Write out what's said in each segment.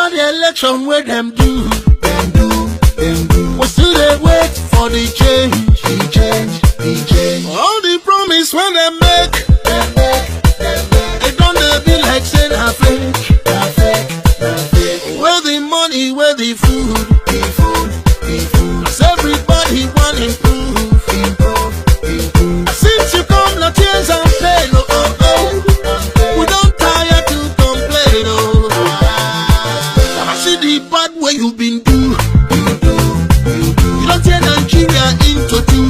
After the election, where them do. We still they wait for the change. All the promise when they make, it don't they be like saying a fake. Where the money, where the food. Cause everybody want improve. Since you come, no tears and pain. We don't tire to complain. I see the bad way you've been do. You don't turn Nigeria into two.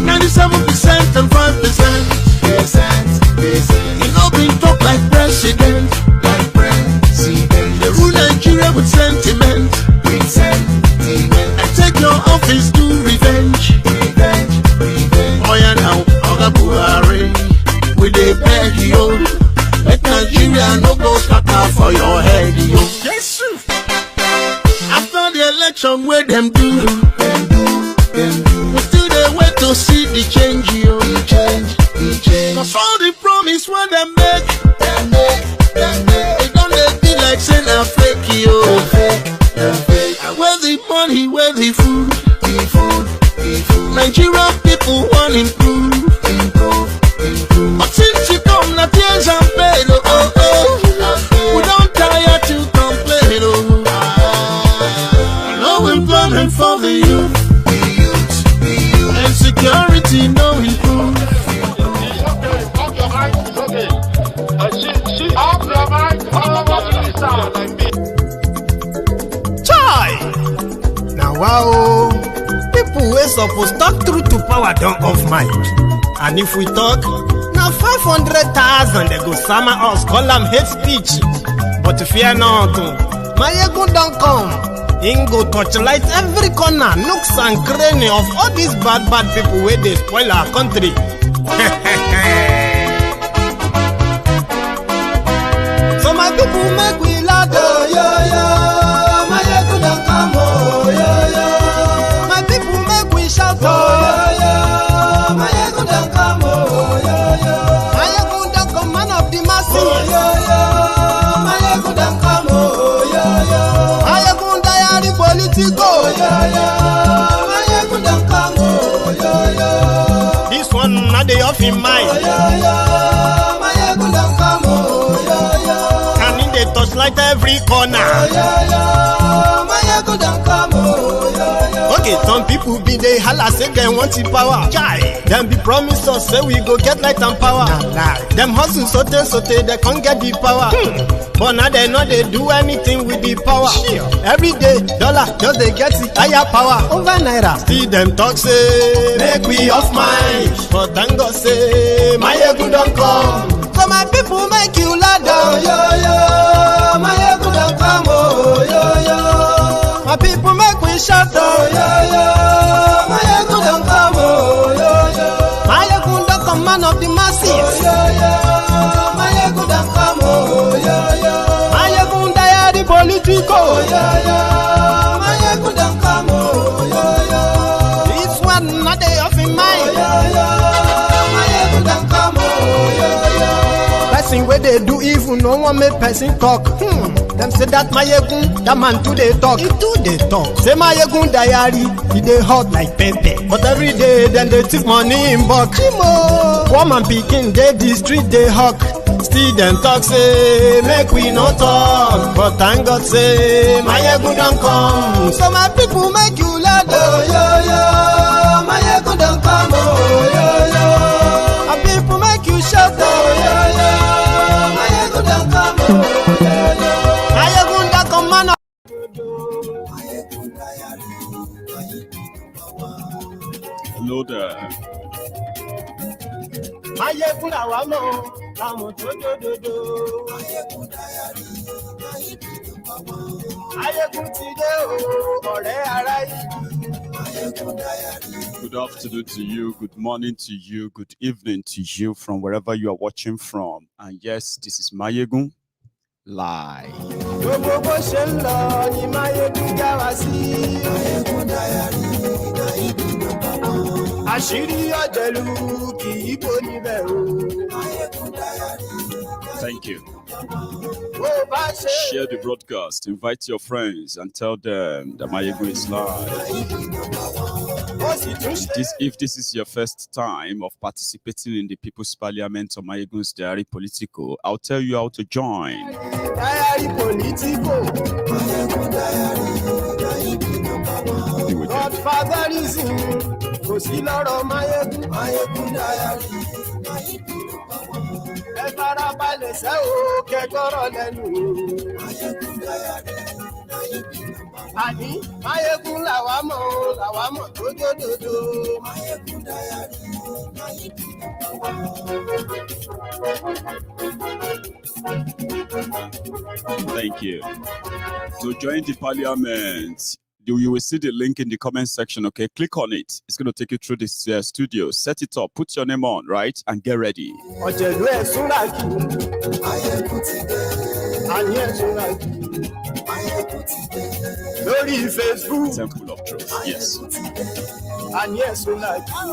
97% and 5%. You know been talk like president. They rule Nigeria with sentiment. I take your office to revenge. Oh yeah now, Oga Buhari, we dey beg you. Let Nigeria no go scatter for your head, yo. Yes, sir. After the election, where them do. We still dey wait to see the change, yo. Cause all the promise when they make, it don't they be like saying a fake, yo. Where the money, where the food. Nigerian people want improve. But since you come, not tears and pain, we don't tire to complain, no employment for the youth. And security no improve. Chai! Now wow, people wey suppose talk truth to power don't off mic. And if we talk, now 500,000 they go summer us, call them hate speech. But fear not, Maiyegun don't come. Him go torchlight every corner, nooks and cranny of all these bad people where they spoil our country. So my people make we loud, Maiyegun don't come, my people make we shout, Maiyegun don't come, Maiyegun don't come, man of the masses, Maiyegun don't come, Maiyegun Diary Politico, Maiyegun don't come, this one not the off in mind, Maiyegun don't come, and in the touchlight every corner, Maiyegun don't come. Okay, some people be they holla say they want the power. Chai, them be promise us say we go get light and power. Nah. Them hustle sote they can't get the power. But now they know they do anything with the power. Sure. Every day, dollar just they get the higher power over naira. See them talk say make we off mind, but thank God say Maiyegun don't come. So my people make you louder, Maiyegun don't come, my people make we shout, Maiyegun don't come, Maiyegun don't come, man of the masses, Maiyegun don't come, Maiyegun Diary Politico, Maiyegun don't come, this one not they off in mind, Maiyegun don't come, person where they do evil, no one make person talk. Them say that Maiyegun, that man too they talk. He too they talk. Say Maiyegun Diary, he they hot like pepper. But every day then they take money in bulk. Woman picking, they the street they hawk. Still them talk say make we no talk. But thank God say Maiyegun don't come. So my people make you loud, Maiyegun don't come, my people make you shout, Maiyegun don't come, Maiyegun don't come, man. Hello there. Maiyegun àwa mọ̀, àmọ̀ tó dòdòdò. Maiyegun ti dé o, ọ̀rẹ́ ará yìí. Good afternoon to you, good morning to you, good evening to you from wherever you are watching from. And yes, this is Maiyegun live. Gbogbo bó ṣe ń lọ ni Maiyegun já wa sí. Maiyegun Diary, àṣírí ọ̀jẹ̀lú kì í bò níbẹ̀ o. Thank you. Share the broadcast, invite your friends, and tell them that Maiyegun is live. If this is your first time of participating in the People's Parliament or MaiyegundsDiary Politico, I'll tell you how to join. Diary Politico. Godfatherism. Kò sí lọ́rọ̀ Maiyegun. Maiyegun Diary. Ẹ farabalẹ̀ ṣẹ́ o, kẹ́gbọ́rọ̀ lẹ́nu. Maiyegun Diary. Àní Maiyegun làwa mọ̀ tó jódodo. Maiyegun Diary. Thank you. To join the parliament, you will see the link in the comment section, okay? Click on it. It's going to take you through this studio. Set it up, put your name on, right? And get ready. Ọ̀jẹ̀lú ẹ̀ súnra kì í. Maiyegun ti dé. Àní ẹ̀ súnra kì í. Maiyegun ti dé. Lórí Facebook. Temple of Truth, yes. Àní ẹ̀ súnra kì í.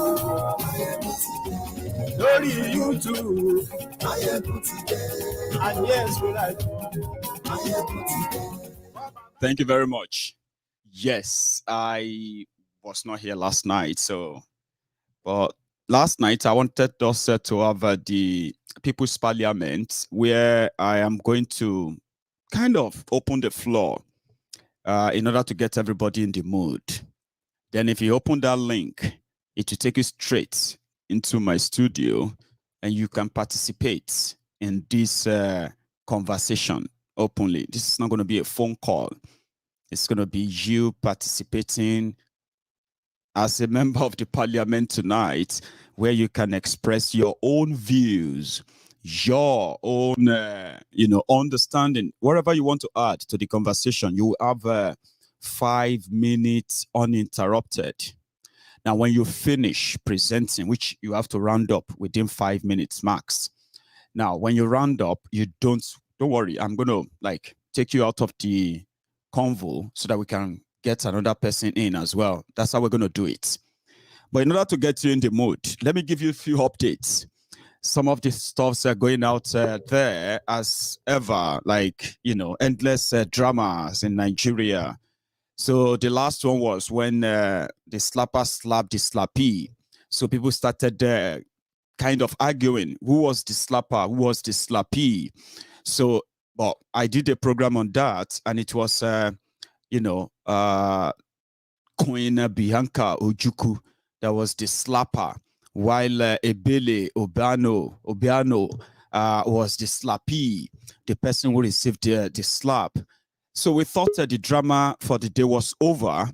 Maiyegun ti dé. Lórí YouTube. Maiyegun ti dé. Àní ẹ̀ súnra kì í. Maiyegun ti dé. Thank you very much. Yes, I was not here last night, but last night I wanted us to have the People's Parliament, where I am going to kind of open the floor in order to get everybody in the mood. Then if you open that link, it will take you straight into my studio, and you can participate in this conversation openly. This is not going to be a phone call. It's going to be you participating as a member of the parliament tonight, where you can express your own views, your own, understanding. Whatever you want to add to the conversation, you have 5 minutes uninterrupted. Now, when you finish presenting, which you have to round up within 5 minutes max. Now, when you round up, you don't worry. I'm going to take you out of the convo so that we can get another person in as well. That's how we're going to do it. But in order to get you in the mood, let me give you a few updates. Some of the stuffs are going out there as ever, endless dramas in Nigeria. So the last one was when the slapper slapped the slappy. So people started kind of arguing who was the slapper, who was the slappy. So but I did a program on that, and it was, Queen Bianca Ojukwu that was the slapper, while Ebele Obiano was the slappy, the person who received the slap. So we thought the drama for the day was over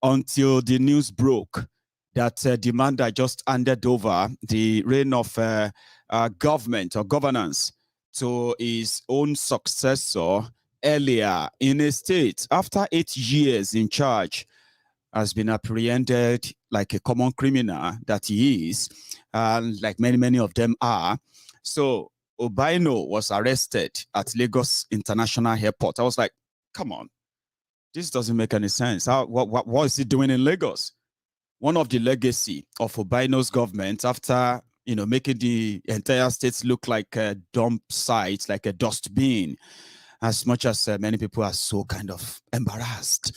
until the news broke that the man that just handed over the reign of government or governance to his own successor earlier in a state after 8 years in charge has been apprehended like a common criminal that he is, like many of them are. So Obaino was arrested at Lagos International Airport. I was like, come on, this doesn't make any sense. What is he doing in Lagos? One of the legacy of Obaino's government, after making the entire states look like a dump site, like a dustbin, as much as many people are so kind of embarrassed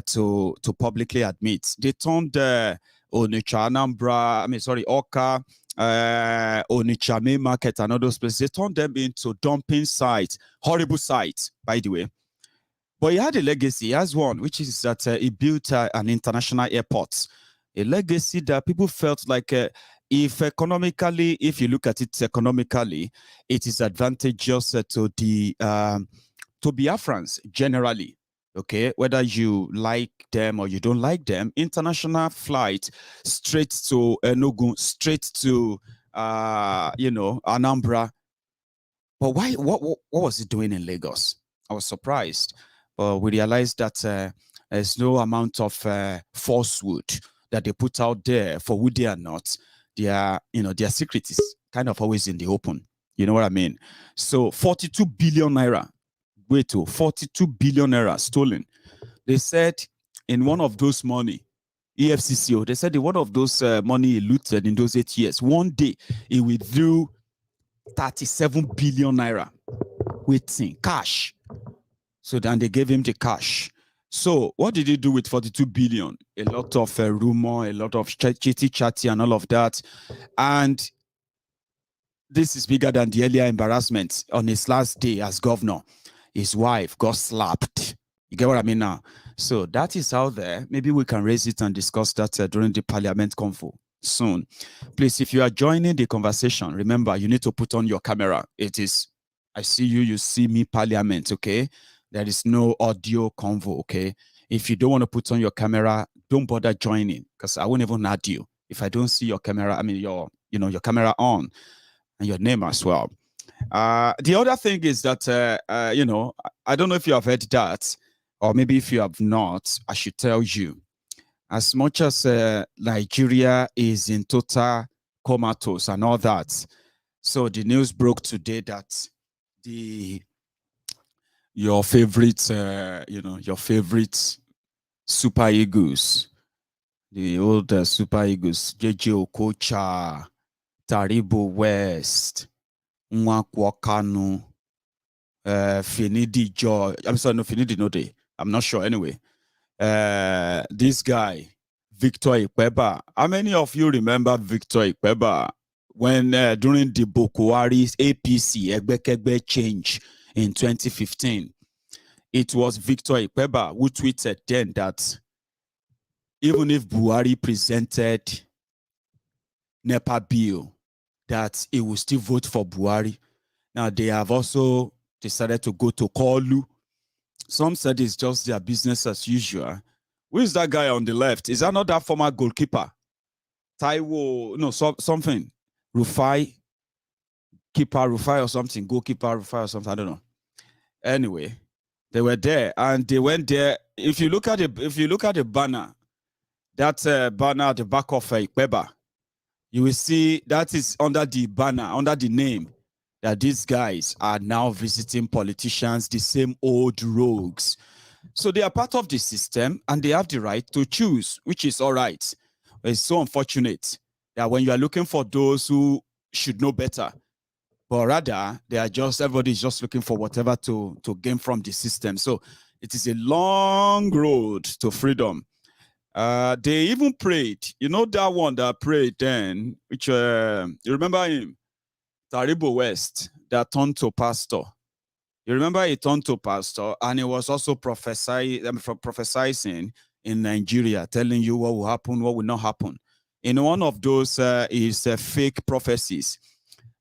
to publicly admit. They turned Onitsha, Anambra, Oka, Onitsha Main Market and all those places, they turned them into dumping sites, horrible sites, by the way. But he had a legacy. He has one, which is that he built an international airport. A legacy that people felt like if you look at it economically, it is advantageous to Biafrans generally. Okay, whether you like them or you don't like them, international flight straight to Enugu, straight to Anambra. But why? What was he doing in Lagos? I was surprised. But we realized that there's no amount of falsehood that they put out there for who they are not. Their secret is kind of always in the open. You know what I mean? So 42 billion naira. Wait, 42 billion naira stolen. They said in one of those money, EFCCO, they said in one of those money he looted in those 8 years, one day he withdrew 37 billion naira. waiting cash. So then they gave him the cash. So what did he do with 42 billion? A lot of rumor, a lot of chitty chatty and all of that. And this is bigger than the earlier embarrassment. On his last day as governor, his wife got slapped. You get what I mean now? So that is out there. Maybe we can raise it and discuss that during the parliament convo soon. Please, if you are joining the conversation, remember, you need to put on your camera. It is, I see you, you see me, parliament, okay? There is no audio convo, okay? If you don't want to put on your camera, don't bother joining, because I won't even add you. If I don't see your camera, I mean, your camera on and your name as well. The other thing is that, I don't know if you have heard that, or maybe if you have not, I should tell you, as much as Nigeria is in total comatose and all that, so the news broke today that your favorite Super Eagles, the old Super Eagles, JJ Okocha, Taribo West, Nwakwakanu, Finidi Joy. I'm sorry, no, Finidi no day. I'm not sure anyway. This guy, Victor Ikpeba. How many of you remember Victor Ikpeba when during the Bokwari's APC Egbekegbe change in 2015? It was Victor Ikpeba who tweeted then that even if Buhari presented NEPA bill, that he will still vote for Buhari. Now they have also decided to go to Kolu. Some said it's just their business as usual. Who is that guy on the left? Is that not that former goalkeeper? Taiwo, no, something. Rufai, keeper Rufai or something, goalkeeper Rufai or something, I don't know. Anyway, they were there and they went there. If you look at the banner, that banner at the back of Ikpeba, you will see that is under the banner, under the name, that these guys are now visiting politicians, the same old rogues. So they are part of the system and they have the right to choose, which is all right. It's so unfortunate that when you are looking for those who should know better, but rather everybody is just looking for whatever to gain from the system. So it is a long road to freedom. They even prayed. You know that one that prayed then, which you remember him? Taribo West, that turned to pastor. You remember he turned to pastor and he was also prophesying in Nigeria, telling you what will happen, what will not happen. In one of those is fake prophecies.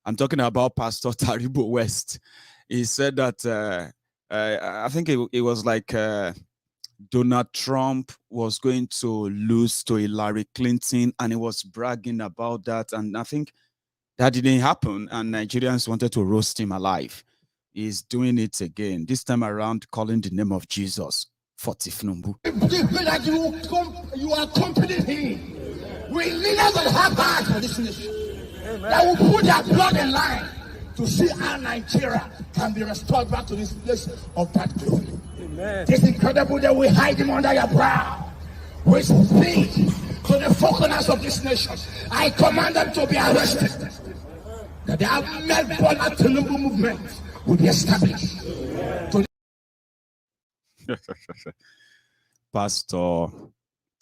I'm talking about Pastor Taribo West. He said that, I think it was like Donald Trump was going to lose to Hillary Clinton and he was bragging about that. And I think that didn't happen, and Nigerians wanted to roast him alive. He's doing it again, this time around calling the name of Jesus for Tifnumbu. That you are accompanying him. We leaders that have heart for this nation. Amen. That will put their blood in line to see how Nigeria can be restored back to this place of that glory. Amen. It's incredible that we hide him under your brow. We speak to the foreigners of this nation. I command them to be arrested. That the Ahmed Bola Tinubu movement will be established. Pastor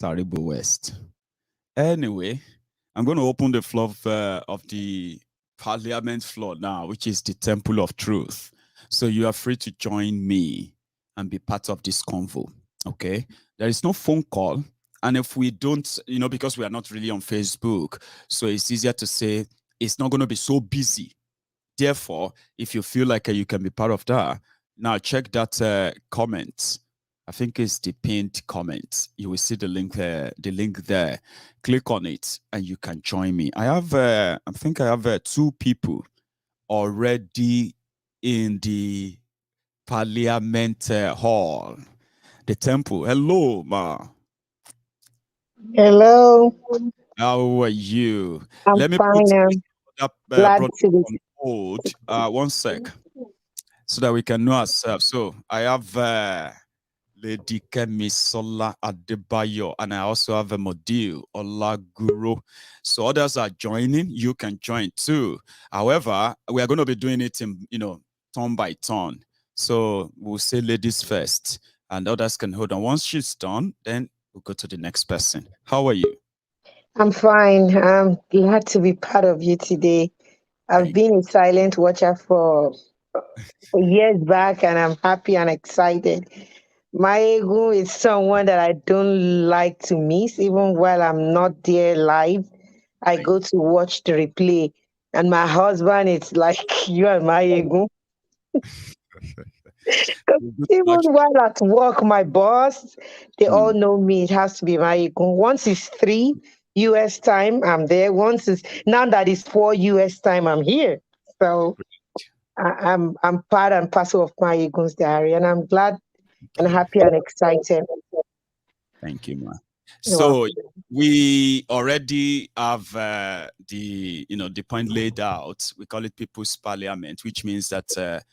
Taribo West. Anyway, I'm going to open the floor of the parliament floor now, which is the Temple of Truth. So you are free to join me and be part of this convo. Okay? There is no phone call. And if we don't, because we are not really on Facebook, so it's easier to say it's not going to be so busy. Therefore, if you feel like you can be part of that, now check that comment. I think it's the pinned comment. You will see the link there. Click on it and you can join me. I think I have 2 people already in the Parliament Hall, the temple. Hello, ma. Hello. How are you? I'm fine. Glad to be. Hold 1 sec, so that we can know ourselves. So I have Lady Kemisola Adebayo, and I also have a Modil Olaguro. So others are joining. You can join too. However, we are going to be doing it in turn by turn. So we'll say ladies first, and others can hold on. Once she's done, then we'll go to the next person. How are you? I'm fine. I'm glad to be part of you today. I've Thank been a silent watcher for years back, and I'm happy and excited. Maiyegun is someone that I don't like to miss, even while I'm not there live. I thank go to watch the replay, and my husband is like, you and Maiyegun. you. Good Even luck. while at work, my boss, they all Hmm. know me. It has to be Maiyegun. Once it's 3 US time, I'm there. Once it's now that it's 4 US time, I'm here. So I'm part and parcel of Maiyegun's Diary, and I'm glad Thank and you. happy and excited. Thank you, ma. You're So welcome. we already have the point laid out. We call it People's Parliament, which means that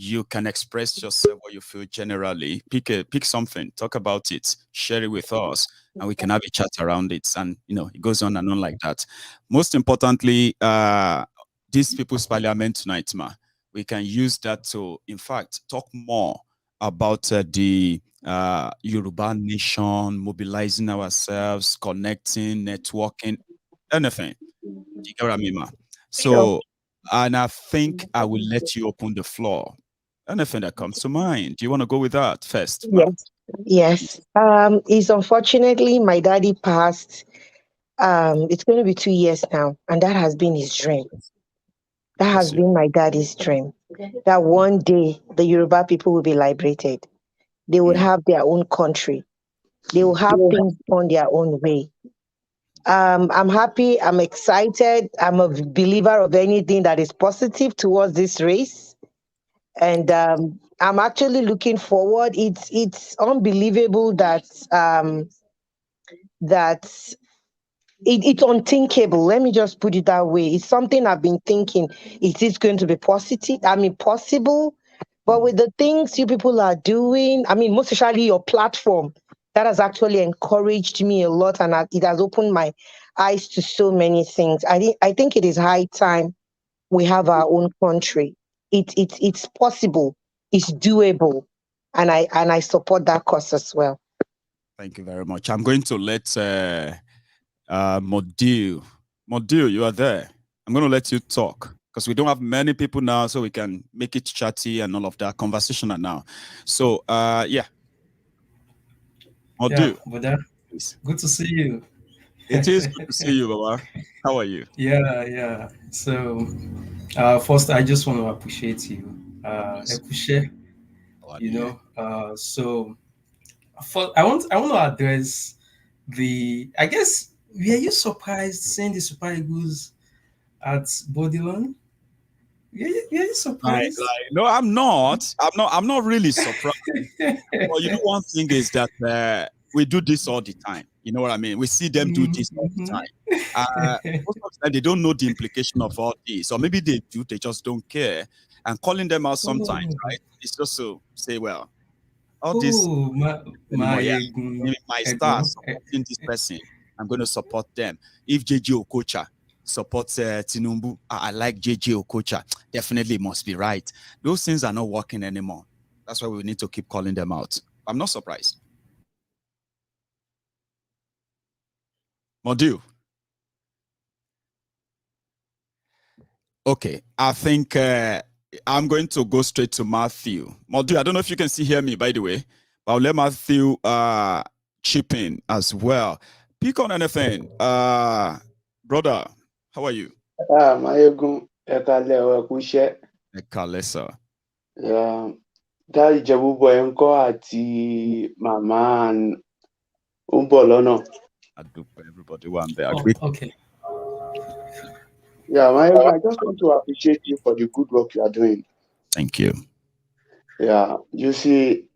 you can express yourself what you feel generally. Pick something, talk about it, share it with us, and we can have a chat around it. And it goes on and on like that. Most importantly, this People's Parliament tonight, ma, we can use that to, in fact, talk more about the Yoruba nation, mobilizing ourselves, connecting, networking, anything. You get what I mean, ma? Sure. So, and I think I will let you open the floor. Anything that comes to mind. Do you want to go with that first, ma? Yes. Yes. Is unfortunately my daddy passed. It's going to be 2 years now, and that has been his dream. That Bless has you. been my daddy's dream. That one day the Yoruba people will be liberated. They would Mm, have their own country. They will mm, have things on their own way. I'm happy. I'm excited. I'm a believer of anything that is positive towards this race, and I'm actually looking forward. It's unbelievable that it's unthinkable. Let me just put it that way. It's something I've been thinking. Is this going to be positive? I mean, possible. But mm. with the things you people are doing, I mean, most especially your platform, that has actually encouraged me a lot, and it has opened my eyes to so many things. I think it is high time we have our own country. It's possible. It's doable, and I support that cause as well. Thank you very much. I'm going to let Modil. Modil, you are there. I'm going to let you talk because we don't have many people now, so we can make it chatty and all of that conversational now. So, yeah, Yeah, Modil, but please. good to see you. It is good to see you, Baba. How are you? Yeah, yeah. So, first, I just want to appreciate you. Yes. Ekushe, How are you you? know. So, I want to address the. I guess were you surprised seeing the Super Eagles at Bodyland? Were you surprised? No, I'm not. I'm not really surprised. Well, one thing is that we do this all the time. You know what I mean? We see them do this all the Mhm. time. Most of the time, they don't know the implication of all this, or maybe they do, they just don't care. And calling them out sometimes, Oh, right? It's just to say, well, all this oh, anymore. Yeah, Egun, if my star Egun. supporting this person, I'm going to support them. If JJ Okocha supports Tinumbu, I like JJ Okocha, definitely must be right. Those things are not working anymore. That's why we need to keep calling them out. I'm not surprised. Module. Okay, I think I'm going to go straight to Matthew. Module, I don't know if you can hear me, by the way, but I'll let Matthew chip in as well. Pick on anything. Brother, how are you? Maiyegun, ẹ káalẹ́ o, ẹ kú iṣẹ́. Kalesa. Dá Ìjẹ̀bú boy ń kọ́ àti màmá ń bọ̀ lọ́nà. I do for everybody one day. Oh, okay. Yeah, Maiyegun, I just want to appreciate you for the good work you are doing. Thank you. Yeah, you see,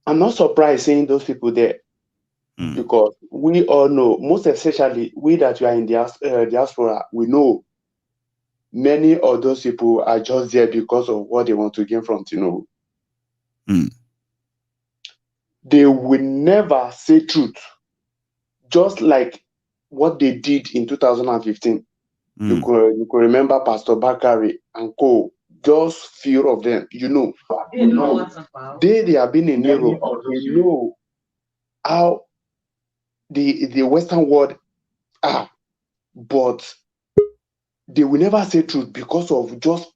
I'm not surprised seeing those people there because we all know, most especially we that we are in the diaspora, we know many of those people are just there because of what they want to gain from Tinubu. They will never say truth, just like what they did in 2015. You could remember Pastor Bakari and co. just few of them, you know. They have been in Europe. They know how the Western world are, but they will never say truth because of just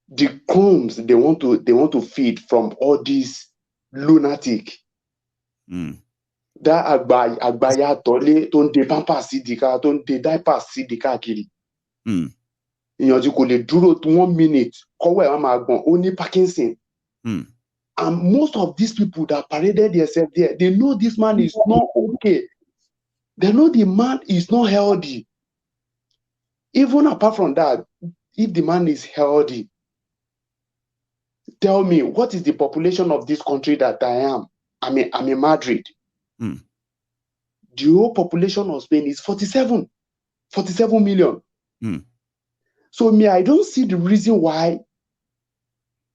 the crumbs they want to feed from all these lunatic. That àgbáyà tọ́lé tó ń de pampers sí di ká tó ń de diapers sí di káàkiri. Èèyàn tí kò lè dúró 1 minute kọ́wọ́ ẹ̀ wá máa gbọ̀n ó ní Parkinson. And most of these people that paraded themselves there, they know this man is not okay. They know the man is not healthy. Even apart from that, if the man is healthy, tell me, what is the population of this country that I am? I'm in Madrid. The whole population of Spain is 47 million. So me, I don't see the reason why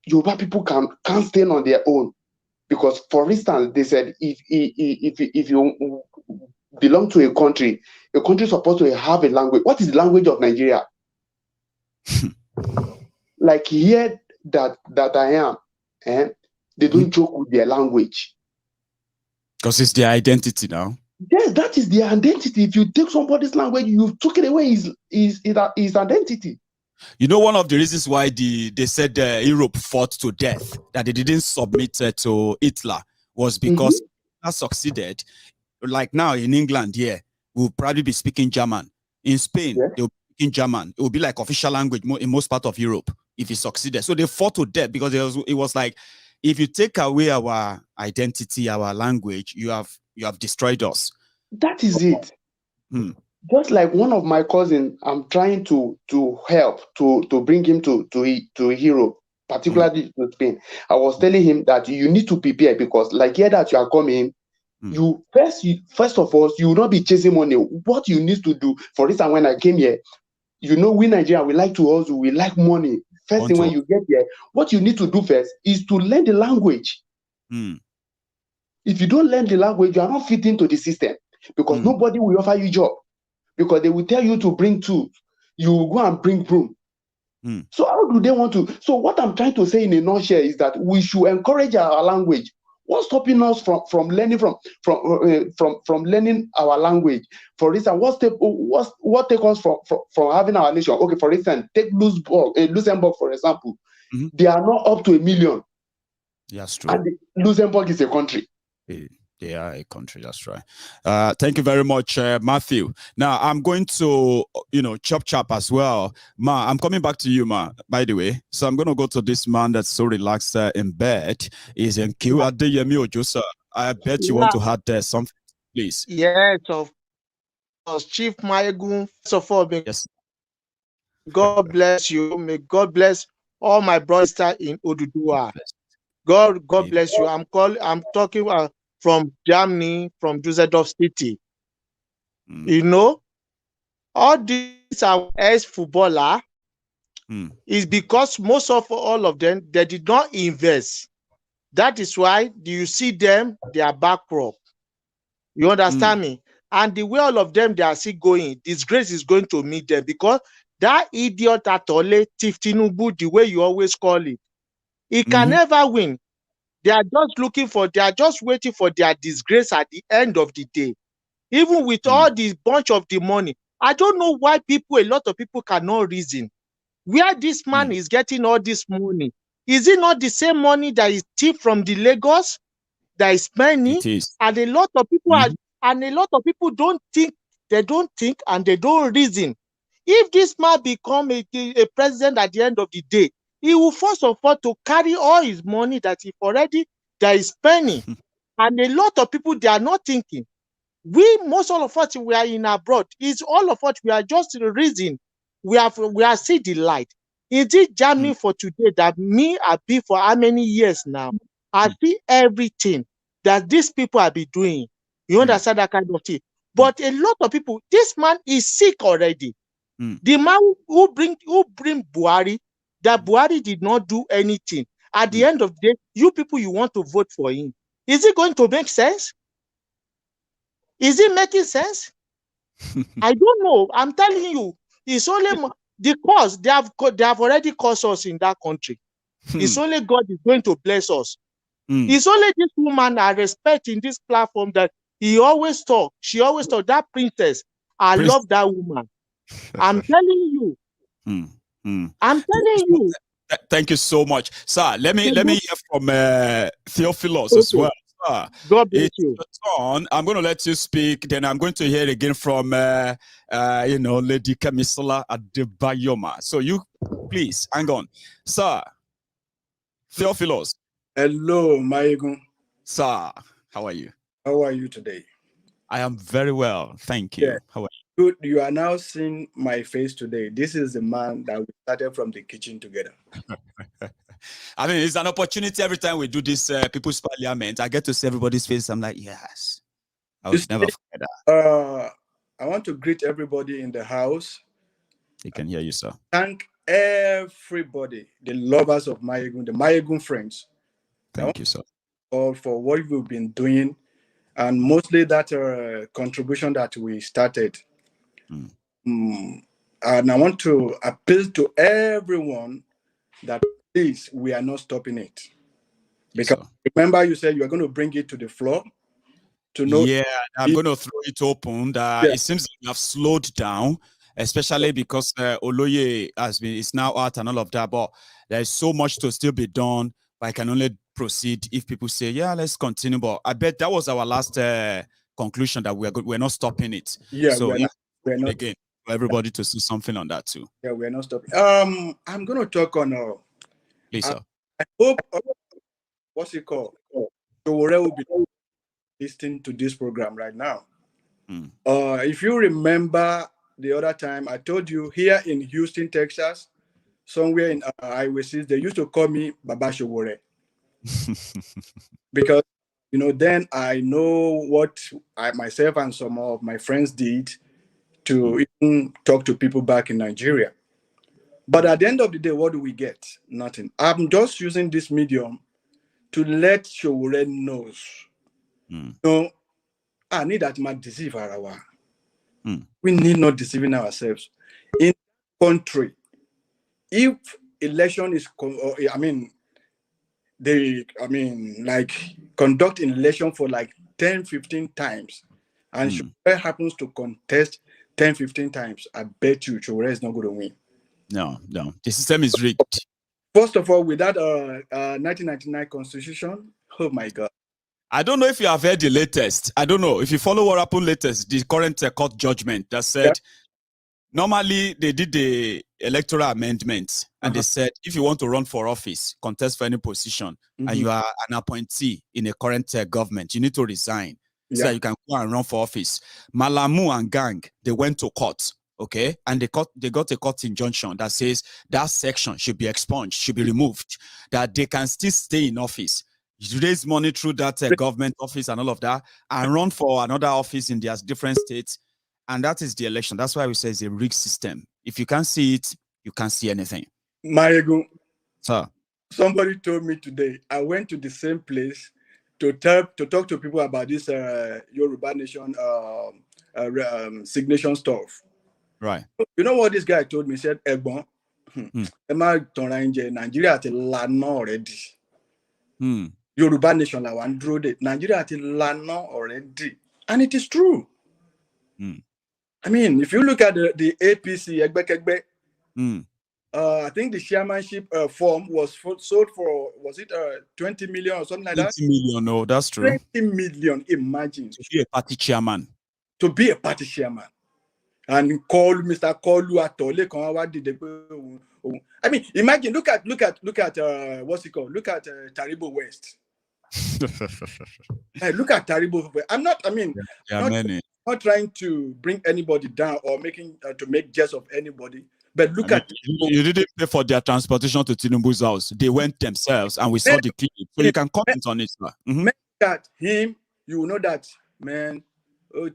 Yoruba people can't stand on their own. Because, for instance, they said if you belong to a country is supposed to have a language. What is the language of Nigeria? Like here that I am, they don't joke with their language. Because it's their identity now. Yes, that is their identity. If you take somebody's language, you took it away his identity. You know, one of the reasons why they said Europe fought to death, that they didn't submit to Hitler, was because Hitler succeeded. Like now in England, we'll probably be speaking German. In Spain, they'll be speaking German. It will be like official language in most parts of Europe if he succeeded. So they fought to death because it was like, if you take away our identity, our language, you have destroyed us. That is it. Just like one of my cousins, I'm trying to help to bring him to Europe, particularly to Spain. I was telling him that you need to prepare because, like here that you are coming, you first of all, you will not be chasing money. What you need to do, for instance, when I came here, you know, we Nigerians, we like to hustle, we like money. First thing when you get here, what you need to do first is to learn the language. If you don't learn the language, you are not fit into the system because nobody will offer you job. Because they will tell you to bring tools. You will go and bring broom. So how do they want to? So what I'm trying to say in a nutshell is that we should encourage our language. What's stopping us from learning from learning our language? For instance, what take us from having our nation? Okay, for instance, take Luxembourg, for example. They are not up to 1 million. That's true. And Luxembourg is a country. They are a country, that's right. Thank you very much, Matthew. Now, I'm going to, chop as well. Ma, I'm coming back to you, Ma, by the way. So I'm going to go to this man that's so relaxed in bed. He's in Q Adeyemi Ojosa. I bet you want to add something, please. Yes, of course. Chief Maiyegun, first of all, God bless you. May God bless all my brothers in Oduduwa. God bless you. I'm talking from Germany, from Düsseldorf City. You know, all these are ex-footballer is because most of all of them, they did not invest. That is why you see them, they are bankrupt. You understand me? And the way all of them, they are still going, disgrace is going to meet them because that idiot Atole, Tinubu, the way you always call it, he can never win. They are just waiting for their disgrace at the end of the day. Even with all this bunch of the money, I don't know why a lot of people cannot reason. Where this man is getting all this money? Is it not the same money that is thief from the Lagos that is spending? It is. And a lot of people don't think, and they don't reason. If this man become a president at the end of the day, he will first of all to carry all his money that is spending. And a lot of people, they are not thinking. Most all of us, we are in abroad. It's all of us, we are just reason. We are see the light. Is it Germany for today that I be for how many years now? I see everything that these people have been doing. You understand that kind of thing? But a lot of people, this man is sick already. The man who bring Buhari, that Buhari did not do anything. At the end of the day, you people, you want to vote for him. Is it going to make sense? Is it making sense? I don't know. I'm telling you, it's only the cause they have already caused us in that country. It's only God is going to bless us. It's only this woman I respect in this platform that she always talk that princess. I love that woman. I'm telling you. I'm telling you. Thank you so much, sir. Let me hear from Theophilus as well. God bless you. Turn. I'm going to let you speak. Then I'm going to hear again from Lady Kamisola Adebayoma. So you please hang on, sir. Theophilus. Hello, Maiyegun. Sir, how are you? How are you today? I am very well, thank you. Yeah. How are you? Good. You are now seeing my face today. This is the man that we started from the kitchen together. I mean, it's an opportunity every time we do this People's Parliament. I get to see everybody's face. I'm like, yes. I would never forget that. I want to greet everybody in the house. They can hear you, sir. Thank everybody, the lovers of Maiyegun, the Maiyegun friends. Thank you, sir. All for what we've been doing, and mostly that contribution that we started. And I want to appeal to everyone that please, we are not stopping it. Because remember, you said you are going to bring it to the floor. To know I'm going to throw it open. It seems like you have slowed down, especially because Oloye is now out and all of that. But there's so much to still be done. But I can only proceed if people say, yeah, let's continue. But I bet that was our last conclusion that we're not stopping it. Yeah, so we're not again for everybody to see something on that too. Yeah, we're not stopping. I'm going to talk on. Please, sir. I hope what's it called? Showore will be listening to this program right now. If you remember the other time, I told you here in Houston, Texas, somewhere in Iowa, they used to call me Baba Showore. Because, then I know what myself and some of my friends did to even talk to people back in Nigeria. But at the end of the day, what do we get? Nothing. I'm just using this medium to let Showore knows. I need that man deceive our. We need not deceiving ourselves. In country, if election is, conduct an election for like 10, 15 times, and Showore happens to contest 10, 15 times, I bet you Showore is not going to win. No. The system is rigged. First of all, with that 1999 constitution, oh my God. I don't know if you have heard the latest. I don't know if you follow what happened latest, the current court judgment that said, normally they did the electoral amendments and they said, if you want to run for office, contest for any position, and you are an appointee in a current government, you need to resign so that you can go and run for office. Malamu and gang, they went to court. Okay, and they got a court injunction that says that section should be expunged, should be removed, that they can still stay in office, raise money through that government office and all of that, and run for another office in their different states. And that is the election. That's why we say it's a rigged system. If you can't see it, you can't see anything. Maiyegun, sir, somebody told me today, I went to the same place to talk to people about this Yoruba Nation signation stuff. Right. You know what this guy told me? He said, Egbon, Nigeria ti lana already. Yoruba Nation la wan dúró dè. Nigeria ti lana already. And it is true. I mean, if you look at the APC, I think the chairmanship form was sold for, was it 20 million or something like that? 20 million, no, that's true. 20 million, imagine. To be a party chairman. To be a party chairman. And Mr. Kolu Atole. I mean, imagine, look at what's it called? Look at Taribo West. Hey, look at Taribo. I'm not trying to bring anybody down or making to make jest of anybody. But look at you didn't pay for their transportation to Tinubu's house. They went themselves, and we saw the clip. So you can comment on it, sir. Look at him, you will know that, man. Oh,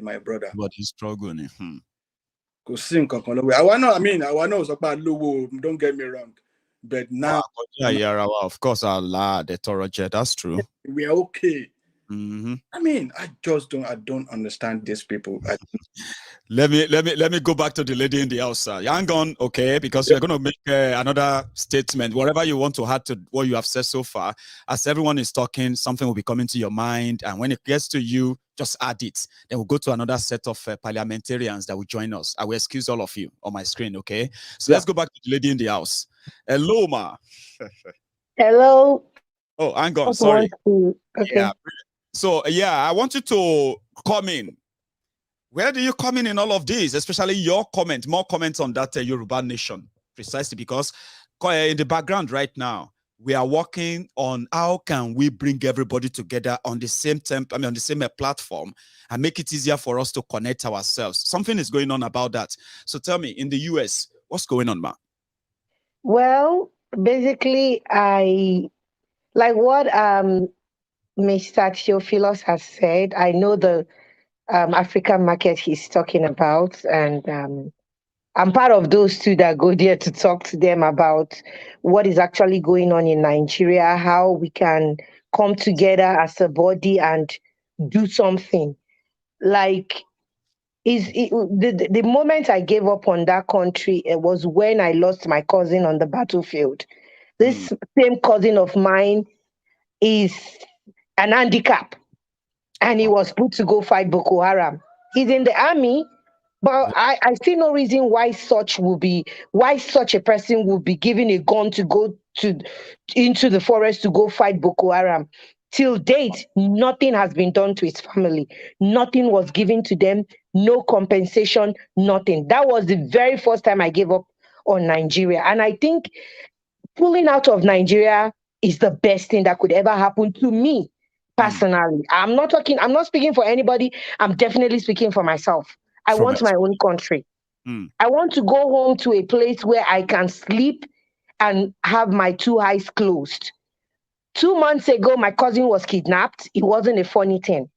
my brother. But he's struggling. I know, don't get me wrong. But now, of course, Allah, the Torah jet, that's true. We are okay. I mean, I don't understand these people. Let me go back to the lady in the house. Hang on, okay, because you're going to make another statement. Whatever you want to add to what you have said so far, as everyone is talking, something will be coming to your mind, and when it gets to you, just add it. Then we'll go to another set of parliamentarians that will join us. I will excuse all of you on my screen, okay? So let's go back to the lady in the house. Hello, ma. Hello. Oh, hang on, sorry. Okay. Yeah. So I want you to come in. Where do you come in all of this, especially your comment, more comments on that Yoruba nation, precisely because in the background right now, we are working on how can we bring everybody together on the same on the same platform and make it easier for us to connect ourselves. Something is going on about that. So tell me, in the US, what's going on, ma? Well, basically, I like what Mr. Theophilos has said. I know the African market he's talking about, and I'm part of those two that go there to talk to them about what is actually going on in Nigeria, how we can come together as a body and do something. Like, the moment I gave up on that country, it was when I lost my cousin on the battlefield. This same cousin of mine is an handicap, and he was put to go fight Boko Haram. He's in the army, but I see no reason why such a person will be given a gun to go into the forest to go fight Boko Haram. Till date, nothing has been done to his family. Nothing was given to them, no compensation, nothing. That was the very first time I gave up on Nigeria. And I think pulling out of Nigeria is the best thing that could ever happen to me personally. I'm not speaking for anybody. I'm definitely speaking for myself. I want my own country. I want to go home to a place where I can sleep and have my two eyes closed. 2 months ago, my cousin was kidnapped. It wasn't a funny thing.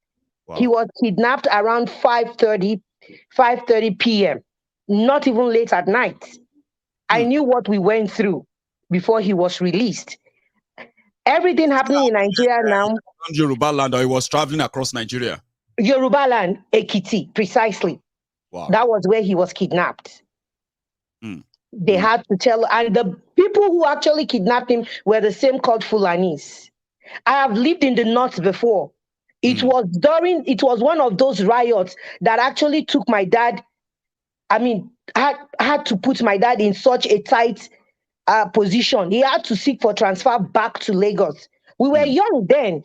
Wow. He was kidnapped around 5:30 p.m., not even late at night. I knew what we went through before he was released. Everything happening in Nigeria now. Yoruba land, or he was traveling across Nigeria? Yoruba land, Ekiti, precisely. Wow. That was where he was kidnapped. They had to tell, and the people who actually kidnapped him were the same called Fulanis. I have lived in the north before. It was one of those riots that actually took my dad. I mean, had to put my dad in such a tight position. He had to seek for transfer back to Lagos. We were young then.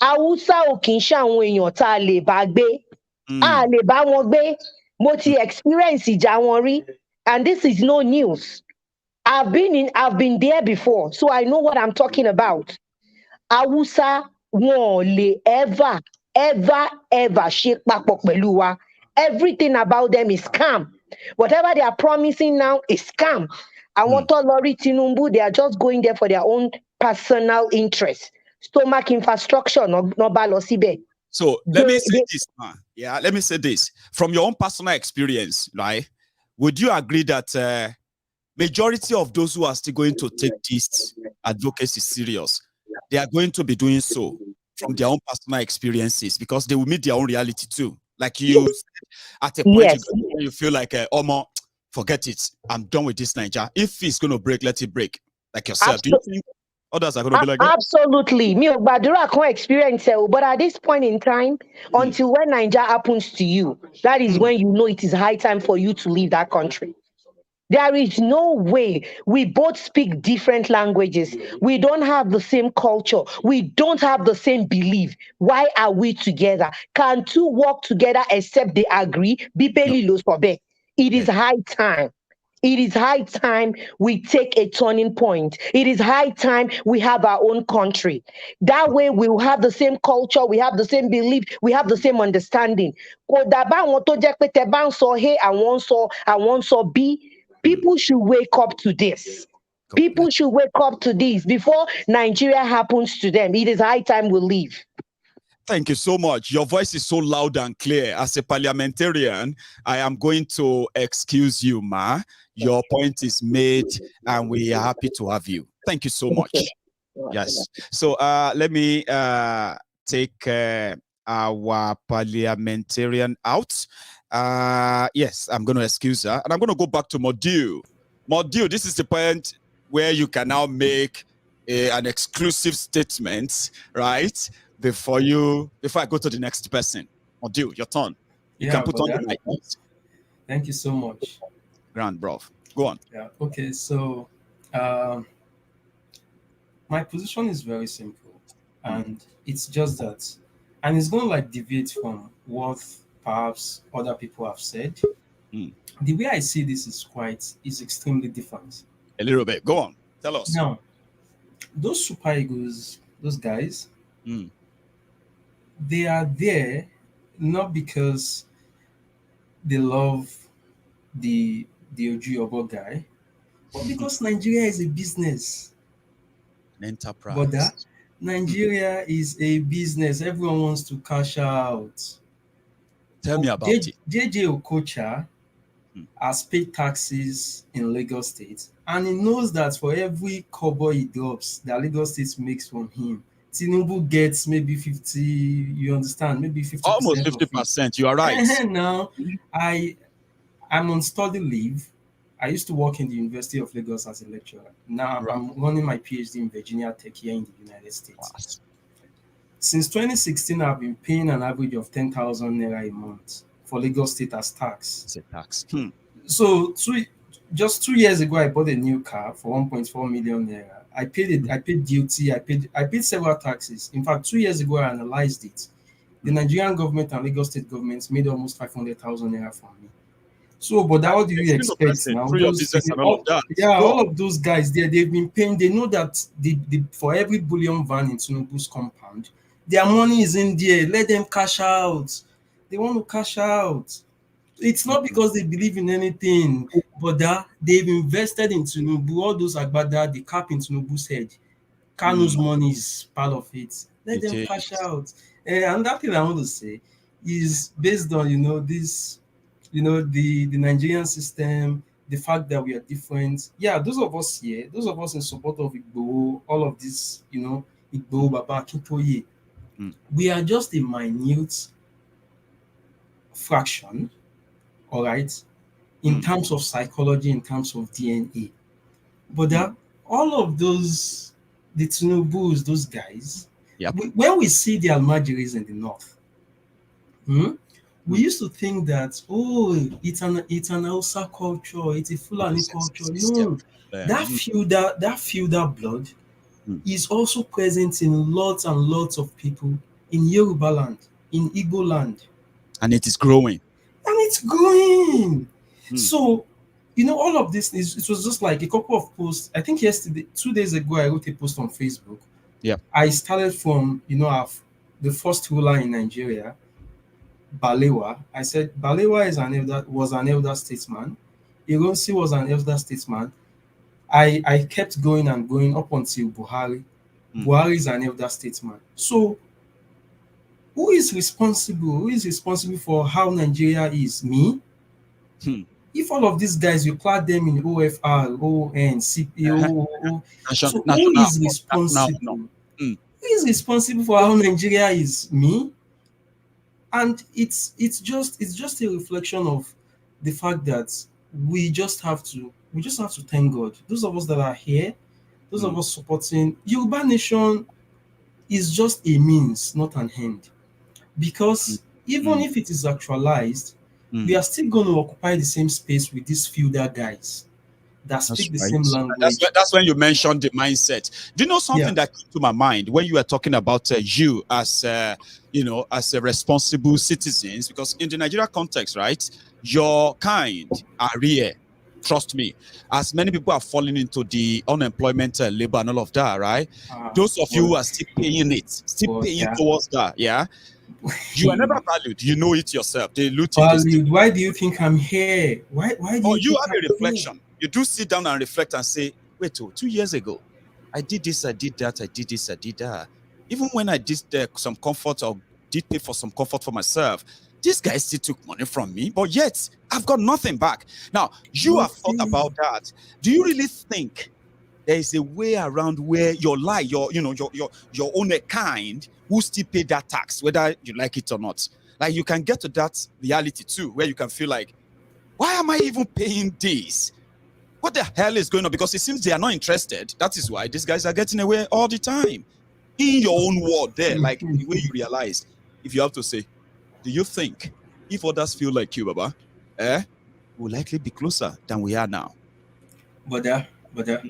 Awusa okinsha àwọn èèyàn tá lè bá gbé. A lè bá wọn gbé. Mo ti experience ìjà wọn rí. And this is no news. I've been there before, so I know what I'm talking about. Awusa won lè ever ṣe papọ̀ pẹ̀lú wa. Everything about them is scam. Whatever they are promising now is scam. Àwọn tó lọ rí Tinubu, they are just going there for their own personal interest. Stomach infrastructure, no bá lọ síbẹ̀. So let me say this, man. Yeah, let me say this. From your own personal experience, right? Would you agree that majority of those who are still going to take this advocacy serious, they are going to be doing so from their own personal experiences because they will meet their own reality too? Like you said, at a point you feel like, Omo, forget it. I'm done with this Nigeria. If it's going to break, let it break. Like yourself. Do you think others are going to be like that? Absolutely. Me, Badura can't experience it. But at this point in time, until when Nigeria happens to you, that is when you know it is high time for you to leave that country. There is no way. We both speak different languages. We don't have the same culture. We don't have the same belief. Why are we together? Can two work together except they agree? It is high time. It is high time we take a turning point. It is high time we have our own country. That way we will have the same culture, we have the same belief, we have the same understanding. People should wake up to this. People should wake up to this before Nigeria happens to them. It is high time we leave. Thank you so much. Your voice is so loud and clear. As a parliamentarian, I am going to excuse you, ma. Your point is made, and we are happy to have you. Thank you so much. Yes. So let me take our parliamentarian out. Yes, I'm going to excuse her. And I'm going to go back to Module. Module, this is the point where you can now make an exclusive statement, right? Before I go to the next person. Module, your turn. You can put on the mic. Thank you so much. Grand, bro. Go on. Yeah. Okay. So, my position is very simple, and it's just that, and it's going to like deviate from what perhaps other people have said. The way I see this is extremely different. A little bit. Go on. Tell us. Now, those super egos, those guys, they are there not because they love the OG Obo guy, but because Nigeria is a business. An enterprise. But Nigeria is a business. Everyone wants to cash out. Tell me about it. JJ Okocha has paid taxes in Lagos State, and he knows that for every kobo he drops, that Lagos State makes from him, Tinubu gets maybe 50. You understand? Maybe 50%. Almost 50%. You are right. Now, I'm on study leave. I used to work in the University of Lagos as a lecturer. Now I'm running my PhD in Virginia Tech here in the United States. Wow. Since 2016, I've been paying an average of 10,000 naira a month for Lagos State as tax. It's a tax. So just 2 years ago, I bought a new car for 1.4 million naira. I paid duty. I paid several taxes. In fact, 2 years ago, I analyzed it. The Nigerian government and Lagos State governments made almost 500,000 naira from me. So, but what do you expect now? All of those guys there, they've been paying. They know that for every bullion van in Tinubu's compound, their money is in there. Let them cash out. They want to cash out. It's not because they believe in anything, but that they've invested in Tinubu. All those agbada, the cap in Tinubu's head. Kanu's money is part of it. Let them cash out. And that thing I want to say is based on this. The Nigerian system, the fact that we are different. Yeah, those of us here, those of us in support of Igbo, all of this, Igbo, Baba, Kintoye, we are just a minute fraction, all right, in terms of psychology, in terms of DNA. But all of those, the Tinubus, those guys, when we see the Almajiris in the north, we used to think that, it's an Hausa culture, it's a Fulani culture. No, that feudal blood is also present in lots and lots of people in Yoruba land, in Igbo land. And it is growing. So, all of this, it was just like a couple of posts. I think yesterday, 2 days ago, I wrote a post on Facebook. Yeah. I started from, the first ruler in Nigeria, Balewa. I said Balewa was an elder statesman. Ironsi was an elder statesman. I kept going and going up until Buhari. Buhari is an elder statesman. So who is responsible? Who is responsible for how Nigeria is? Me? If all of these guys, you clad them in OFR, ON, CPO, so who is responsible? Who is responsible for how Nigeria is? Me? And it's just a reflection of the fact that we just have to thank God. Those of us that are here, those of us supporting Yoruba Nation is just a means, not an end. Because even if it is actualized, we are still going to occupy the same space with these feudal guys that speak the same language. That's when you mentioned the mindset. Do you know something that came to my mind when you were talking about you as as a responsible citizens? Because in the Nigeria context, right, your kind are rare. Trust me, as many people are falling into the unemployment labor and all of that, right? Those of you who are still paying towards that, you are never valued. You know it yourself. They loot valued. Why do you think I'm here? Why do you have a reflection? You do sit down and reflect and say, wait, 2 years ago, I did this, I did that, I did this, I did that. Even when I did some comfort or did pay for some comfort for myself, this guy still took money from me, but yet I've got nothing back. Now, you have thought about that. Do you really think there is a way around where your own kind who still pay that tax, whether you like it or not. Like you can get to that reality too, where you can feel like, why am I even paying this? What the hell is going on? Because it seems they are not interested. That is why these guys are getting away all the time. In your own world there, like the way you realize, if you have to say, do you think if others feel like you, Baba, will likely be closer than we are now? Baba. Baba.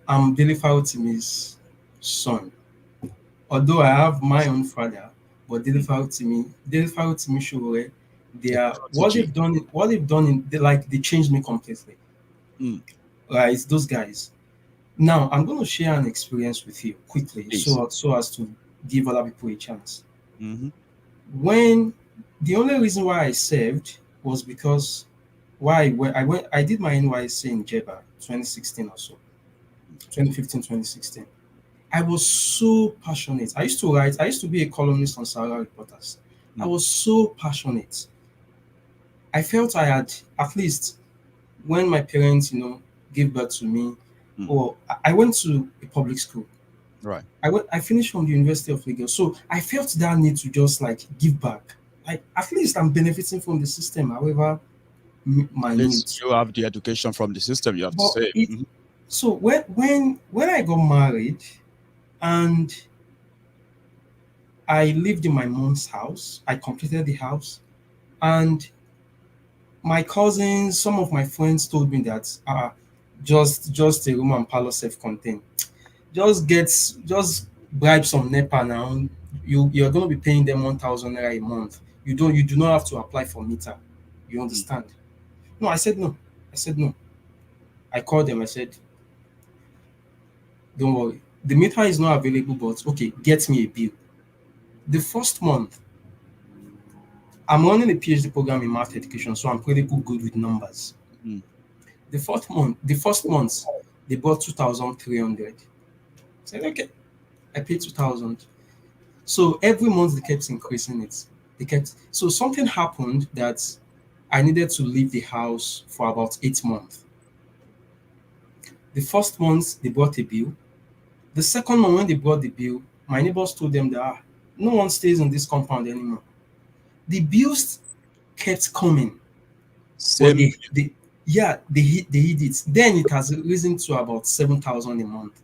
I'm Dele Fautimi's son. Although I have my own father, but Dele Fautimi Showore, they are what they've done they changed me completely. Right, it's those guys. Now I'm going to share an experience with you quickly, so as to give other people a chance. When the only reason why I served was because I did my NYC in Jeba 2016 or so, 2015, 2016. I was so passionate. I used to be a columnist on Sahara Reporters. I was so passionate. I felt I had, at least when my parents, gave birth to me, or I went to a public school. Right. I finished from the University of Lagos. So I felt that need to just give back. Like at least I'm benefiting from the system, however my needs. You have the education from the system, you have to say. So when I got married and I lived in my mom's house, I completed the house, and my cousins, some of my friends told me that just a room and parlor self-contained. Just bribe some NEPA now. You're going to be paying them 1,000 naira a month. You do not have to apply for meter. You understand? No, I said no. I called them. I said, don't worry. The meter is not available, but okay, get me a bill. The first month, I'm running a PhD program in math education, so I'm pretty good with numbers. The first month, they bought 2,300. I said, okay, I paid 2,000. So every month they kept increasing it. So something happened that I needed to leave the house for about 8 months. The first month they brought a bill. The second month when they brought the bill, my neighbors told them that no one stays in this compound anymore. The bills kept coming. But they hit it. Then it has risen to about 7,000 a month.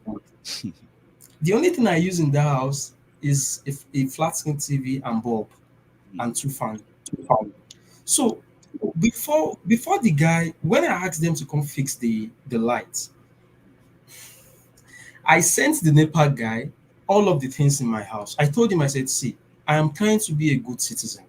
The only thing I use in the house is a flat screen TV and bulb and 2 fans. So before the guy, when I asked them to come fix the lights, I sent the NEPA guy all of the things in my house. I told him, I said, see, I am trying to be a good citizen.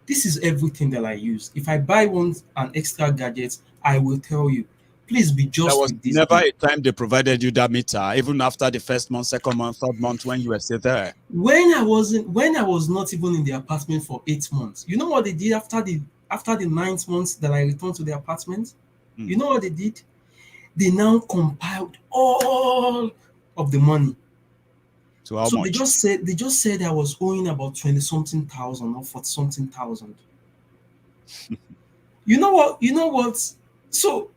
This is everything that I use. If I buy an extra gadget, I will tell you. Please be just with this. There was never a time they provided you that meter, even after the first month, second month, third month, when you were still there. When I was not even in the apartment for 8 months, you know what they did after the 9th month that I returned to the apartment? You know what they did? They now compiled all of the money. So how much? They just said I was owing about 20-something thousand or 40-something thousand. You know what? So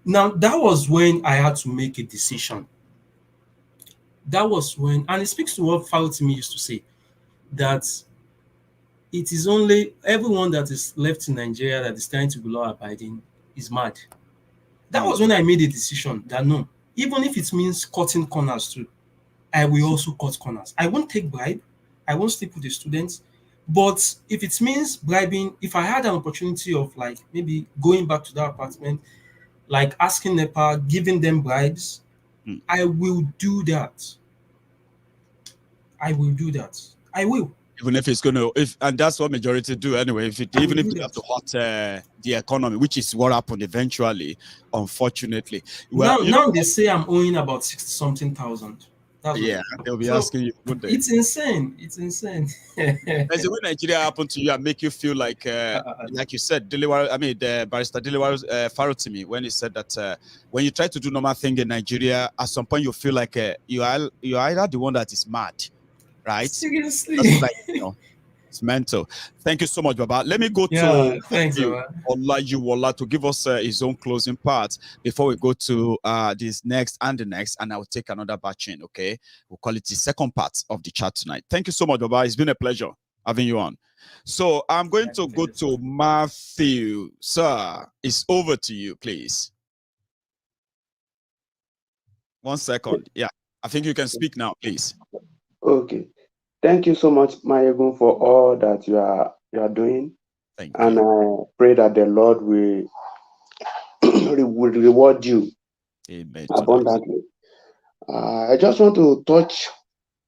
now that was when I had to make a decision. That was when, and it speaks to what Fautimi used to say, that it is only everyone that is left in Nigeria that is trying to be law abiding is mad. That was when I made a decision that no, even if it means cutting corners too, I will also cut corners. I won't take bribe. I won't sleep with the students. But if it means bribing, if I had an opportunity of maybe going back to that apartment, asking NEPA, giving them bribes, I will do that. I will. Even if it's and that's what majority do anyway. Even if they have to hurt the economy, which is what happened eventually, unfortunately. Well, now they say I'm owing about 60-something thousand. They'll be asking you. It's insane. There's a way Nigeria happened to you and make you feel like you said, the barrister Delewaru Fautimi, when he said that when you try to do normal thing in Nigeria, at some point you feel like you're either the one that is mad, right? Seriously. It's mental. Thank you so much, Baba. Let me go to thanks, Olajuwola to give us his own closing part before we go to this next and the next, and I will take another batch in, okay? We'll call it the second part of the chat tonight. Thank you so much, Baba. It's been a pleasure having you on. So I'm going to go to Matthew. Sir, it's over to you, please. 1 second. Yeah, I think you can speak now, please. Okay. Thank you so much, Maiyegun, for all that you are doing. Thank you. And I pray that the Lord will, will reward you abundantly. I just want to touch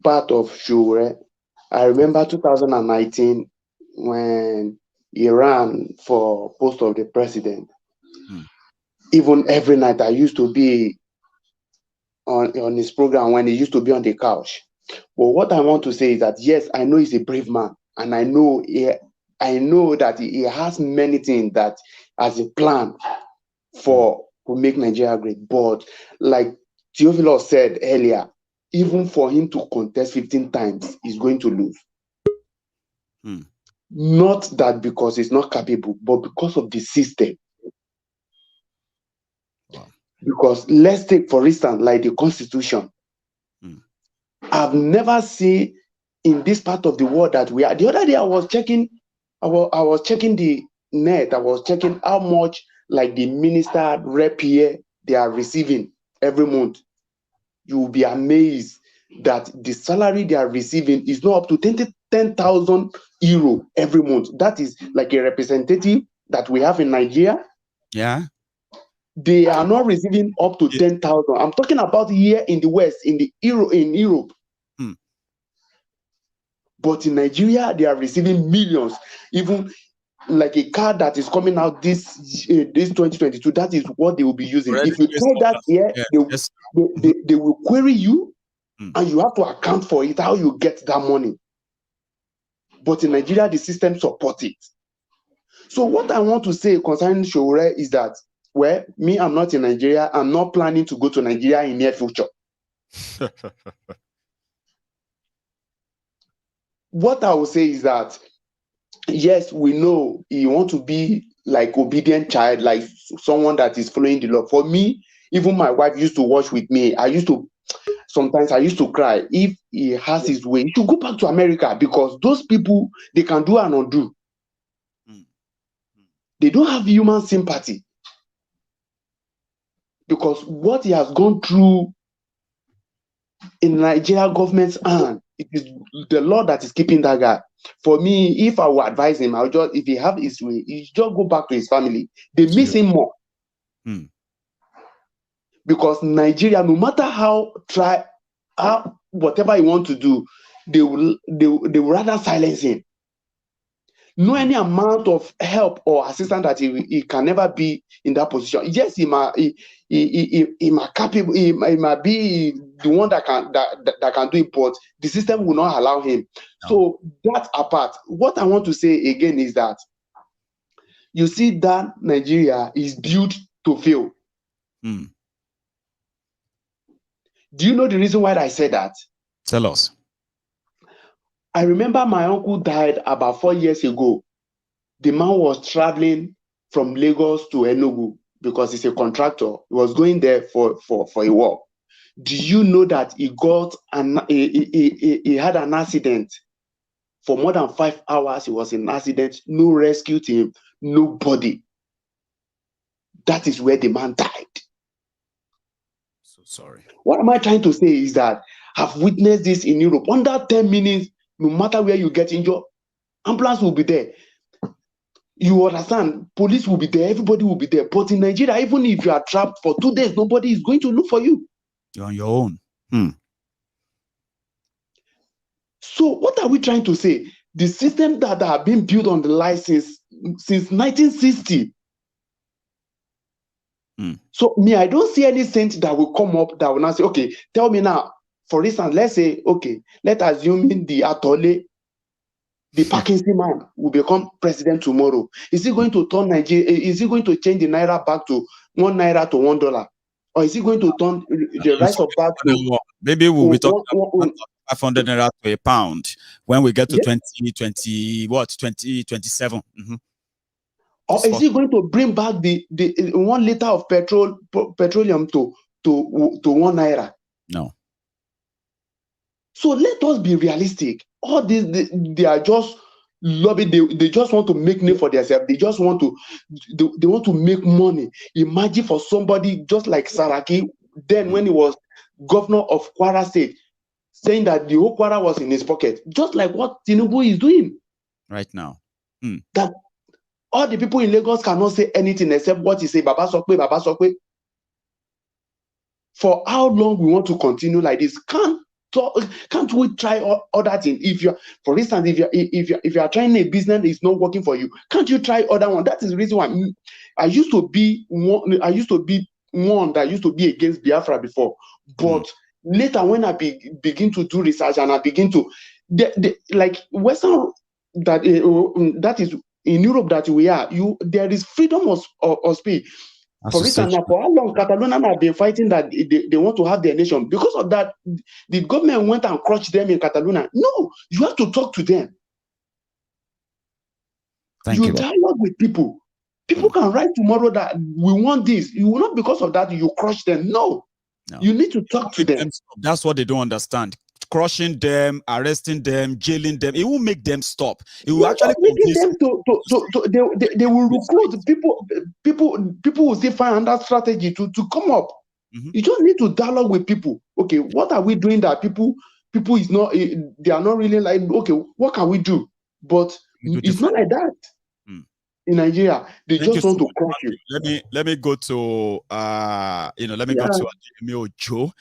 part of Shure. I remember 2019 when he ran for post of the president. Even every night I used to be on his program when he used to be on the couch. But what I want to say is that, yes, I know he's a brave man, and I know that he has many things that as a plan to make Nigeria great. But like Theophilus said earlier, even for him to contest 15 times, he's going to lose. Not that because he's not capable, but because of the system. Wow. Because let's take, for instance, like the Constitution. I've never seen in this part of the world that we are. The other day I was checking the net. I was checking how much like the minister rep here they are receiving every month. You will be amazed that the salary they are receiving is not up to 10,000 euro every month. That is like a representative that we have in Nigeria. Yeah. They are not receiving up to 10,000. I'm talking about here in the West, in Europe. But in Nigeria, they are receiving millions. Even like a car that is coming out this 2022, that is what they will be using. If you try that here, they will query you, and you have to account for it, how you get that money. But in Nigeria, the system supports it. So what I want to say concerning Shure is that, well, me, I'm not in Nigeria. I'm not planning to go to Nigeria in near future. What I will say is that, yes, we know you want to be like obedient child, like someone that is following the law. For me, even my wife used to watch with me. Sometimes I used to cry. If he has his way, he should go back to America, because those people, they can do and undo. They don't have human sympathy. Because what he has gone through in Nigeria government's hand, it is the law that is keeping that guy. For me, if I would advise him, if he have his way, he should just go back to his family. They miss him more. Because Nigeria, no matter how whatever he want to do, they will rather silence him. No any amount of help or assistance that he can never be in that position. Yes, he might be the one that can do it, but the system will not allow him. No. So that apart, what I want to say again is that you see that Nigeria is built to fail. Do you know the reason why I said that? Tell us. I remember my uncle died about 4 years ago. The man was traveling from Lagos to Enugu because he's a contractor. He was going there for a work. Do you know that he had an accident? For more than 5 hours, he was in an accident. No rescue team, nobody. That is where the man died. So sorry. What am I trying to say is that I've witnessed this in Europe. Under 10 minutes, no matter where you get injured, ambulance will be there. You understand? Police will be there. Everybody will be there. But in Nigeria, even if you are trapped for 2 days, nobody is going to look for you. You're on your own. So what are we trying to say? The system that have been built on the license since 1960. So me, I don't see any saint that will come up that will not say, okay, tell me now. For instance, let's say, okay, let's assume the Atole, the Parkinson man will become president tomorrow. Is he going to turn Nigeria? Is he going to change the naira back to 1 naira to $1? Or is he going to turn the rice of back to maybe we'll be talking about 500 naira to a pound when we get to 2027. Or is he going to bring back the 1 liter of petroleum to 1 naira? No. So let us be realistic. All this, they are just lobby. They just want to make name for themselves. They just want to they want to make money. Imagine for somebody just like Saraki, then when he was governor of Kwara State, saying that the whole Kwara was in his pocket, just like what Tinubu is doing right now. That all the people in Lagos cannot say anything except what he say, Baba Sokwe, Baba Sokwe. For how long we want to continue like this? Can't we try other things? If you're, for instance, if you are trying a business that is not working for you, can't you try other one? That is the reason why I used to be one that used to be against Biafra before, but later when I begin to do research and I begin to like Western that is in Europe that we are, there is freedom of speech. For instance, now, for how long Catalonia have been fighting that they want to have their nation? Because of that, the government went and crushed them in Catalonia. No, you have to talk to them. You dialogue with people. People can write tomorrow that we want this. You will not, because of that, you crush them. No. You need to talk to them. That's what they don't understand. Crushing them, arresting them, jailing them, it will make them stop. It will actually making them they will recruit people will still find another strategy to come up. You just need to dialogue with people. Okay, what are we doing that people is not, they are not really like, okay, what can we do? But it's not like that. In Nigeria, they just want to crush you. Let me go to let me go to Adeyemi Ojo.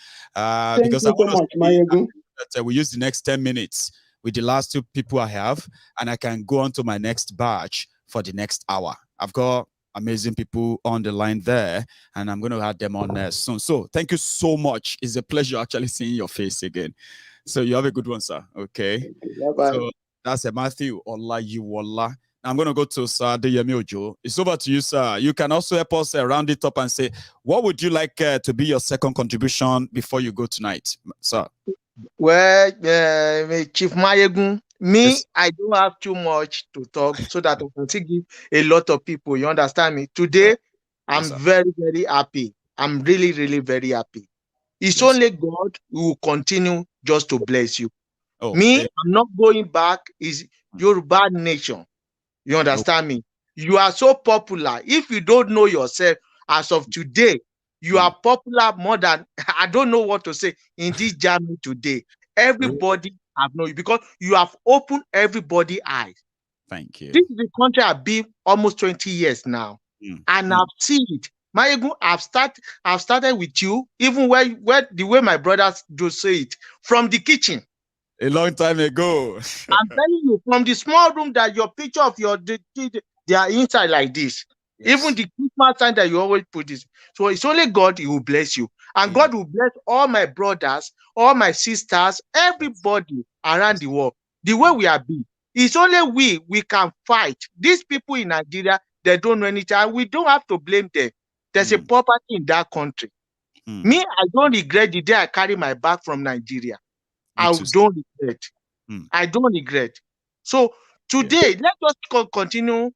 Because I want to that we use the next 10 minutes with the last two people I have, and I can go on to my next batch for the next hour. I've got amazing people on the line there, and I'm going to have them on there soon. So thank you so much. It's a pleasure actually seeing your face again. So you have a good one, sir. Okay. Bye-bye. So that's a Matthew Olayiwola. I'm going to go to Sir Adeyemi Ojo. It's over to you, sir. You can also help us round it up and say, what would you like to be your second contribution before you go tonight, sir? Well, Chief Maiyegun, yes. I don't have too much to talk so that I can still give a lot of people. You understand me? Today, I'm very, very happy. I'm really, really very happy. It's only God who will continue just to bless you. I'm not going back. Is Yoruba nation. You understand me? You are so popular. If you don't know yourself as of today, you are popular more than, I don't know what to say in this journey today. Everybody have known you because you have opened everybody's eyes. Thank you. This is the country I've been almost 20 years now. And I've seen it. Maiyegun, I've started with you, even where the way my brothers do say it, from the kitchen. A long time ago. I'm telling you, from the small room that your picture of they are inside like this. Even the Christmas time that you always put this. So it's only God who will bless you. And God will bless all my brothers, all my sisters, everybody around the world. The way we are being. It's only we can fight. These people in Nigeria, they don't know anything. And we don't have to blame them. There's a property in that country. Me, I don't regret the day I carry my bag from Nigeria. I don't regret. I don't regret. So today, let us continue.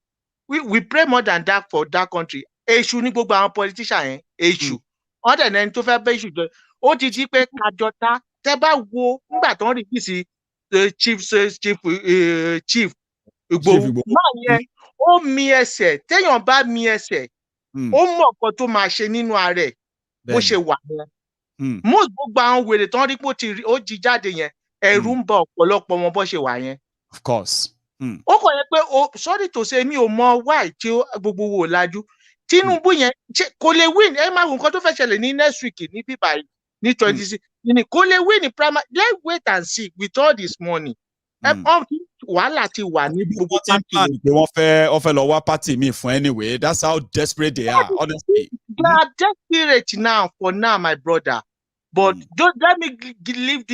We pray more than that for that country. Èṣù ni gbogbo àwọn politician èṣù. Ọ̀dẹ̀ náà tó fẹ́ bẹ́ èṣù jọ. Ó ti di pé kájọta tẹ́ bá wo nígbà tó ń rí sí chief Igboho. Máa yẹn ó mi ẹsẹ̀ téèyàn bá mi ẹsẹ̀ ó mọ̀ nǹkan tó máa ṣe nínú ara ẹ̀ bó ṣe wà yẹn. Most gbogbo àwọn wèrè tó ń rí pé ó jí jáde yẹn ẹ̀rù ń bá ọ̀pọ̀lọpọ̀ wọn bó ṣe wà yẹn. Of course. Ó kọ̀ yẹ pé sorry to say mi ò mọ why tí gbogbo wo lajú. Tinubu yẹn kò lè win ẹ máa wo nǹkan tó fẹ́ ṣẹlẹ̀ ní next week ní bíbá ní 26 kò lè win ní primary. Let's wait and see with all this money. Wàhálà ti wà ní gbogbo party. Wọ́n fẹ́ lọ wá party mi fún anyway. That's how desperate they are, honestly. They are desperate now for now, my brother. But don't let me leave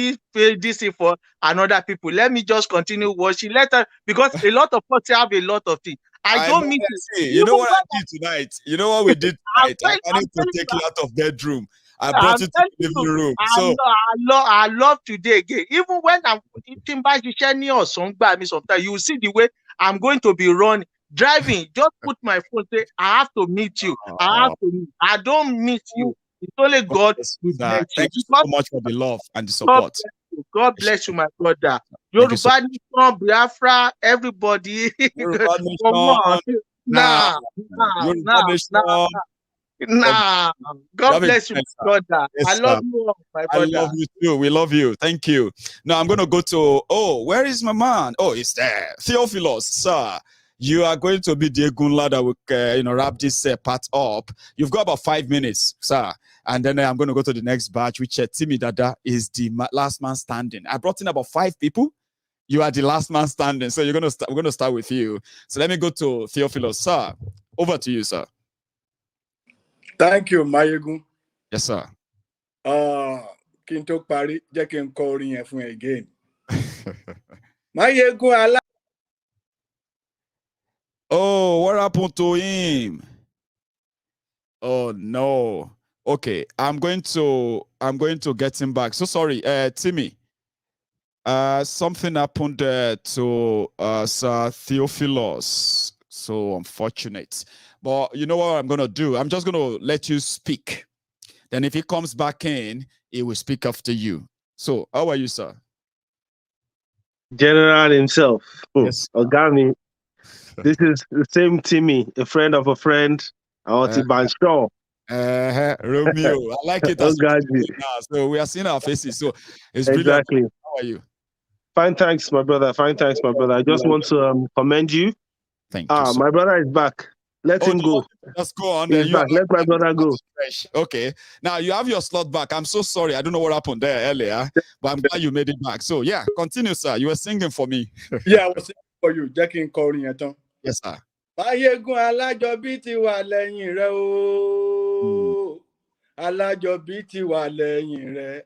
this thing for another people. Let me just continue watching later because a lot of us have a lot of things. I don't mean to. You know what I did tonight? You know what we did tonight? I wanted to take you out of bedroom. I brought you to the living room. So I love today again. Even when I'm eating by the journey or song by me sometimes, you will see the way I'm going to be running, driving. Just put my phone. Say, I have to meet you. I don't meet you. It's only God who bless you. Thank you so much for the love and the support. God bless you, my brother. Yoruba Nation, Biafra, everybody. Yoruba Come on. Nah. God bless you, my brother. Yes, I love you all, my brother. I love you too. We love you. Thank you. Now I'm going to go to, where is my man? Oh, he's there. Theophilus, sir. You are going to be the Gunla that will, wrap this part up. You've got about 5 minutes, sir. And then I'm going to go to the next batch, which Timmy Dada is the last man standing. I brought in about 5 people. You are the last man standing. So we're going to start with you. So let me go to Theophilus, sir. Over to you, sir. Thank you, Maiyegun. Yes, sir. Kí n tó parí, jẹ́ kí n kọ orin yẹn fún ẹ again. Maiyegun Oh, what happened to him? Oh no. Okay, I'm going to get him back. So sorry, Timmy. Something happened to Sir Theophilus. So unfortunate. But you know what I'm gonna do? I'm just gonna let you speak. Then if he comes back in, he will speak after you. So how are you, sir? General himself. Yes. Ogami. This is the same Timmy, a friend of a friend. Romeo, I like it. As so we are seeing our faces. So it's brilliant. Exactly. How are you? Fine, thanks, my brother. Fine, thanks, my brother. I just want to commend you. Thank you. My brother is back. Let him go. Let's go on. He's back. Let my brother go. Okay. Now you have your slot back. I'm so sorry. I don't know what happened there earlier, but I'm glad you made it back. So yeah, continue, sir. You were singing for me. Yeah, I was singing for you. Jackie calling at all. Yes, sir. Maiyegun alájọbí ti wà lẹ́yìn rẹ o. Alájọbí ti wà lẹ́yìn rẹ.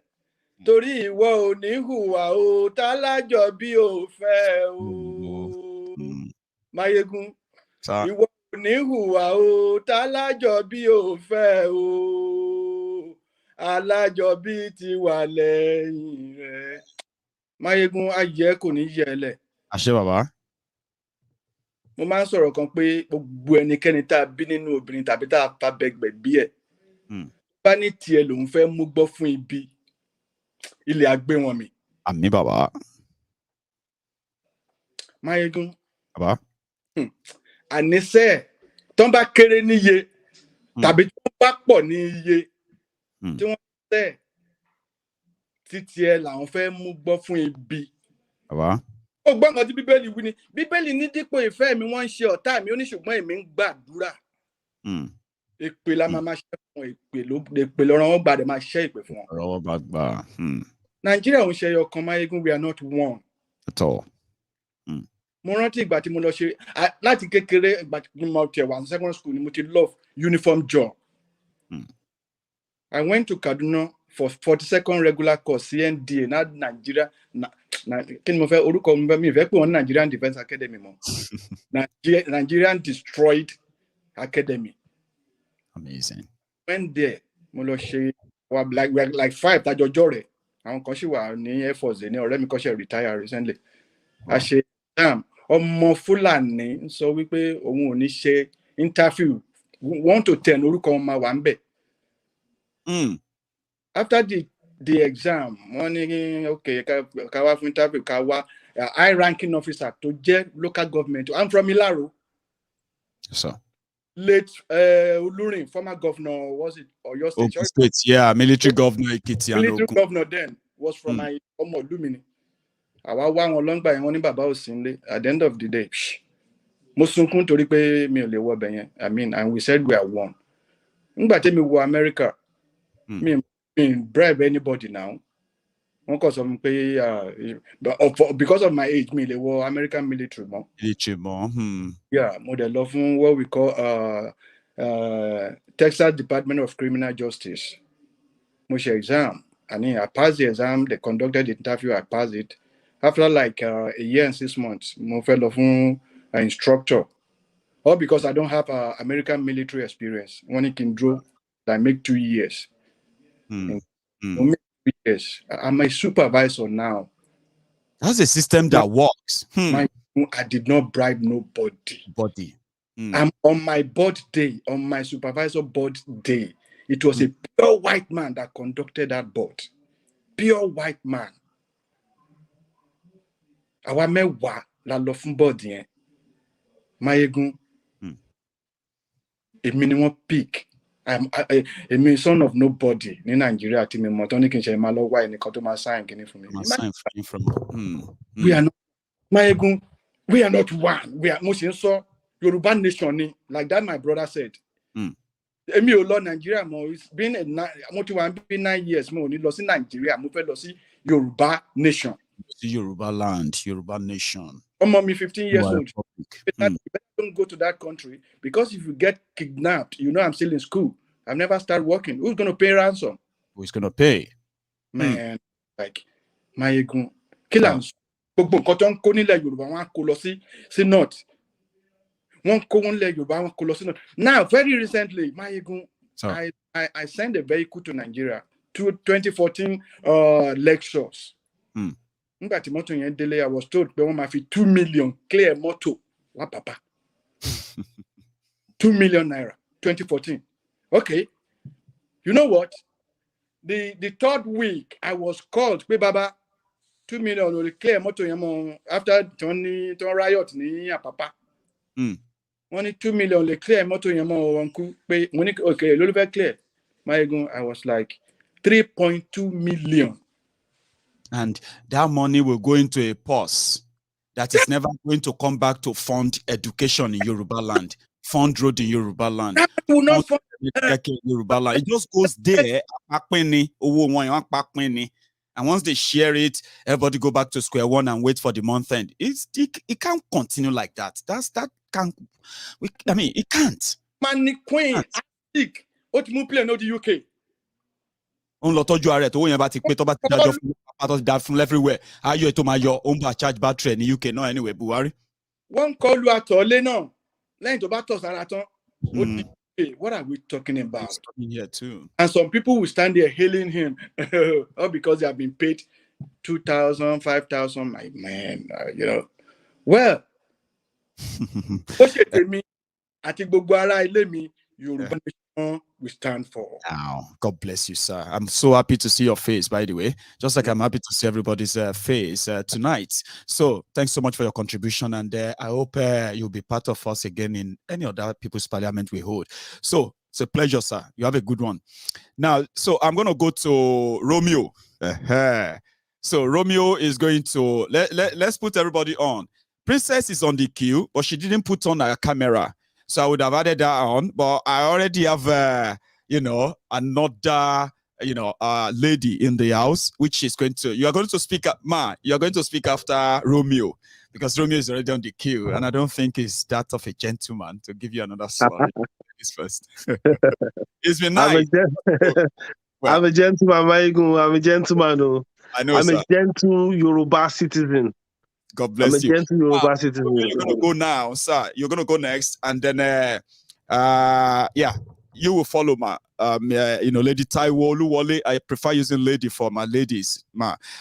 Torí ìwọ ò ní hùwà o, tálájọbí ò fẹ́ o. Maiyegun. Ìwọ ò ní hùwà o, tálájọbí ò fẹ́ o. Alájọbí ti wà lẹ́yìn rẹ. Maiyegun ayé kò ní yẹlẹ̀. Àṣẹ bàbá. Mo máa ń sọ̀rọ̀ kan pé gbogbo ẹnikẹ́ni tá a bí nínú obìnrin tàbí tá a fa bẹ̀gbẹ̀ bí ẹ̀. Bá ní tiẹ̀ lòun fẹ́ mú gbọ́ fún ibi, ilẹ̀ àgbé wọn mi. Àmín bàbá. Maiyegun. Bàbá. Àníṣe tán bá kéré níye tàbí tí wọ́n bá pọ̀ ní iye tí wọ́n tẹ̀ títí ẹ làwọn fẹ́ mú gbọ́ fún ibi. Bàbá. Ó gbọ́ nǹkan tí Bíbélì wí ni. Bíbélì ní dípò ìfẹ́ mi wọ́n ń ṣe ọ̀tá mi, ó ní ṣùgbọ́n èmi ń gbàdúrà. Èpè la máa ṣe fún èpè lọ́rọ̀ wọn gbàdé máa ṣe ìpè fún wọn. Ọ̀rọ̀ wọn bá gbà. Nàìjíríà ò ń ṣe ẹyọ kan, Maiyegun, we are not one. At all. Mo rántí ìgbà tí mo lọ ṣe láti kékeré ìgbà tí mo tẹ̀ wá ní secondary school ni mo ti love uniform job. I went to Kaduna for 42nd regular course CNDA na Nigeria kí ni mo fẹ́ orúkọ mi fẹ́ pé wọ́n Nigerian Defence Academy mọ́. Nigerian Destroyed Academy. Amazing. Went there mo lọ ṣe like 5 tajọjọ rẹ̀ àwọn kan ṣì wà ní Air Force ní ọ̀rẹ́ mi kan ṣe retire recently. A ṣe exam ọmọ Fúlàní sọ wípé òun ò ní ṣe interview 1 to 10 orúkọ wọn máa wà ń bẹ̀. After the exam wọ́n ní okay ká wá fún interview ká wá high ranking officer tó jẹ́ local government. I'm from Ilaro. So late Olurin, former governor, was it Oyo State? State, yeah, military governor Ekiti. Military governor then was from my Lumini. Àwa wá wọn lọ́ngbà yẹn wọ́n ní bàbá ò sí nílé. At the end of the day, mo sunkún torí pé mi ò lè wọ bẹ̀ yẹn. I mean, and we said we are one. Nígbà tí mi wọ America, mi bribe anybody now. Wọ́n kàn sọ pé because of my age, mi lè wọ American military mọ́. Military mọ́. Yeah, mo dẹ̀ lọ fún what we call Texas Department of Criminal Justice. Mo ṣe exam. I passed the exam. They conducted the interview. I passed it. After like a year and 6 months, mo fẹ́ lọ fún an instructor. All because I don't have American military experience. When it can draw, I make 2 years. Yes, I'm a supervisor now. That's a system that works. I did not bribe nobody. I'm on my board day, on my supervisor board day. It was a pure white man that conducted that board. Pure white man. Our mewa la lo fun board yen. Maiyegun. A minimum peak. I'm a son of nobody in Nigeria. Team Motonic and Shemalo, why in the Kotoma sign for me. We are not Maiyegun. We are not one. We are most so Yoruba nation. Like that, my brother said. Emi Olo Nigeria mo. It's been a 9 years more. Only lost in Nigeria. Mo fe lost Yoruba nation. Yoruba land, Yoruba nation. I'm 15 years old. Don't go to that country because if you get kidnapped, you know I'm still in school. I've never started working. Who's going to pay ransom? Who's going to pay? Man, like Maiyegun, kill am. Gbogbo nǹkan tó ń kó nílẹ̀ Yorùbá wọn kó lọ sí north. Wọ́n kó wọn nílẹ̀ Yorùbá wọn kó lọ sí north. Now, very recently, Maiyegun, I sent a vehicle to Nigeria to 2014 lectures. Nígbà tí mọ́tò yẹn délé, I was told pé wọ́n máa fi 2 million clear mọ́tò wá papa. 2 million naira, 2014. Okay. You know what? The third week, I was called, pé baba, 2 million will clear mọ́tò yẹn after Tony riot ní Apapa. Wọ́n ní 2 million will clear mọ́tò yẹn wọn kú pé mo ní okay, ló fẹ́ clear. Maiyegun, I was like 3.2 million. And that money will go into a purse that is never going to come back to fund education in Yoruba land, fund road in Yoruba land. That will not fund Yoruba land. It just goes there, and once they share it, everybody go back to square one and wait for the month end. It can't continue like that. It can't. Money queen, I speak. What move play no the UK? On lot of you to about from everywhere. Are you to my your own charge battery in the UK? No, anyway, Buhari. One call you at all, no. Line to battles what are we talking about? He's coming here too. And some people will stand there hailing him, all because they have been paid 2,000, 5,000. My man, you know. Well, me, I think me, Yoruba nation we stand for. Wow. God bless you, sir. I'm so happy to see your face, by the way. Just like I'm happy to see everybody's face tonight. So thanks so much for your contribution. And I hope you'll be part of us again in any other People's Parliament we hold. So it's a pleasure, sir. You have a good one. Now, so I'm going to go to Romeo. So Romeo is going to, let's put everybody on. Princess is on the queue, but she didn't put on her camera. So I would have added that on, but I already have, another, lady in the house, which is you are going to speak up, you're going to speak after Romeo, because Romeo is already on the queue, and I don't think he's that of a gentleman to give you another slot. First. It's been nice. I'm a gentleman, Maiyegun. I'm a gentleman. Oh. I know, I'm a gentle Yoruba citizen. God bless you. You're going to go now, sir. You're going to go next, and then, you will follow Lady Taiwo Oluwole. I prefer using lady for my ladies,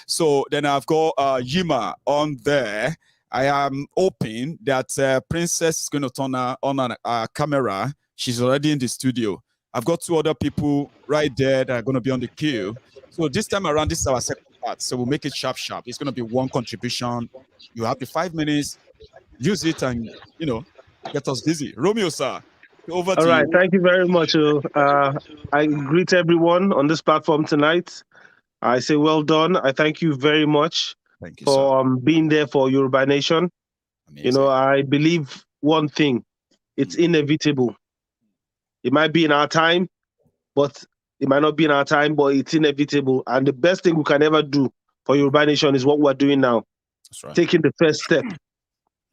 So then I've got Yima on there. I am hoping that Princess is going to turn on a camera. She's already in the studio. I've got 2 other people right there that are going to be on the queue. So this time around, this is our second part. So we'll make it sharp. It's going to be one contribution. You have the 5 minutes. Use it and, get us busy. Romeo, sir, over to you. All right. Thank you very much. I greet everyone on this platform tonight. I say well done. I thank you very much for being there for Yoruba Nation. Amazing. I believe one thing. It's inevitable. It might be in our time, but it might not be in our time, but it's inevitable. And the best thing we can ever do for Yoruba Nation is what we're doing now. That's right. Taking the first step.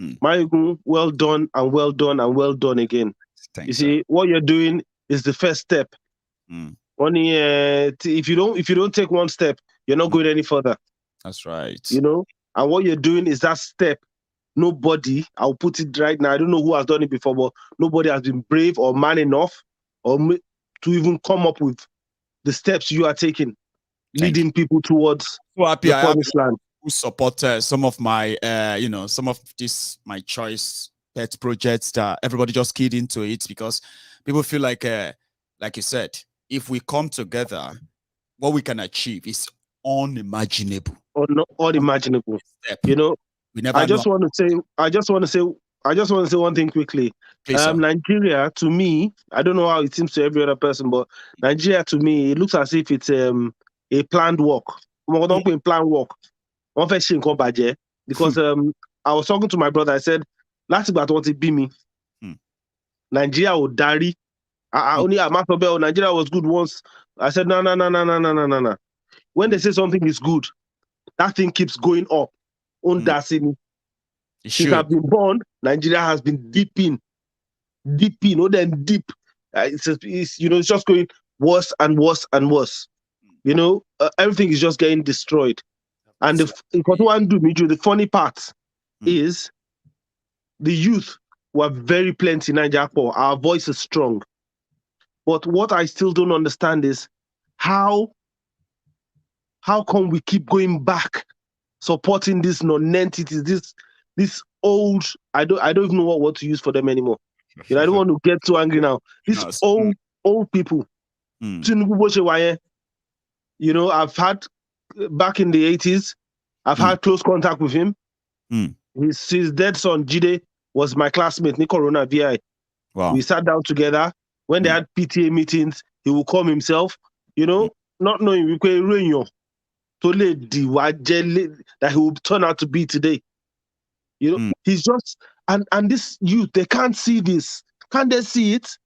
Maiyegun, well done and well done and well done again. Thanks, you see, what you're doing is the first step. Only if you don't take one step, you're not going any further. That's right. And what you're doing is that step. Nobody, I'll put it right now, I don't know who has done it before, but nobody has been brave or man enough or to even come up with the steps you are taking, leading people towards the promised land. Who support some of my, some of my choice pet projects that everybody just keyed into it, because people feel like you said, if we come together, what we can achieve is unimaginable. Or not unimaginable. You know, I just want to say one thing quickly. Please, Nigeria, to me, I don't know how it seems to every other person, but Nigeria, to me, it looks as if it's a planned walk. Planned walk. Because I was talking to my brother. I said, last about what it be me. Nigeria would die. Nigeria was good once. I said, no. When they say something is good, that thing keeps going up. Since I've been born, Nigeria has been dipping. Then deep. It's just going worse and worse and worse. Everything is just getting destroyed. And the funny part is the youth were very plenty in Nigeria. Our voice is strong. But what I still don't understand is how come we keep going back supporting these non-entities, this old, I don't even know what word to use for them anymore. I don't want to get too angry now. These old people. I've had back in the 80s, I've had close contact with him. His dead son, Jide, was my classmate, Nicorona VI. Wow. We sat down together. When they had PTA meetings, he would come himself, not knowing we could reunion that he would turn out to be today. He's just, and this youth, they can't see this. Can't they see it?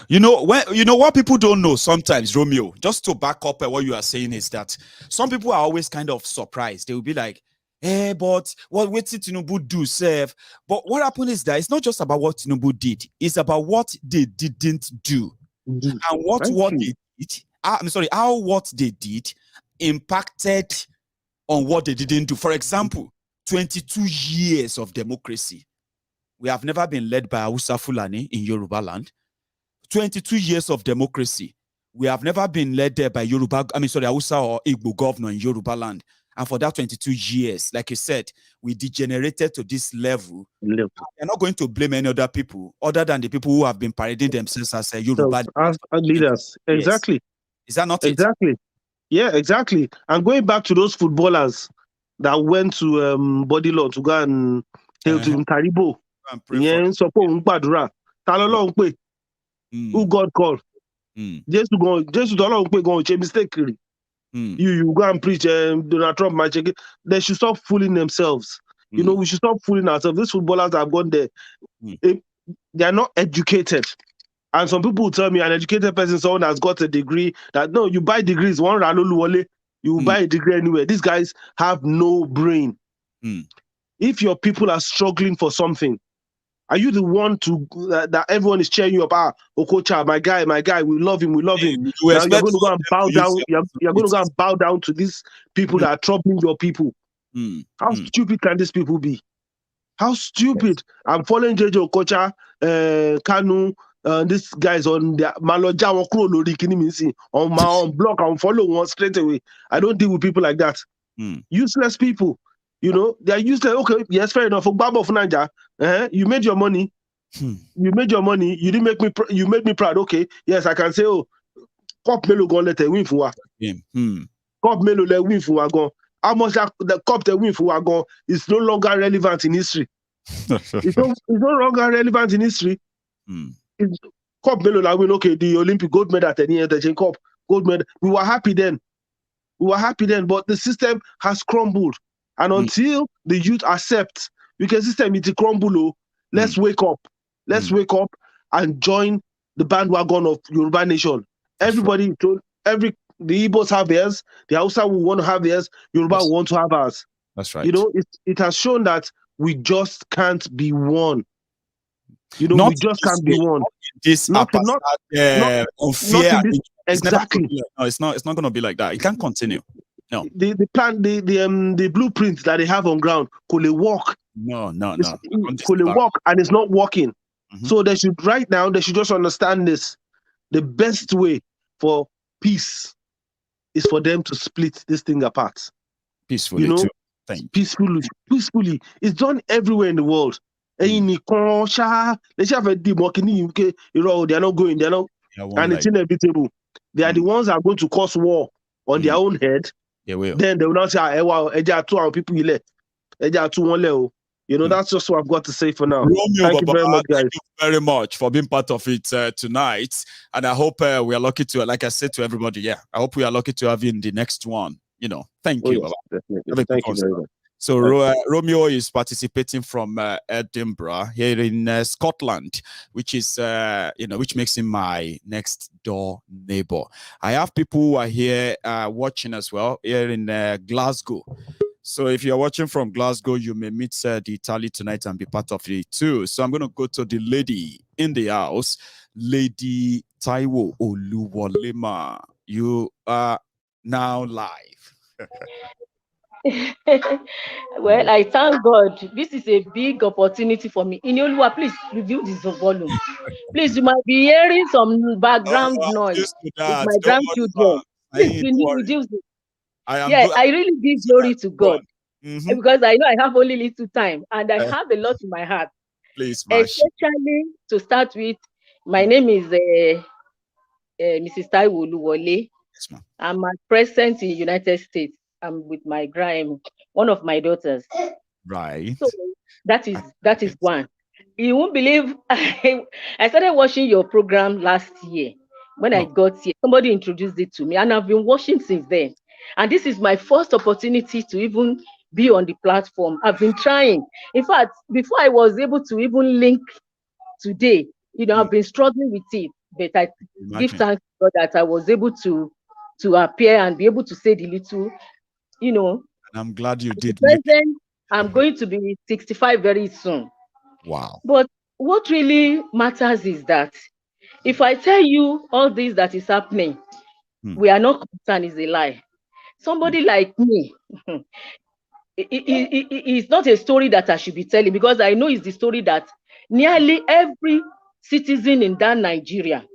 What people don't know sometimes, Romeo, just to back up what you are saying, is that some people are always kind of surprised. They will be like, but what did Tinubu do, serve? But what happened is that it's not just about what Tinubu did, it's about what they didn't do. And what they did, how what they did impacted on what they didn't do. For example, 22 years of democracy. We have never been led by Hausa Fulani in Yoruba land. 22 years of democracy. We have never been led there by Hausa or Igbo governor in Yoruba land. And for that 22 years, like you said, we degenerated to this level. They're not going to blame any other people other than the people who have been parading themselves as Yoruba leaders. Exactly. Yes. Is that not exactly? Yeah, exactly. And going back to those footballers that went to Bodilon to go and hail to Taribo. Who God called? Just to go change mistake. You go and preach Donald Trump. They should stop fooling themselves. We should stop fooling ourselves. These footballers have gone there. They are not educated. And some people will tell me an educated person, someone has got a degree, that no, you buy degrees, you buy a degree anywhere. These guys have no brain. If your people are struggling for something, are you the one to that everyone is cheering you up? Okocha, my guy, we love him. Now you're going to go and bow down. You're going to go and bow down to these people that are troubling your people. How stupid can these people be? How stupid! I'm following JJ Okocha, Kanu, these guys on their Maloja on my own block. I'm following one straight away. I don't deal with people like that. Useless people. They are useless. Okay, yes, fair enough. You made your money. You made your money. You didn't make me. You made me proud. Okay, yes, I can say, Cup Melo gonna let a win for Cup Melo let win for Wagon. How much the Cup they win for Wagon is no longer relevant in history. It's no longer relevant in history. Cup Melo like win. Okay, the Olympic gold medal at the Cup gold medal. We were happy then. But the system has crumbled. And until the youth accept, because system it crumble, let's wake up. Let's wake up and join the bandwagon of Yoruba nation. Everybody, the Igbos have theirs, the Hausa will want to have theirs, Yoruba will want to have ours. That's right. It has shown that we just can't be one. We just can't be one. This unfair. Exactly. It's not going to be like that. It can't continue. No. The plan, the blueprint that they have on ground, could they work? No. Could they work, and it's not working. So they should just understand this. The best way for peace is for them to split this thing apart. Peacefully, you know, peacefully. It's done everywhere in the world. They are not going, they're not, and it's inevitable. They are the ones that are going to cause war on their own head. They will. Then they will not say, people you let. You know, that's just what I've got to say for now. Thank you very much, guys. Thank you very much for being part of it tonight. And I hope we are lucky to, like I said to everybody, I hope we are lucky to have you in the next one. You know, thank you. Yes, definitely. Thank you very much. So Romeo is participating from Edinburgh here in Scotland, which is, which makes him my next door neighbor. I have people who are here watching as well here in Glasgow. So if you're watching from Glasgow, you may meet the Italy tonight and be part of it too. So I'm going to go to the lady in the house, Lady Taiwo Oluwolema. You are now live. Well, I thank God. This is a big opportunity for me. Inioluwa, please review this volume. Please, you might be hearing some background noise with my grandchildren. Please, reduce it. I really give glory to God because I know I have only little time and I have a lot in my heart. Please, especially to start with, my name is Mrs. Taiwo Oluwole. Yes, I'm present in the United States. I'm with my one of my daughters. Right. So that is one. You won't believe I started watching your program last year. When I got here, somebody introduced it to me, and I've been watching since then. And this is my first opportunity to even be on the platform. I've been trying. In fact, before I was able to even link today, I've been struggling with it. But I give thanks to God that I was able to appear and be able to say the little, And I'm glad you did. Present, I'm going to be 65 very soon. Wow. But what really matters is that if I tell you all this that is happening, we are not concerned is a lie. Somebody like me, it's not a story that I should be telling because I know it's the story that nearly every citizen in that Nigeria,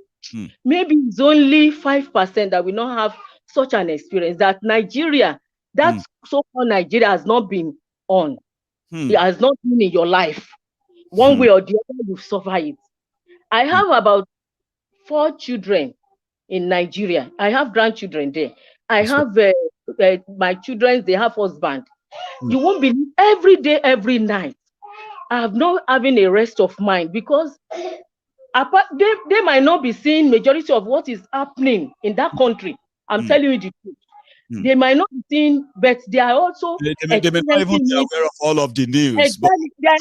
maybe it's only 5% that will not have such an experience that Nigeria, that so-called Nigeria has not been on. It has not been in your life. One way or the other, you suffer it. I have about 4 children in Nigeria. I have grandchildren there. I have my children, they have husband. You won't believe every day, every night, I have not having a rest of mind because they might not be seeing majority of what is happening in that country. I'm telling you the truth. They might not be seeing, but they are also they may not even be aware of all of the news. Exactly. But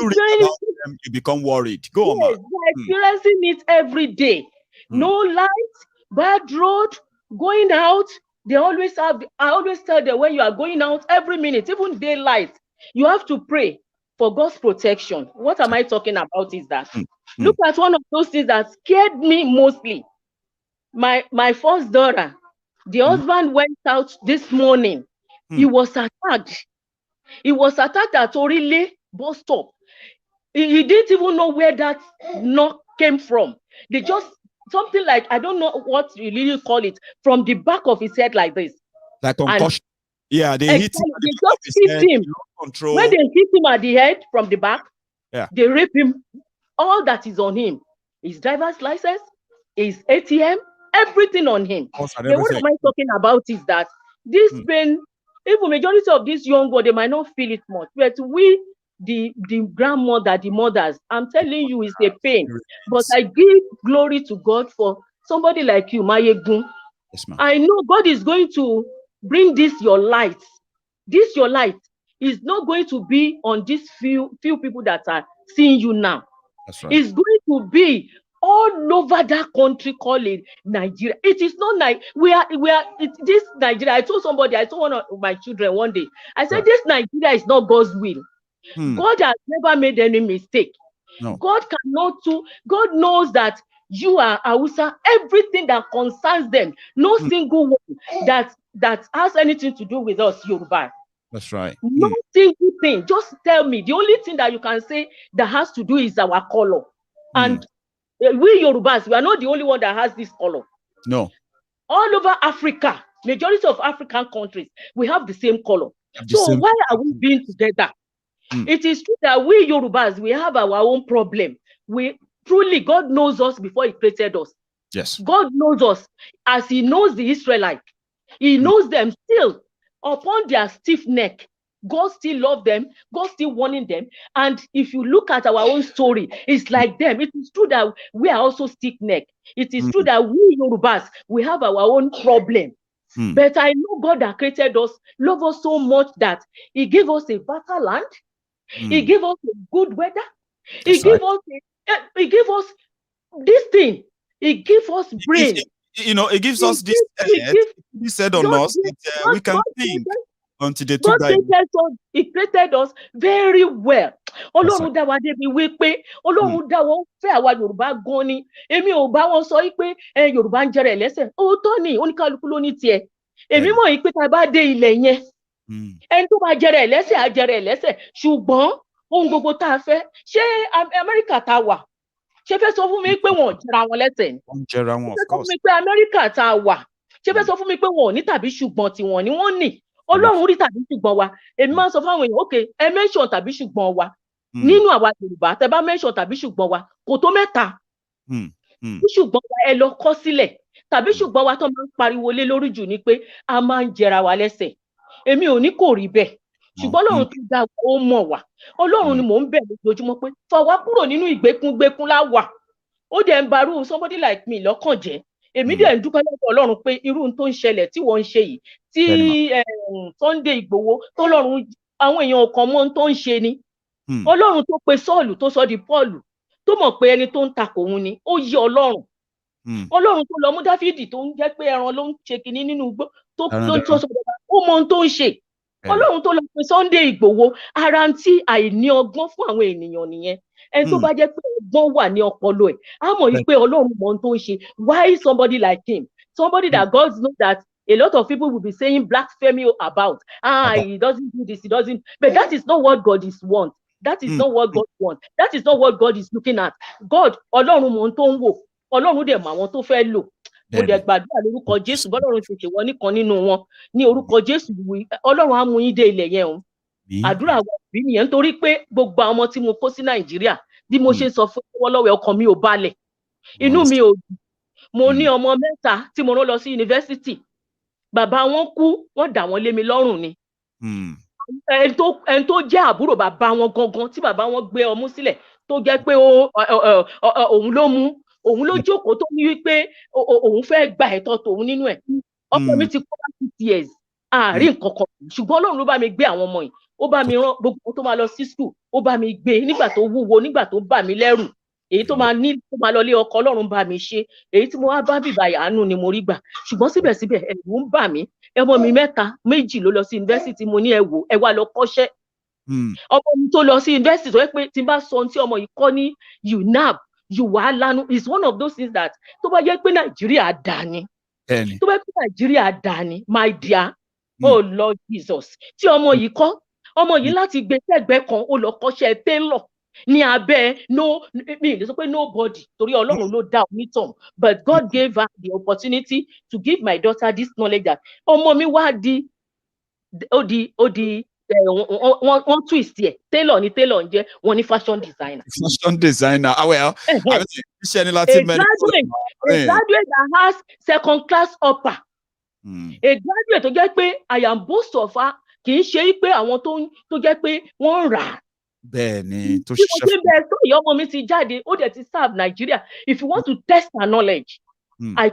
you become worried. Go on, man. They're experiencing it every day. No light, bad road, going out. They always have. I always tell them when you are going out every minute, even daylight, you have to pray for God's protection. What am I talking about? Is that look at one of those things that scared me mostly. My first daughter, the husband went out this morning. He was attacked. He was attacked at Orile bus stop. He didn't even know where that knock came from. They just something like, I don't know what you really call it, from the back of his head like this. Like concussion. Yeah, they hit him. They just hit him. When they hit him at the head from the back, they rape him. All that is on him, his driver's license, his ATM, everything on him. What am I talking about is that this pain, even majority of these young boys, they might not feel it much. But we, the grandmother, the mothers, I'm telling you, it's a pain. But I give glory to God for somebody like you, Maiyegun. Yes, ma'am. I know God is going to bring this your light. This your light is not going to be on these few people that are seeing you now. That's right. It's going to be all over that country called Nigeria. It is not like this Nigeria. I told one of my children one day, I said, this Nigeria is not God's will. God has never made any mistake. No. God knows that you are Hausa, everything that concerns them, no single one that has anything to do with us, Yoruba. That's right. No single thing. Just tell me. The only thing that you can say that has to do is our color. And we Yorubas, we are not the only one that has this color. No. all over Africa, majority of African countries, we have the same color. So why are we being together? It is true that we Yorubas, we have our own problem. We truly, God knows us before he created us. Yes. God knows us as he knows the Israelites. He knows them still upon their stiff neck. God still loves them. God still warning them. And if you look at our own story, it's like them. It is true that we are also stiff neck. It is true that we Yorubas, we have our own problem. But I know God that created us, love us so much that he gave us a fertile land. He gave us a good weather. He gave us this thing. He gave us brain. It gives us this. He said on us, we can think until they took that. He created us very well. Ọlọ́run dá wa débi wípé Ọlọ́run dá wa fẹ́ àwa Yorùbá gan ni. Èmi ò bá wọn sọ wípé Yorùbá ń jẹrẹ lẹ́sẹ̀. Òótọ́ ni oníkálukú ló ní tiẹ̀. Èmi mọ̀ wípé tá a bá dé ilẹ̀ yẹn, ẹni tó bá jẹrẹ lẹ́sẹ̀ á jẹrẹ lẹ́sẹ̀. Ṣùgbọ́n ohun gbogbo tá a fẹ́, ṣé Amẹ́ríkà tá a wà? Ṣé fẹ́ sọ fún mi pé wọn ò jẹra wọn lẹ́sẹ̀ ni? Wọ́n jẹra wọn, of Ṣé fẹ́ sọ course. fún mi pé Amẹ́ríkà tá a wà? Ṣé fẹ́ sọ fún mi pé wọn ò ní tàbí ṣùgbọ́n tiwọn ni wọ́n ní? Ọlọ́run rí tàbí ṣùgbọ́n wa. Èmi máa ń sọ fáwọn èèyàn, okay, ẹ mention tàbí ṣùgbọ́n wa. Nínú àwa Yorùbá, tẹ bá mention tàbí ṣùgbọ́n wa, kò tó mẹ́ta. Bí ṣùgbọ́n wa ẹ lọ kọ sílẹ̀. Tàbí ṣùgbọ́n wa tó máa ń pariwo lé lórí jù ni pé a máa ń jẹra wa lẹ́sẹ̀. Èmi ò ní kò rí bẹ́ẹ̀. Ṣùgbọ́n Ọlọ́run tó dá wa ó mọ̀ wá. Ọlọ́run ni mò ń bẹ̀ lójoojúmọ́ pé fà wá kúrò nínú ìgbèkúngbèkún láwà. Ó dẹ̀ ń barú somebody like me lọ́kàn jẹ́. Èmi dẹ̀ ń dúpẹ́ lọ́dọ̀ Ọlọ́run pé irú ohun tó ń ṣẹlẹ̀ tí wọ́n ń ṣe yìí, tí Sunday Igboho tọ́lọ́run àwọn èèyàn kan mọ́ ohun tó ń ṣe ni. Ọlọ́run tó pe Sọ́ọ̀lù tó sọ di Pọ́ọ̀lù tó mọ̀ pé ẹni tó ń takò òun ni, ó yẹ Ọlọ́run. Ọlọ́run tó lọ mú Dáfídì tó ń jẹ́ pé ẹran ló ń ṣe kinní nínú igbó tó sọ ó mọ ohun tó ń ṣe. Ọlọ́run tó lọ pe Sunday Igboho, ara tí àìní ọgbọ́n fún àwọn ènìyàn nìyẹn. Ẹni tó bá jẹ́ pé ọgbọ́n wà ní ọpọlọ ẹ̀, á mọ̀ yìí pé Ọlọ́run mọ ohun tó ń ṣe. Why somebody like him? Somebody that God knows that a lot of people will be saying blasphemy about. He doesn't do this, he doesn't. But that is not what God is want. That is not what God wants. That is not what God is looking at. God, Ọlọ́run mọ ohun tó ń wò. Ọlọ́run dẹ̀ mọ àwọn tó fẹ́ lò. Mo dẹ̀ gbàdúrà lórúkọ Jésù, bọ́lọ́run ṣe ṣèwọ nìkan nínú wọn. Ní orúkọ Jésù, Ọlọ́run á mú yín dé ilẹ̀ yẹn o. Àdúrà wa bí nìyẹn nítorí pé gbogbo àwọn ọmọ tí mo kó sí Nàìjíríà, bí mo ṣe sọ fún wọn lọ́wọ́ ọkàn mi ò balẹ̀. Inú mi ò dùn. Mo ní ọmọ 3 tí mo rán lọ sí yunifásítì. Bàbá wọn kú, wọ́n dà wọ́n lé mi lọ́rùn ni. Ẹni tó jẹ́ àbúrò bàbá wọn gangan tí bàbá wọn gbé ọmú sílẹ̀ tó jẹ́ pé òun ló mú. Òun ló jókòó tó ní wípé òun fẹ́ gba ẹ̀tọ́ tòun nínú ẹ̀. Ọkọ mi ti kó 6 years. Àárín nǹkan kan. Ṣùgbọ́n Ọlọ́run ló bá mi gbé àwọn ọmọ yìí. Ó bá mi rán gbogbo tó máa lọ sí school. Ó bá mi gbé nígbà tó wúwo, nígbà tó bà mí lẹ́rù. Èyí tó máa lọ lé ọkọ Ọlọ́run bá mi ṣe. Èyí tí mo wá bá bìbà àánú ni mo rí gbà. Ṣùgbọ́n síbẹ̀síbẹ̀ ẹ̀rù ń bà mí. Ọmọ mi 2 ló lọ sí yunifásítì. Mo ní ẹ wò, ẹ wá lọ kọ́ṣẹ́. Ọmọ mi tó lọ sí yunifásítì tó yẹ pé tí n bá sọ ohun tí ọmọ yìí kọ́ ní UNAB, Yorùbá lánú is one of those things that tó bá jẹ́ pé Nàìjíríà dá ni. Tó bá jẹ́ pé Nàìjíríà dá ni, my dear, oh Lord Jesus. Tí ọmọ yìí kọ́, ọmọ yìí láti gbé sẹ́gbẹ́ kan ó lọ kọ́ṣẹ́ tailor ní abẹ́ mi lè sọ pé nobody torí Ọlọ́run ló dá onítàn, but God gave her the opportunity to give my daughter this knowledge that ọmọ mi wá wọ́n twist ẹ̀ tailor ni tailor ń jẹ́, wọ́n ní fashion designer. Fashion designer. Well, a graduate that has 2nd class upper. A graduate tó jẹ́ pé I am boast of her, kì í ṣe pé àwọn tó jẹ́ pé wọ́n ń rà. Bẹ́ẹ̀ni, tó ṣiṣẹ́. Tí mo ṣe bẹ́ẹ̀ tó ìyá ọmọ mi ti jáde, ó dẹ̀ ti serve Nigeria. If you want to test her knowledge, I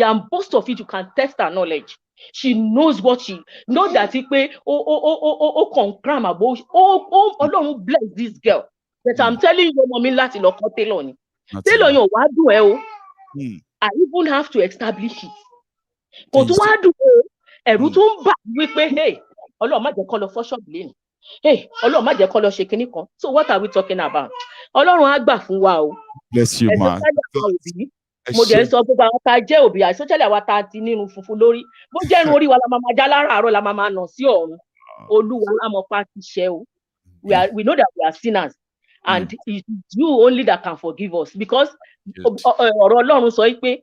am boast of it, you can test her knowledge. She knows what she knows that pé ó kàn cram àbò Ọlọ́run bless this girl. But I'm telling you, ọmọ mi láti lọ kọ́ tailor ni. Tailor yẹn ò wá dùn ẹ́ o. I even have to establish it. Kò tún wá dùn ẹ́ o. Ẹ̀rù tó ń bà mí wípé hey, Ọlọ́run má jẹ́ kó lọ fọ́ ṣọ́ọ̀bù lẹ́nu. Hey, Ọlọ́run má jẹ́ kó lọ ṣe kinní kan. So what are we talking about? Ọlọ́run á gbà fún wa o. Bless you, man. Mo jẹ́ sọ gbogbo àwọn tá a jẹ́ òbí, especially àwa tá a ti nínú funfun lórí. Bó jẹ́ irun orí wa la máa já láràárọ̀ la máa nà sí ọ̀run. Olúwa amọ̀pá ti ṣe o. We know that we are sinners and it is you only that can forgive us because ọ̀rọ̀ Ọlọ́run sọ pé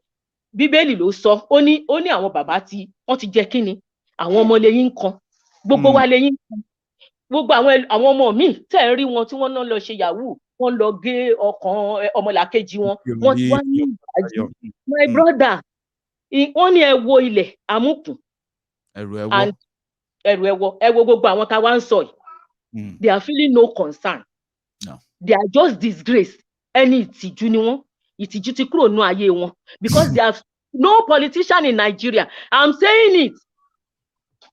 Bíbélì ló sọ, ó ní àwọn bàbá tí wọ́n ti jẹ kíni, àwọn ọmọ lẹ́yìn kan, gbogbo wa lẹ́yìn kan, gbogbo àwọn ọmọ míì tẹ́ ẹ rí wọn tí wọ́n náà lọ ṣe yahoo, wọ́n lọ gé ọkàn ọmọlàkejì wọn, wọ́n ti wá ní ìbàjẹ́. My brother, wọ́n ní ẹ wo ilẹ̀ àmúkùn, ẹrù ẹwọ gbogbo àwọn tá a wá ń sọ yìí, they are feeling no concern, they are just disgraced. Ẹni ìtìjú ni wọ́n, ìtìjú ti kúrò nínú ayé wọn, because they have no politician in Nigeria. I'm saying it.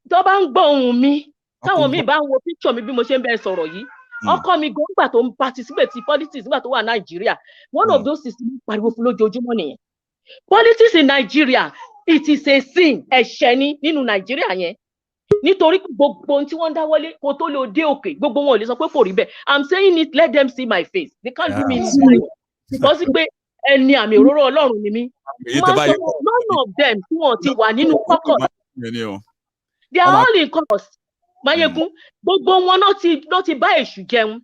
Tó bá ń gbọ́ ohùn mi, táwọn mi bá ń wo picture mi bí mo ṣe ń bẹ sọ̀rọ̀ yìí, ọkọ mi gan gbà tó ń participate in politics nígbà tó wà Nigeria, one of those things ní pariwo fún lójoojúmọ́ nìyẹn. Politics in Nigeria, it is a sin, ẹ̀ṣẹ̀ ni nínú Nigeria yẹn. Nítorí gbogbo ohun tí wọ́n dáwọ́lé kó tó lè dé òkè, gbogbo wọn ò lè sọ pé kò rí bẹ́ẹ̀. I'm saying it, let them see my face. They can't do me in silence. Because pé ẹni àmì òróró Ọlọ́run ni mí. None of them tí wọ́n ti wà nínú kọ́kọ́. They are all in chorus. Maiyegun, gbogbo wọn náà ti bá èṣù jẹun.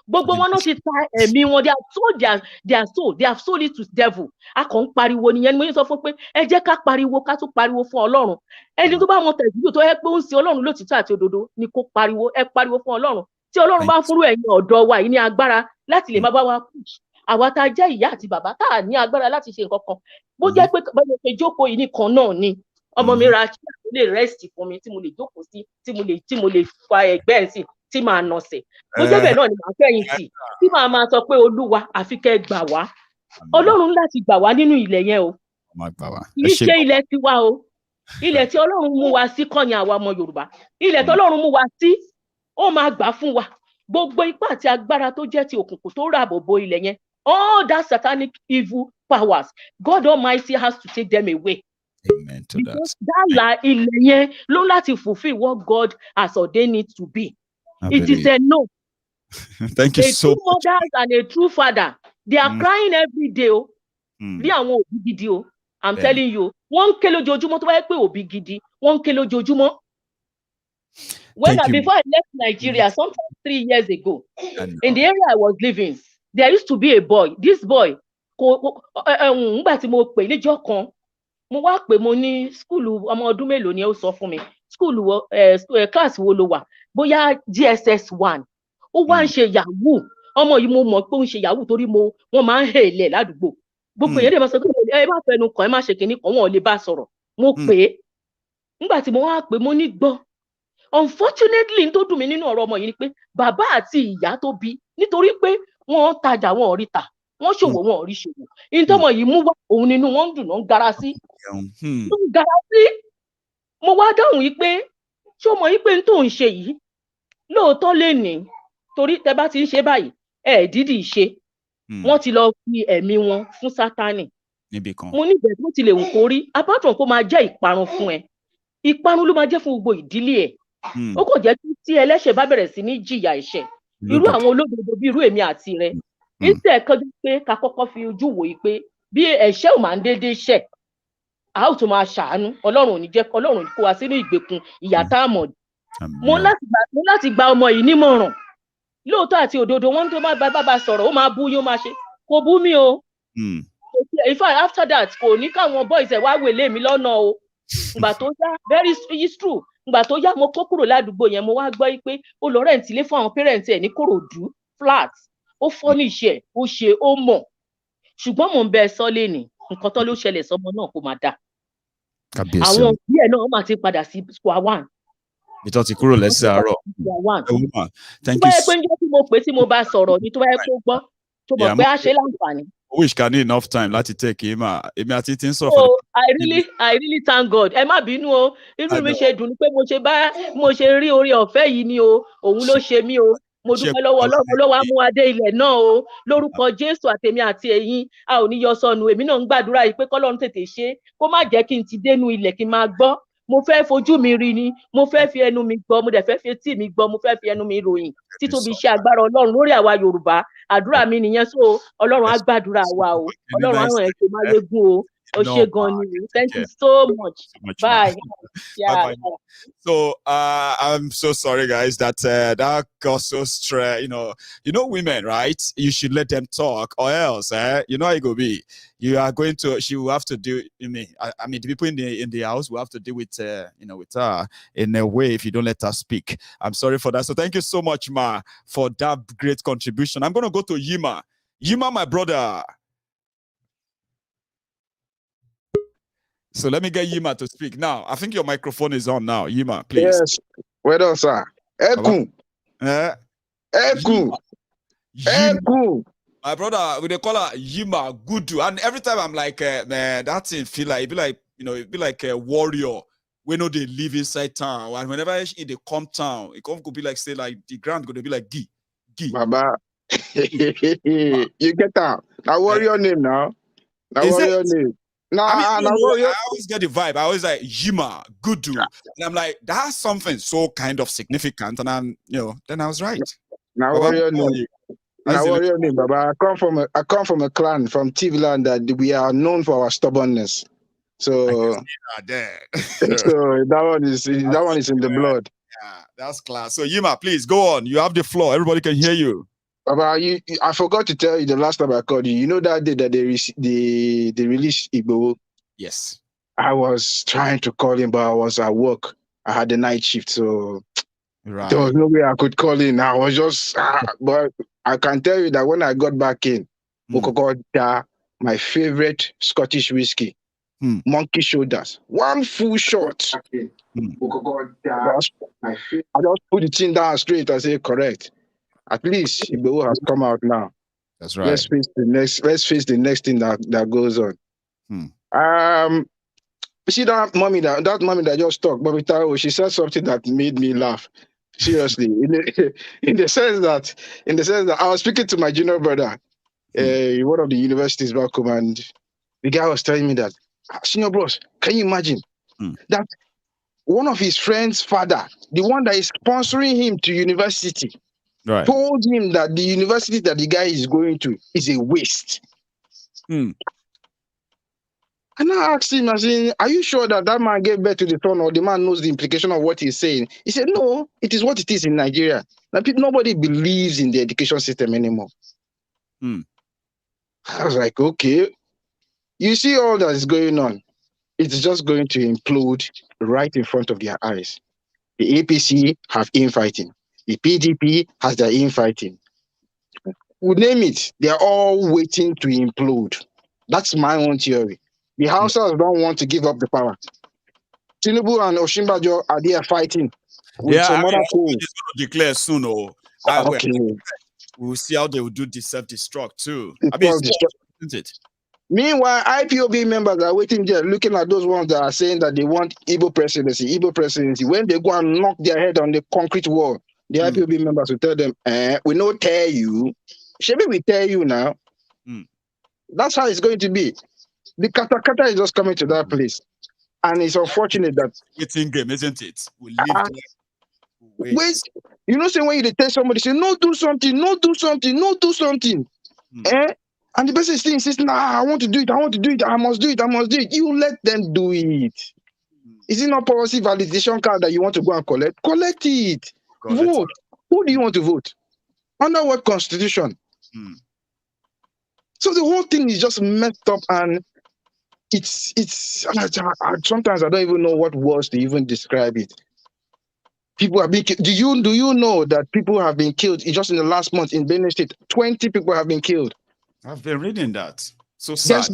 Gbogbo wọn náà ti ta ẹ̀mí wọn. They have sold it to devil. A kàn ń pariwo nìyẹn. Mo yẹ sọ fún pé ẹ jẹ́ ká pariwo, ká tún pariwo fún Ọlọ́run. Ẹni tó bá mọ tẹ̀síwò tó yẹ pé ó ń sin Ọlọ́run lótìtọ́ àti òdodo ni kó pariwo. Ẹ pariwo fún Ọlọ́run. Tí Ọlọ́run bá fúnrú ẹ̀yin ọ̀dọ́ wa yìí ní agbára láti lè má bá wa push. Àwa tá a jẹ́ ìyá àti bàbá tá a ní agbára láti ṣe nǹkan kan. Bó jẹ́ pé báyọ̀ ṣe jókòó yìí nìkan náà ni. Ọmọ mi ra chair tó lè rest fún mi tí mo lè jókòó sí, tí mo lè fa ẹ̀gbẹ́ ẹ̀ sí, tí màá nọ̀sẹ̀. Bó jẹ́ bẹ́ẹ̀ náà ni màá fẹ̀yìn tì, tí màá máa sọ pé Olúwa àfi kẹ́ gbà wá. Ọlọ́run láti gbà wá nínú ilẹ̀ yẹn o. Kì í ṣe ilẹ̀ tiwa o. Ilẹ̀ tí Ọlọ́run mú wa sí kọ́ ni àwa ọmọ Yorùbá. Ilẹ̀ tí Ọlọ́run mú wa sí, ó máa gbà fún wa. Gbogbo ipá àti agbára tó jẹ́ ti òkùnkùn tó ràbò bo ilẹ̀ yẹn, all that satanic evil powers, God Almighty has to take them away. Amen to because that ilẹ̀ yẹn ló láti fulfill what God has ordained it to be. It is a no. Thank you so much. A true mother and a true father, they are crying every day. Bí àwọn òbí gidi o, I'm telling you, wọ́n ń ké lójoojúmọ́ tó bá yẹ pé òbí gidi, wọ́n ń ké lójoojúmọ́. Before I left Nigeria, sometime 3 years ago, in the area I was living, there used to be a boy. This boy, ngbà tí mo pè níjọ́ kan, mo wá pè mo ní skúlù ọmọ ọdún mélòó ni ó sọ fún mi. Skúlù class wo ló wà? Bóyá GSS 1. Ó wá ń ṣe yahoo. Ọmọ yìí mo mọ̀ pé ó ń ṣe yahoo torí wọ́n máa ń hèlè ládùúgbò. Gbogbo èèyàn dẹ̀ máa sọ pé ẹ má fẹnu kàn, ẹ má ṣe kinní kan, wọn ò lè bá sọ̀rọ̀. Mo pè é. Ngbà tí mo wá pè mo ní gbọ́. Unfortunately, tó dùn mí nínú ọ̀rọ̀ ọmọ yìí ni pé bàbá àti ìyá tó bí, nítorí pé wọ́n tajà wọn ò rí tà, wọ́n ṣòwò wọn ò rí ṣòwò. Ìtọ́mọ yìí mú wá òun nínú wọn ń dùn náà ń gara sí. Mo wá dáhùn yìí pé ṣé o mọ̀ yìí pé n tó ń ṣe yìí lóòótọ́ lè ní torí tẹ bá ti ń ṣe báyìí dídì ṣe. Wọ́n ti lọ fi ẹ̀mí wọn fún Sátánì. Mo ní ìbẹ̀rù tó ti lè wù kó rí, apart from kó máa jẹ́ ìparun fún ẹ. Ìparun ló máa jẹ́ fún gbogbo ìdílé ẹ̀. Ó kò jẹ́ tí ẹlẹ́ṣẹ̀ bá bẹ̀rẹ̀ sí ní jìyà ẹ̀ṣẹ̀. Irú àwọn olódodo bí irú èmi àti rẹ̀. Ìtẹ̀ kan jẹ́ pé ká kọ́kọ́ fi ojú wò yìí pé bí ẹ̀ṣẹ̀ ò máa ń déédéé ṣẹ̀, a ó tún máa ṣàánú. Ọlọ́run ò ní jẹ́ Ọlọ́run kó wa sínú ìgbèkùn ìyà tá a mọ̀. Mo láti gba ọmọ yìí nímọ̀ràn. Lóòótọ́ àti òdodo wọ́n tó máa bá sọ̀rọ̀, ó máa bú yín, ó máa ṣe. Kò bú mi o. In fact, after that, kò ní káwọn boys ẹ̀ wá wèlé mi lọ́nà o. Ìgbà tó yá, it's true. Ìgbà tó yá mo kó kúrò ládùúgbò yẹn, mo wá gbọ́ pé ó lọ rent ilé fún àwọn parents ẹ̀ ní Kòròdú flat. Ó furnish ẹ̀, ó ṣe, ó mọ̀. Ṣùgbọ́n mò ń bẹ sọ lénìí, nǹkan tó ló ṣẹlẹ̀ sọmọ náà kò máa dà. Àwọn òbí ẹ̀ náà máa ti padà sí square one. Ìtọ́ ti kúrò lẹ́sẹ̀ àárọ̀. Thank you. Pé njẹ́ tí mo pè tí mo bá sọ̀rọ̀ ní tó bá yẹ kó gbọ́, tó mọ̀ pé a ṣe láǹfààní. I wish can need enough time láti take him. Èmi àti tí ń sọ̀rọ̀. So I really thank God. Ẹ má bínú o. Inú mi ṣe dùn ní pé mo ṣe rí orí ọ̀fẹ́ yìí ni o. Òun ló ṣe mí o. Mo dúpẹ́ lọ́wọ́ Ọlọ́run ló wá mú adé ilẹ̀ náà o. Lórúkọ Jésù àtèmi àti ẹ̀yin, a ò ní yọ sọnù. Èmi náà ń gbàdúrà yìí pé k'Ọlọ́run tètè ṣe, kó má jẹ́ kí n ti dénú ilẹ̀ kí n máa gbọ́. Mo fẹ́ fojú mi rí ni, mo fẹ́ fi ẹnu mi gbọ́, mo dẹ̀ fẹ́ fi etí mi gbọ́, mo fẹ́ fi ẹnu mi ròyìn títóbi iṣẹ́ agbára Ọlọ́run lórí àwa Yorùbá. Àdúrà mi nìyẹn, so Ọlọ́run á gbàdúrà wa o. Ọlọ́run á ràn ẹ́ ṣe Maiyegun o. Thank you so much. Bye. Yeah. Bye-bye. So I'm so sorry, guys, that that got so stressed. You know, women, right? You should let them talk, or else, you know how it go be. You are going to. She will have to do. I mean, the people in the house will have to deal with with her in a way if you don't let her speak. I'm sorry for that. So thank you so much, Ma, for that great contribution. I'm gonna go to Yima. Yima, my brother. So let me get Yima to speak now. I think your microphone is on now. Yima, please. Yes. Well done, sir. Eku. Eku. Eku. My brother, they call her Yima Gudu. And every time I'm like, man, that thing feel like, it'd be like a warrior. We know they live inside town. And whenever they come town, it could be like, say, like, the ground going to be like, Gi. Baba. You get that. Now, warrior name now. Now, warrior name. No, I always get the vibe. I always like Yima, Gudu. And I'm like, that's something so kind of significant. And I'm, then I was right. Now warrior name. Now warrior name, Baba. I come from a clan from TV land that we are known for our stubbornness. So, so that one is in the blood. Yeah, that's class. So Yima, please go on. You have the floor. Everybody can hear you. Baba, I forgot to tell you the last time I called you. You know that day that they released Igbo? Yes. I was trying to call him, but I was at work. I had the night shift, so there was no way I could call in. I was just, but I can tell you that when I got back in, my favorite Scottish whiskey, Monkey Shoulders, one full shot. I just put the thing down straight and say, correct. At least Igbo has come out now. That's right. Let's face the next thing that goes on. See that mommy that just talked, Bobby Taro, she said something that made me laugh. Seriously, in the sense that I was speaking to my junior brother, in one of the universities back home, and the guy was telling me that, senior bros, can you imagine that one of his friend's father, the one that is sponsoring him to university, told him that the university that the guy is going to is a waste. And I asked him, I said, are you sure that man gave birth to the son, or the man knows the implication of what he's saying? He said, no, it is what it is in Nigeria. Nobody believes in the education system anymore. I was like, okay. You see all that is going on. It's just going to implode right in front of their eyes. The APC have infighting. The PDP has their infighting. We name it. They are all waiting to implode. That's my own theory. The Hausas don't want to give up the power. Tinubu and Osinbajo are there fighting. With some other going to declare soon. Okay. We'll see how they will do the self-destruct too. Isn't it? Meanwhile, IPOB members are waiting there, looking at those ones that are saying that they want Igbo presidency. When they go and knock their head on the concrete wall, the IPOB members will tell them, we don't tell you. Maybe we tell you now. That's how it's going to be. The kata is just coming to that place. And it's unfortunate that... It's in game, isn't it? We wait. You know, say when you tell somebody, say, no, do something. And the person still insists, nah, I want to do it. I must do it. You let them do it. Is it not policy validation card that you want to go and collect? Collect it. Vote. Who do you want to vote? Under what constitution? So the whole thing is just messed up, and it's sometimes I don't even know what words to even describe it. People have been killed. Do you know that people have been killed just in the last month in Benue State? 20 people have been killed. I've been reading that. So sad.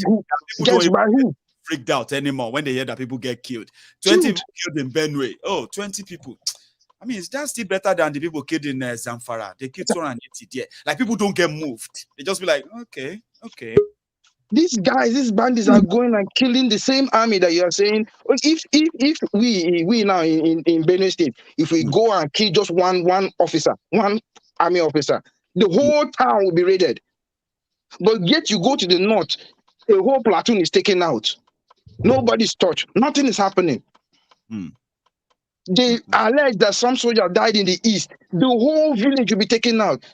Guess by who? Freaked out anymore when they hear that people get killed. 20 people killed in Benue. 20 people. I mean, that's still better than the people killed in Zamfara. They killed 280 there. Like, people don't get moved. They just be like, okay. These bandits are going and killing the same army that you are saying. If we now in Benue State, if we go and kill just one officer, one army officer, the whole town will be raided. But yet you go to the north, a whole platoon is taken out. Nobody's touched. Nothing is happening. They allege that some soldier died in the east. The whole village will be taken out.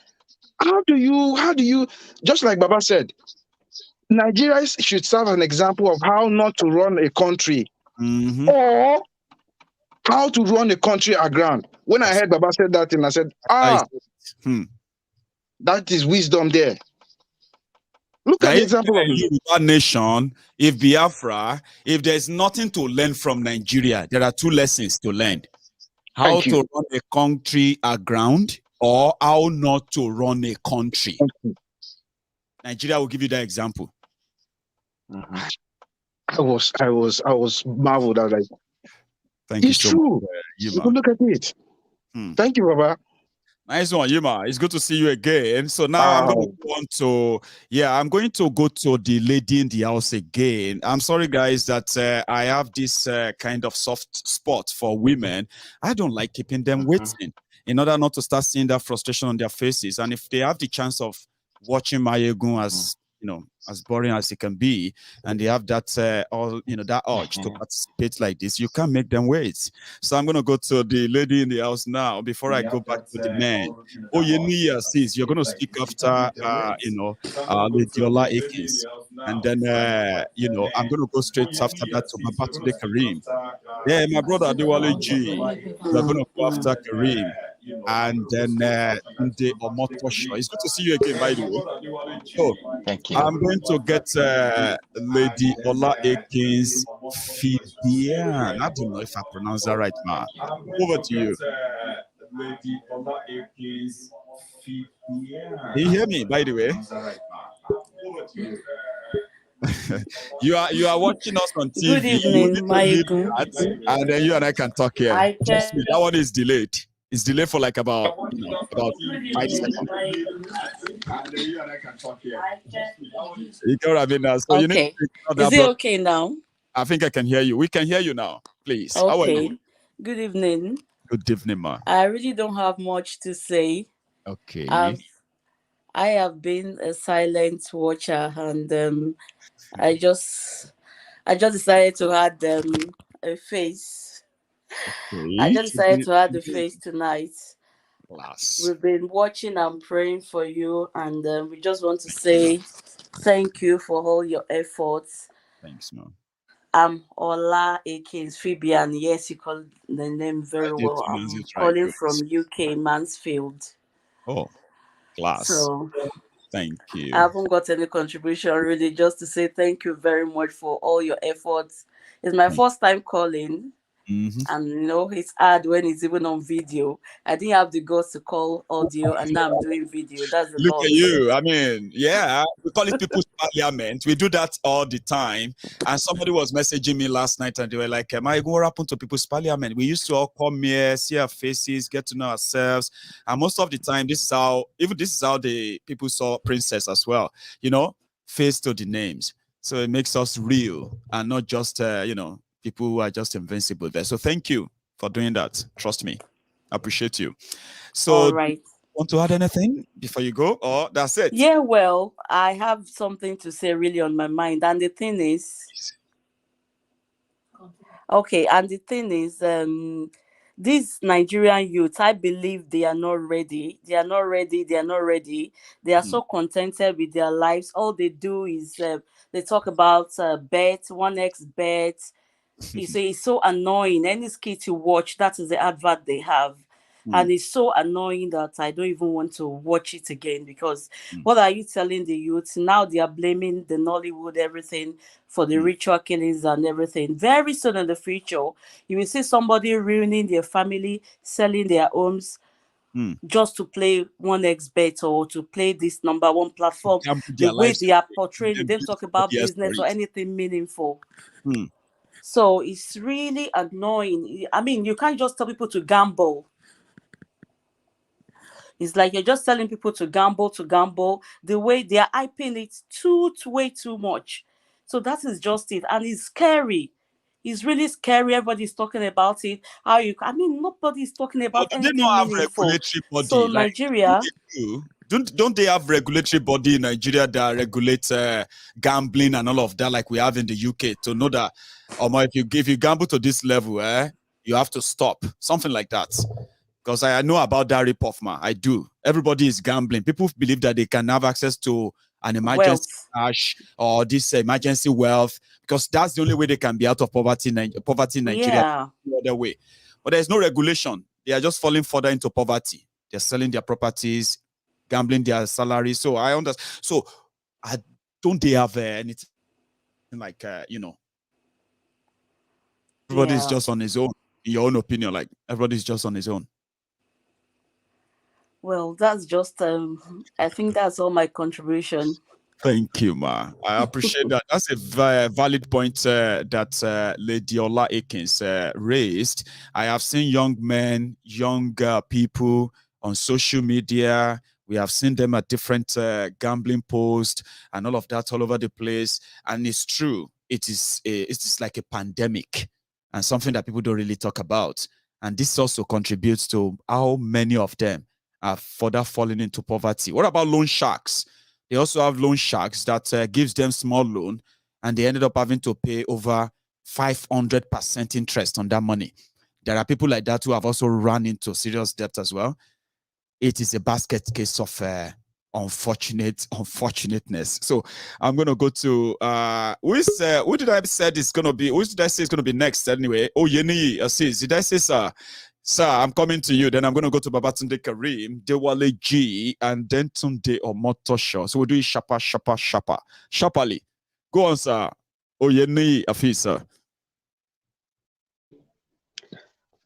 How do you, just like Baba said, Nigeria should serve an example of how not to run a country or how to run a country aground. When I heard Baba said that, and I said, that is wisdom there. Look at the example of Yoruba nation. If Biafra, if there's nothing to learn from Nigeria, there are two lessons to learn: how to run a country aground, or how not to run a country. Nigeria will give you that example. I was marveled. I was like, thank you it's so true. much, Look at it. Thank you, Baba. Nice one, Yuma. It's good to see you again. So now I'm going to go on to, I'm going to go to the lady in the house again. I'm sorry, guys, that I have this kind of soft spot for women. I don't like keeping them waiting in order not to start seeing that frustration on their faces. And if they have the chance of watching Maiyegun as, as boring as it can be, and they have that, that urge to participate like this, you can't make them wait. So I'm going to go to the lady in the house now before I go back to the man. Oh, Yeniya says you're going to speak after, Lady Ola Akins. And then, I'm going to go straight after that to Babatunde Karim. Yeah, my brother Adewale G. We're going to go after Karim. And then the Omotosho. It's good to see you again, by the way. So, thank you. I'm going to get Lady Ola Akins Fidian. I don't know if I pronounce that right, man. Over to you. Lady Ola Akins Fidian. Can you hear me, by the way? Over to you. You are watching us on TV. Good evening, Maiyegun. And then you and I can talk here. Trust me, that one is delayed. It's delayed for like about 5 seconds. You know what I mean now? So you need to is it okay now? I think I can hear you. We can hear you now. Please. Okay. How are you? Good evening. Good evening, ma. I really don't have much to say. Okay. I have been a silent watcher, and I just decided to add a face. Okay. I just decided to add the face tonight. We've been watching and praying for you, and we just want to say thank you for all your efforts. Thanks, ma'am. I'm Ola Akins Fibian. Yes, you call the name very well. I'm calling from UK, Mansfield. Oh, class. So, thank you. I haven't got any contribution really, just to say thank you very much for all your efforts. It's my first time calling. And it's hard when it's even on video. I didn't have the guts to call audio, and now I'm doing video. That's the Look at you. I mean, we call it People's Parliament. We do that all the time. And somebody was messaging me last night, and they were like, what happened to People's Parliament? We used to all come here, see our faces, get to know ourselves. And most of the time, this is how the people saw Princess as well. Face to the names. So it makes us real and not just, people who are just invincible there. So thank you for doing that. Trust me. I appreciate you. So all right. Want to add anything before you go, or that's it? Yeah, well, I have something to say really on my mind. And the thing is, these Nigerian youth, I believe they are not ready. They are not ready. They are so contented with their lives. All they do is they talk about bet, 1x bet. You say it's so annoying. Any skit you watch, that is the advert they have. And it's so annoying that I don't even want to watch it again, because what are you telling the youth? Now they are blaming the Nollywood, everything, for the ritual killings and everything. Very soon in the future, you will see somebody ruining their family, selling their homes, just to play 1x bet or to play this number one platform. The way they are portraying, they don't talk about business or anything meaningful. So it's really annoying. I mean, you can't just tell people to gamble. It's like you're just telling people to gamble. The way they are hyping it way too much. So that is just it. And it's scary. It's really scary. Everybody's talking about it. Nobody's talking about anything meaningful. So Nigeria... Don't they have regulatory body in Nigeria that regulates gambling and all of that, like we have in the UK, to know that if you gamble to this level, you have to stop, something like that? Because I know about that rip-off, man. I do. Everybody is gambling. People believe that they can have access to an emergency cash or this emergency wealth, because that's the only way they can be out of poverty in Nigeria. Yeah. No other way. But there's no regulation. They are just falling further into poverty. They're selling their properties, gambling their salaries. So I understand. So don't they have anything like, everybody's just on his own, in your own opinion, like everybody's just on his own? Well, that's just, I think that's all my contribution. Thank you, Ma. I appreciate that. That's a very valid point that Lady Ola Akins raised. I have seen young men, young people on social media. We have seen them at different gambling posts and all of that all over the place. And it's true. It's like a pandemic and something that people don't really talk about. And this also contributes to how many of them are further falling into poverty. What about loan sharks? They also have loan sharks that gives them small loan, and they ended up having to pay over 500% interest on that money. There are people like that who have also run into serious debt as well. It is a basket case of unfortunateness. So I'm going to go to who did I say is going to be? Who did I say is going to be next anyway? Oh, Yeni Assis. Did I say sir? Sir, I'm coming to you. Then I'm going to go to Babatunde Karim, Dewale G, and then Tunde Omotosho. So we'll do it shapa. Shapali. Go on, sir. Oh, Yeni Assis, sir.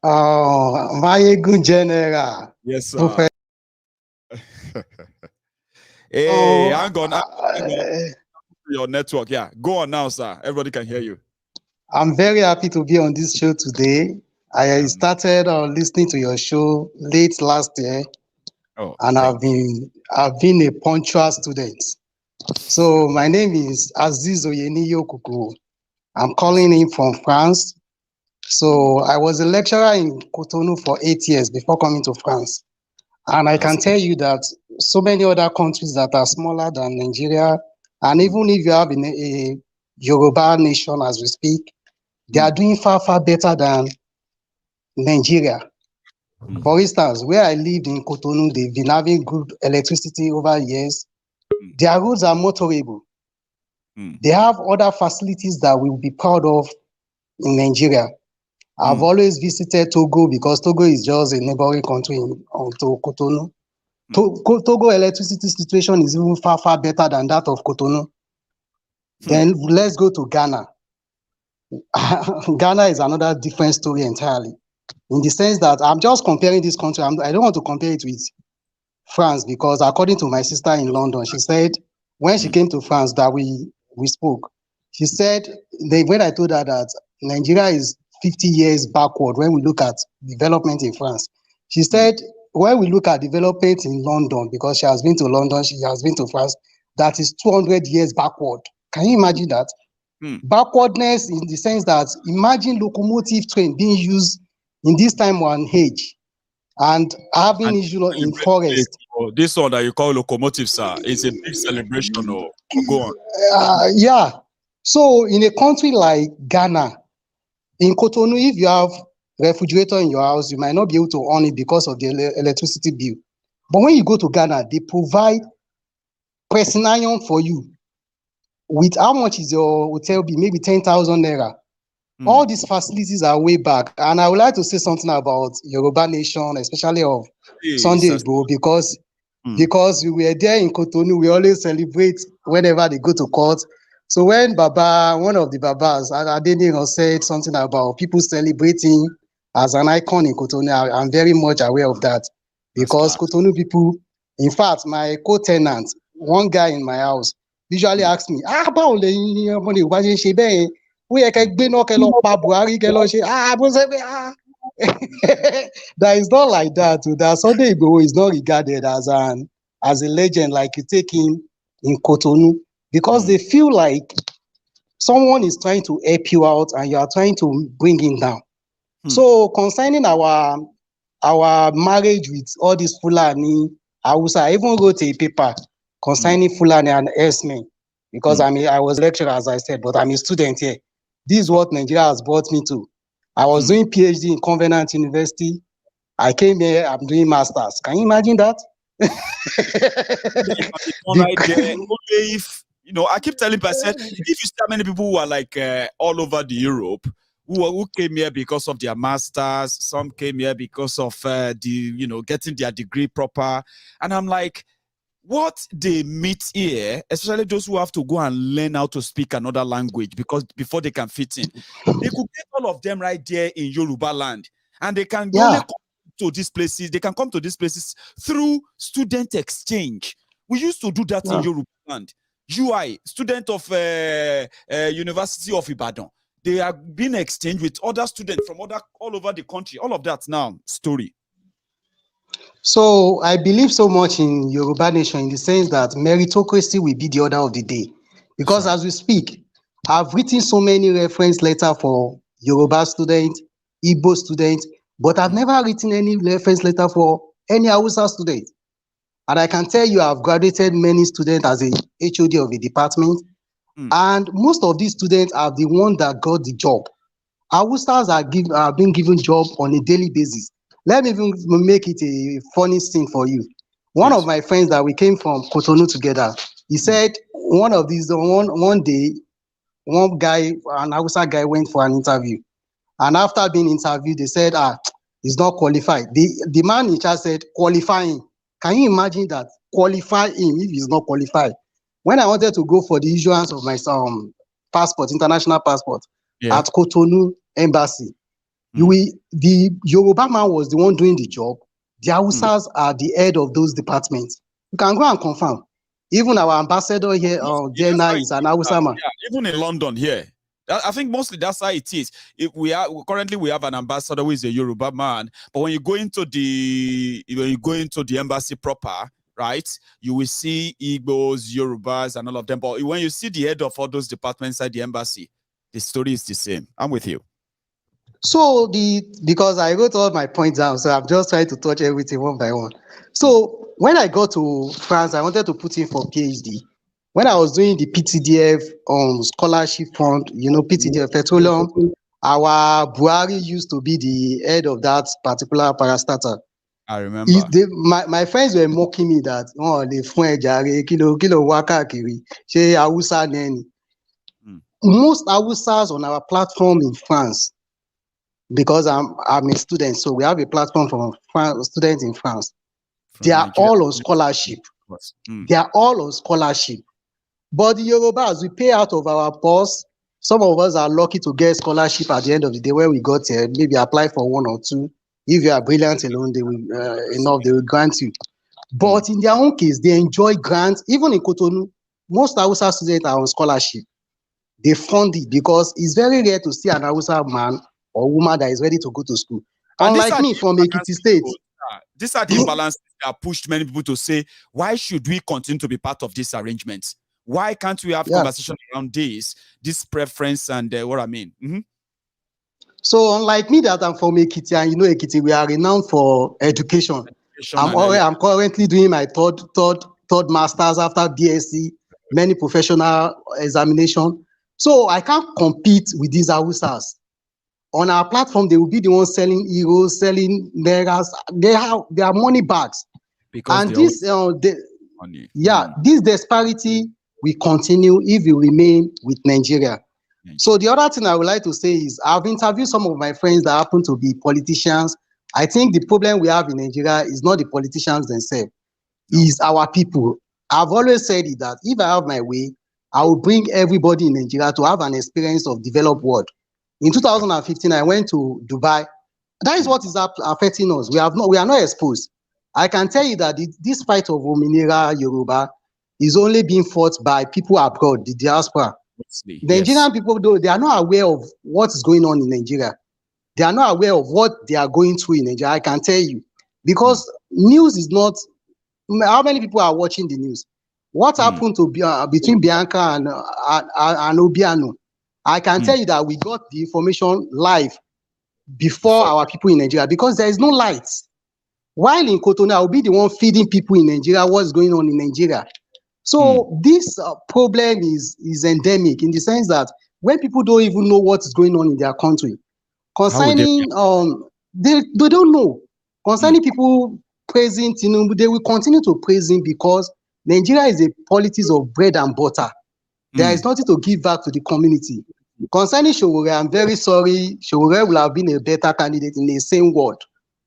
Oh, Maiyegun General. Yes, sir. Hey, hang on. Your network, yeah. Go on now, sir. Everybody can hear you. I'm very happy to be on this show today. I started listening to your show late last year, and I've been a punctual student. So my name is Aziz Oyeni Yokuku. I'm calling in from France. So I was a lecturer in Cotonou for 8 years before coming to France. And I can tell you that so many other countries that are smaller than Nigeria, and even if you have a Yoruba nation as we speak, they are doing far, far better than Nigeria. For instance, where I lived in Cotonou, they've been having good electricity over years. Their roads are motorable. They have other facilities that we will be proud of in Nigeria. I've always visited Togo because Togo is just a neighboring country to Cotonou. Togo electricity situation is even far, far better than that of Cotonou. Then let's go to Ghana. Ghana is another different story entirely, in the sense that I'm just comparing this country. I don't want to compare it with France because according to my sister in London, she said when she came to France that we spoke, she said when I told her that Nigeria is 50 years backward when we look at development in France, she said when we look at development in London, because she has been to London, she has been to France, that is 200 years backward. Can you imagine that? Backwardness in the sense that imagine locomotive train being used in this time and age and having issue in forest. This one that you call locomotive, sir, is a big celebration. Go on. Yeah. So in a country like Ghana, in Cotonou, if you have refrigerator in your house, you might not be able to on it because of the electricity bill. But when you go to Ghana, they provide pressing iron for you. With how much is your hotel bill? Maybe 10,000 naira. All these facilities are way back. And I would like to say something about Yoruba Nation, especially of Sunday Igboho, because we were there in Cotonou, we always celebrate whenever they go to court. So when one of the Babas, Adeniro, said something about people celebrating as an icon in Cotonou, I'm very much aware of that. Because Cotonou people, in fact, my co-tenant, one guy in my house, usually asks me, there is not like that. That Sunday Igboho is not regarded as a legend like you take in Cotonou, because they feel like someone is trying to help you out and you are trying to bring him down. So concerning our marriage with all these Fulani, I even wrote a paper concerning Fulani and S-men, because I was a lecturer, as I said, but I'm a student here. This is what Nigeria has brought me to. I was doing PhD in Covenant University. I came here, I'm doing masters. Can you imagine that? Right there. Only if, I keep telling people, I said, if you see how many people who are like all over the Europe, who came here because of their masters, some came here because of getting their degree proper. And I'm like, what they meet here, especially those who have to go and learn how to speak another language before they can fit in, they could get all of them right there in Yoruba land. And they can only come to these places, they can come to these places through student exchange. We used to do that in Yoruba land. UI, student of University of Ibadan. They are being exchanged with other students from all over the country. All of that now, story. So I believe so much in Yoruba Nation in the sense that meritocracy will be the order of the day. Because as we speak, I've written so many reference letters for Yoruba students, Igbo students, but I've never written any reference letter for any Hausa student. And I can tell you I've graduated many students as a HOD of a department. And most of these students are the ones that got the job. Hausas are being given job on a daily basis. Let me even make it a funny thing for you. One of my friends that we came from Cotonou together, he said one day, one guy, an Hausa guy went for an interview. And after being interviewed, they said, he's not qualified. The man in charge said, qualifying. Can you imagine that? Qualify him if he's not qualified. When I wanted to go for the issuance of my passport, international passport, at Cotonou Embassy, the Yoruba man was the one doing the job. The Hausas are the head of those departments. You can go and confirm. Even our ambassador here, Jenna, is an Hausa man. Even in London here. I think mostly that's how it is. Currently we have an ambassador who is a Yoruba man, but when you go into the embassy proper, right, you will see Igbos, Yorubas, and all of them. But when you see the head of all those departments at the embassy, the story is the same. I'm with you. So because I wrote all my points down, so I'm just trying to touch everything one by one. So when I got to France, I wanted to put in for PhD. When I was doing the PTDF scholarship fund, PTDF Petroleum, our Buhari used to be the head of that particular parastatal. I remember. My friends were mocking me that, most Hausas on our platform in France, because I'm a student, so we have a platform for students in France. They are all on scholarship. They are all on scholarship. But the Yorubas, we pay out of our purse. Some of us are lucky to get scholarship at the end of the day when we got here. Maybe apply for one or two. If you are brilliant alone, they will grant you. But in their own case, they enjoy grants. Even in Cotonou, most Hausa students are on scholarship. They fund it because it's very rare to see an Hausa man or woman that is ready to go to school. Unlike me from Ekiti State. These are the imbalances that pushed many people to say, why should we continue to be part of this arrangement? Why can't we have conversation around this preference and what I mean? So unlike me that I'm from Ekiti, and Ekiti, we are renowned for education. I'm currently doing my third master's after BSc, many professional examination. So I can't compete with these Hausas. On our platform, they will be the ones selling euros, selling nairas. They are money bags. Because and this disparity will continue if we remain with Nigeria. So the other thing I would like to say is I've interviewed some of my friends that happen to be politicians. I think the problem we have in Nigeria is not the politicians themselves, it's our people. I've always said it that if I have my way, I will bring everybody in Nigeria to have an experience of developed world. In 2015, I went to Dubai. That is what is affecting us. We are not exposed. I can tell you that this fight of Ominira Yoruba is only being fought by people abroad, the diaspora. The Nigerian people, though, they are not aware of what is going on in Nigeria. They are not aware of what they are going through in Nigeria, I can tell you. Because news is not... How many people are watching the news? What happened to between Bianca and Obiano? I can tell you that we got the information live before our people in Nigeria because there is no lights. While in Cotonou, I will be the one feeding people in Nigeria what's going on in Nigeria. So this problem is endemic in the sense that when people don't even know what is going on in their country, concerning they don't know. Concerning people praising Tinubu. They will continue to praise him because Nigeria is a politics of bread and butter. There is nothing to give back to the community. Concerning Showore, I'm very sorry. Showore will have been a better candidate in the same world,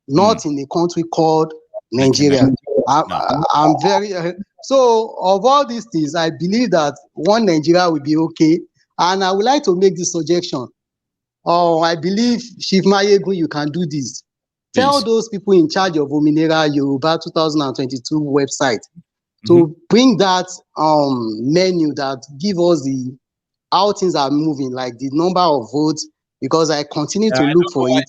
not in a country called Nigeria. I'm very so of all these things, I believe that one Nigeria will be okay. And I would like to make this suggestion. Oh, I believe Chief Maiyegun, you can do this. Tell those people in charge of Ominera Yoruba 2022 website to bring that menu that give us the how things are moving, like the number of votes, because I continue to look for it.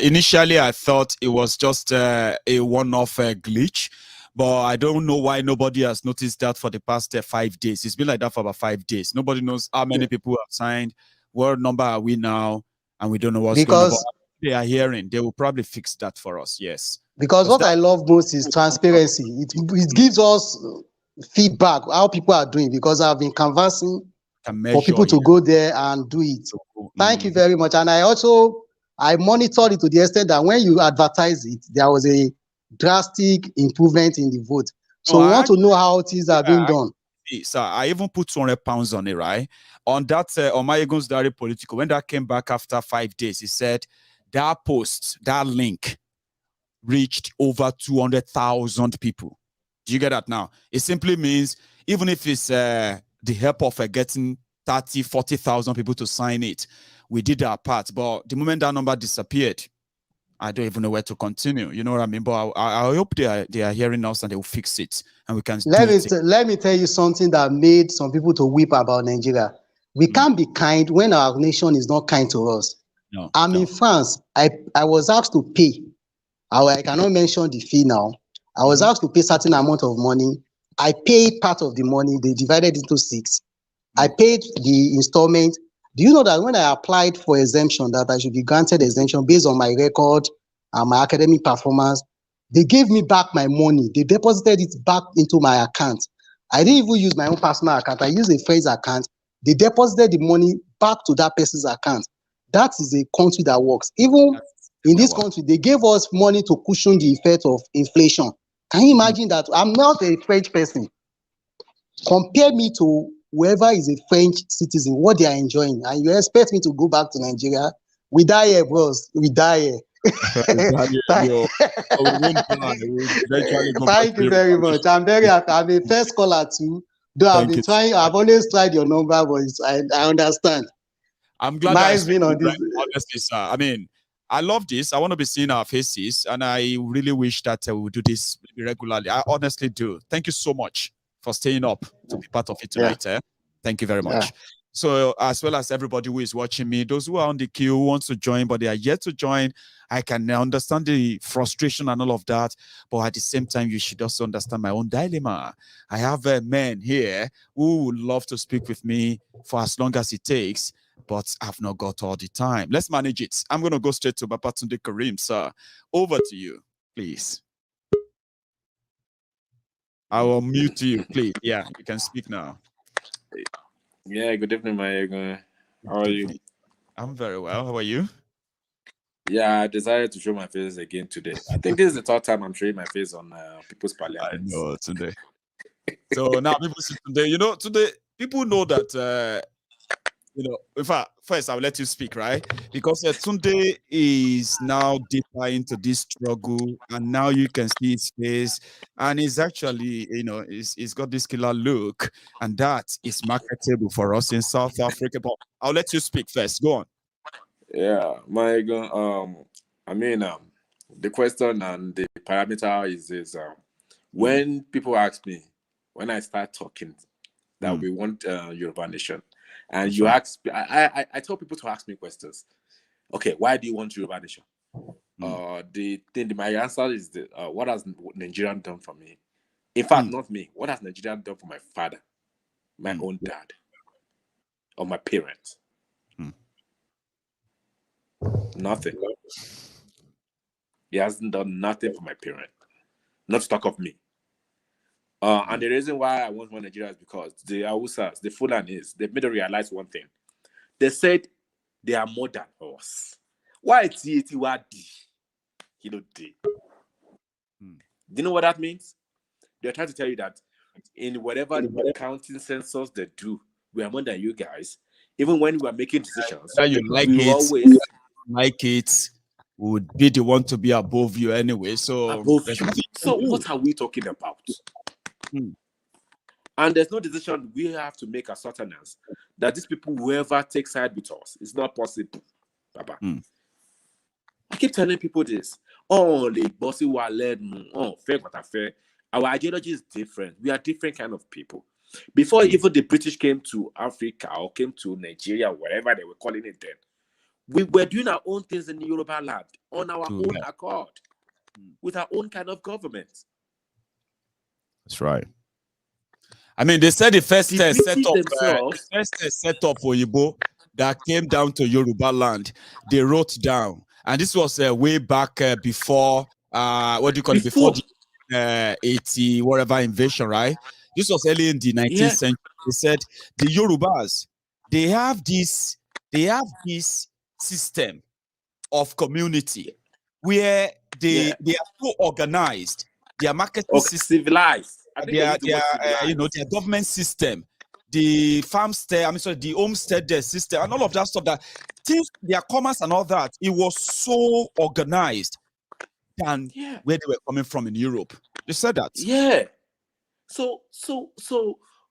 Initially I thought it was just a one-off glitch, but I don't know why nobody has noticed that for the past 5 days. It's been like that for about 5 days. Nobody knows how many people have signed. What number are we now? And we don't know what's going on. But they are hearing. They will probably fix that for us. Yes. Because what I love most is transparency. It gives us feedback how people are doing, because I've been canvassing for people to go there and do it. Thank you very much. And I monitored it to the extent that when you advertise it, there was a drastic improvement in the vote. So we want to know how things are being done. So I even put 200 pounds on it, right? On that, on MaiyegundsDiary Politico, when that came back after 5 days, he said that post, that link reached over 200,000 people. Do you get that now? It simply means, even if it's the help of getting 30, 40,000 people to sign it, we did our part. But the moment that number disappeared, I don't even know where to continue. You know what I mean? But I hope they are hearing us and they will fix it. And we can let me tell you something that made some people to weep about Nigeria. We can't be kind when our nation is not kind to us. I'm in France. I was asked to pay. I cannot mention the fee now. I was asked to pay certain amount of money. I paid part of the money. They divided into 6. I paid the installment. Do you know that when I applied for exemption, that I should be granted exemption based on my record and my academic performance, they gave me back my money. They deposited it back into my account. I didn't even use my own personal account. I used a friend's account. They deposited the money back to that person's account. That is a country that works. Even in this country, they gave us money to cushion the effect of inflation. Can you imagine that? I'm not a French person. Compare me to whoever is a French citizen, what they are enjoying, and you expect me to go back to Nigeria? We die here, bros. We die here. Thank you very much. I'm very happy. I'm a first caller too. Though I've been trying, I've always tried your number, but I understand. I'm glad I've been on this. Honestly, sir. I mean, I love this. I want to be seeing our faces, and I really wish that we would do this regularly. I honestly do. Thank you so much for staying up to be part of it tonight. Thank you very much. So, as well as everybody who is watching me, those who are on the queue who wants to join, but they are yet to join, I can understand the frustration and all of that. But at the same time, you should also understand my own dilemma. I have men here who would love to speak with me for as long as it takes, but I've not got all the time. Let's manage it. I'm going to go straight to Babatunde Karim, sir. Over to you, please. I will mute you, please. Yeah, you can speak now. Yeah, good evening, Maiyegun. How are you? I'm very well. How are you? Yeah, I decided to show my face again today. I think this is the third time I'm showing my face on People's Parliament. I know, today. So now people see today, today people know that, in fact, first I'll let you speak, right? Because Tunde is now deeper into this struggle, and now you can see his face, and he's actually, he's got this killer look, and that is marketable for us in South Africa. But I'll let you speak first. Go on. Yeah, Maiyegun. I mean, the question and the parameter is this: when people ask me, when I start talking, that we want Yoruba nation. And you ask, I tell people to ask me questions. Okay, why do you want Yoruba nation? My answer is what has Nigeria done for me? In fact, not me. What has Nigeria done for my father, my own dad, or my parents? Nothing. He hasn't done nothing for my parent. Not to talk of me. And the reason why I want more Nigeria is because the Hausas, the Fulanis, they've made me realize one thing. They said they are more than us. Why it's Do you know what that means? They're trying to tell you that in whatever counting census they do, we are more than you guys. Even when we are making decisions, you like we it, always like it, would be the one to be above you anyway. So above you. So what are we talking about? And there's no decision we have to make as Southerners that these people will ever take side with us. It's not possible, Baba. I keep telling people this. Oh, the bossy wallet, fair what fair. Our ideology is different. We are different kind of people. Before even the British came to Africa or came to Nigeria, whatever they were calling it then, we were doing our own things in the Yoruba land on our own accord, with our own kind of government. That's right. I mean, they said the first setup for Igbo that came down to Yoruba land, they wrote down, and this was way back before what do you call it? Before the 80 whatever invasion, right? This was early in the 19th century. They said the Yorubas, they have this system of community where they are so organized. Their marketing system, civilized. their government system, the farmstead, the homestead system, and all of that stuff, that things, their commerce and all that, it was so organized than where they were coming from in Europe. They said that. Yeah. So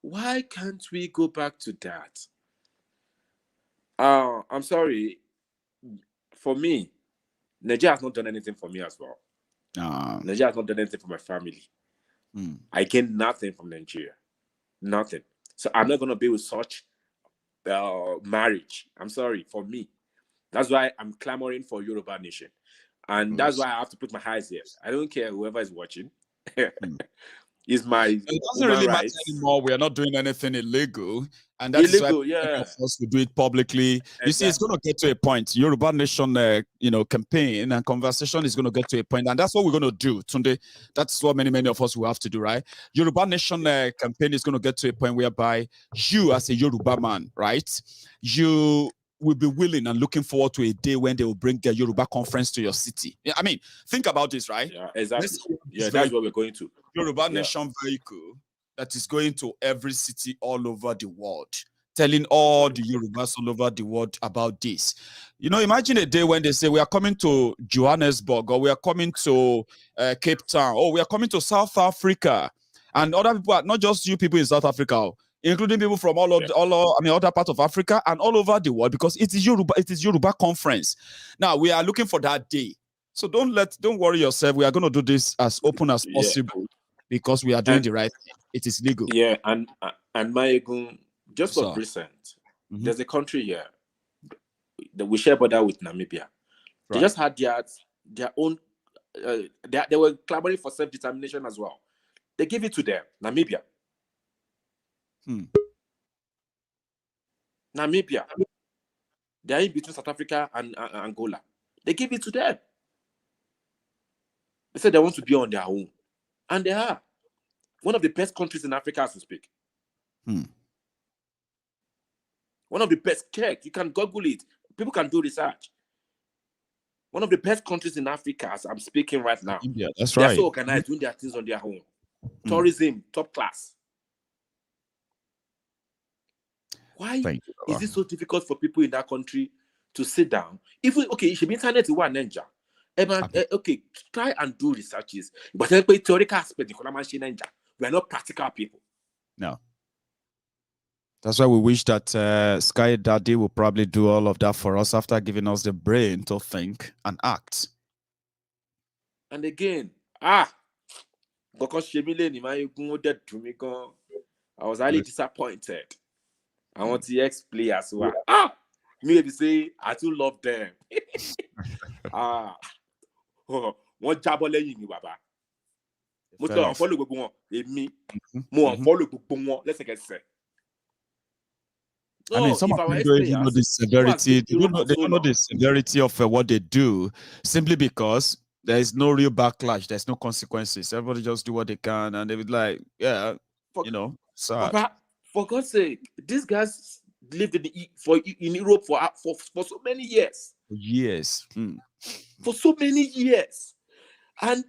why can't we go back to that? I'm sorry. For me, Nigeria has not done anything for me as well. Nigeria has not done anything for my family. I gain nothing from Nigeria. Nothing. So I'm not going to be with such marriage. I'm sorry, for me. That's why I'm clamoring for Yoruba nation. And that's why I have to put my eyes here. I don't care whoever is watching. Is my it doesn't really matter anymore. We are not doing anything illegal, and that's why many of us will do it publicly. Exactly. You see, it's going to get to a point. Yoruba Nation, campaign and conversation is going to get to a point, and that's what we're going to do, Tunde. That's what many of us will have to do, right? Yoruba Nation campaign is going to get to a point whereby you, as a Yoruba man, right, you will be willing and looking forward to a day when they will bring their Yoruba conference to your city. I mean, think about this, right? Yeah, exactly. That's what we're going to. Yoruba Nation vehicle that is going to every city all over the world, telling all the Yorubas all over the world about this. Imagine a day when they say we are coming to Johannesburg, or we are coming to Cape Town, or we are coming to South Africa, and other people, not just you people in South Africa, including people from other parts of Africa and all over the world, because it is Yoruba conference. Now we are looking for that day. So don't worry yourself. We are going to do this as open as possible, because we are doing the right thing. It is legal. Yeah, and Maiyegun, just of recent, there's a country here that we share border with Namibia. Right. They just had their own. They were clamoring for self-determination as well. They gave it to them, Namibia. Namibia. They are in between South Africa and Angola. They gave it to them. They said they want to be on their own. And they are. One of the best countries in Africa as we speak. One of the best. Check. You can Google it. People can do research. One of the best countries in Africa as I'm speaking right now. Yeah, that's right. They're so organized, doing their things on their own. Tourism, top class. Why is it so difficult for people in that country to sit down? Even it should be internet in one ninja. Try and do researches. But theoretical aspect, we are not practical people. No. That's why we wish that Sky Daddy will probably do all of that for us after giving us the brain to think and act. And again, I was highly disappointed. I want the ex-players who are me to say I too love them. One jabo lẹ́yìn ni baba. Mo to unfollow gbogbo wọn. Èmi mo unfollow gbogbo wọn lẹ́sẹ̀kẹsẹ̀. I mean, some of them don't even know the severity. They don't know the severity of what they do, simply because there is no real backlash. There's no consequences. Everybody just do what they can, and they would like, sad. Papa, for God's sake, these guys lived in Europe for so many years. Years. For so many years. And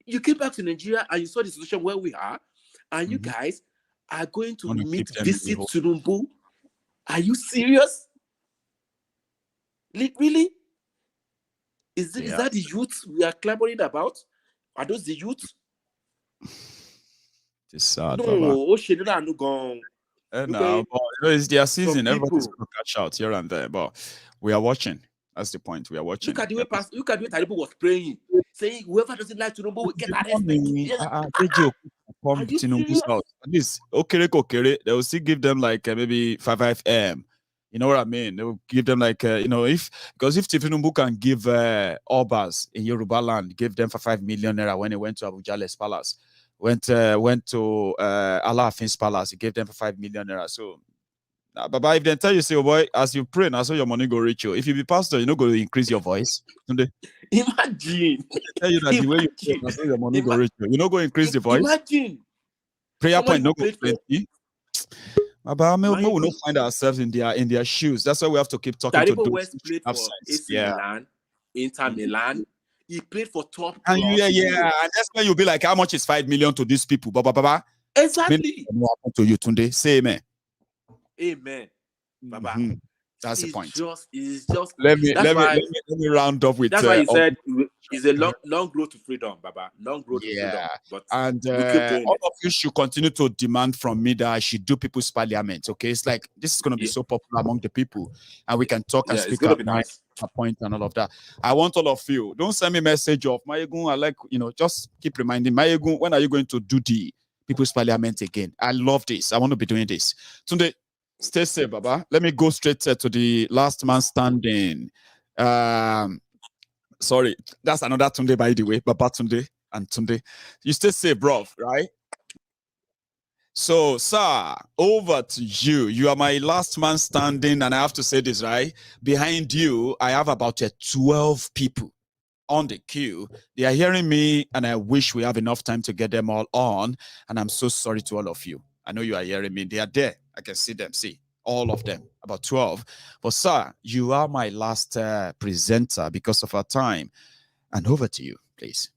You came back to Nigeria and you saw the situation where we are, and you guys are going to visit Tinubu. Are you serious? Really? Is that the youth we are clamoring about? Are those the youth? It's sad, no, now, but it's their season. Everybody's going to catch out here and there, but we are watching. That's the point. We are watching. Look at the way Taribo was praying, saying whoever doesn't like Tinubu will get arrested. At least okay, they will still give them like maybe 5 M. You know what I mean? They will give them like because if Tinubu can give Obas in Yoruba land, give them for 5 million naira when he went to Abuja's palace, went to Alaafin's palace, he gave them for 5 million naira. So, Baba, if they tell you, say, oh boy, as you pray, now so your money go reach you. If you be pastor, you're not going to increase your voice. Imagine. Tell you that the way you pray, now so your money go reach you. You're not going to increase the voice. Imagine. Prayer point no go plenty. Baba, we will not find ourselves in their shoes. That's why we have to keep talking Taribo to West played for AC Milan, Inter Milan. He played for top. And and that's when you'll be like, how much is 5 million to these people? Baba. Exactly. What happened to you Tunde? Say amen. Amen. Baba. That's the point. It's just let me round up with that's why he said it's a long road to freedom, Baba. Long road to freedom. But all of you should continue to demand from me that I should do people's parliament. Okay, it's like this is gonna be so popular among the people, and we can talk and speak our point and all of that. I want all of you. Don't send me a message of Maiyegun. I like, just keep reminding Maiyegun, when are you going to do the people's parliament again? I love this. I want to be doing this. Tunde, stay safe, Baba. Let me go straight to the last man standing. Sorry, that's another Tunde, by the way. Baba Tunde and Tunde. You stay safe, bro, right? So, sir, over to you. You are my last man standing, and I have to say this, right? Behind you, I have about 12 people on the queue. They are hearing me, and I wish we have enough time to get them all on. And I'm so sorry to all of you. I know you are hearing me. They are there. I can see them. See, all of them, about 12. But, sir, you are my last presenter because of our time. And over to you, please.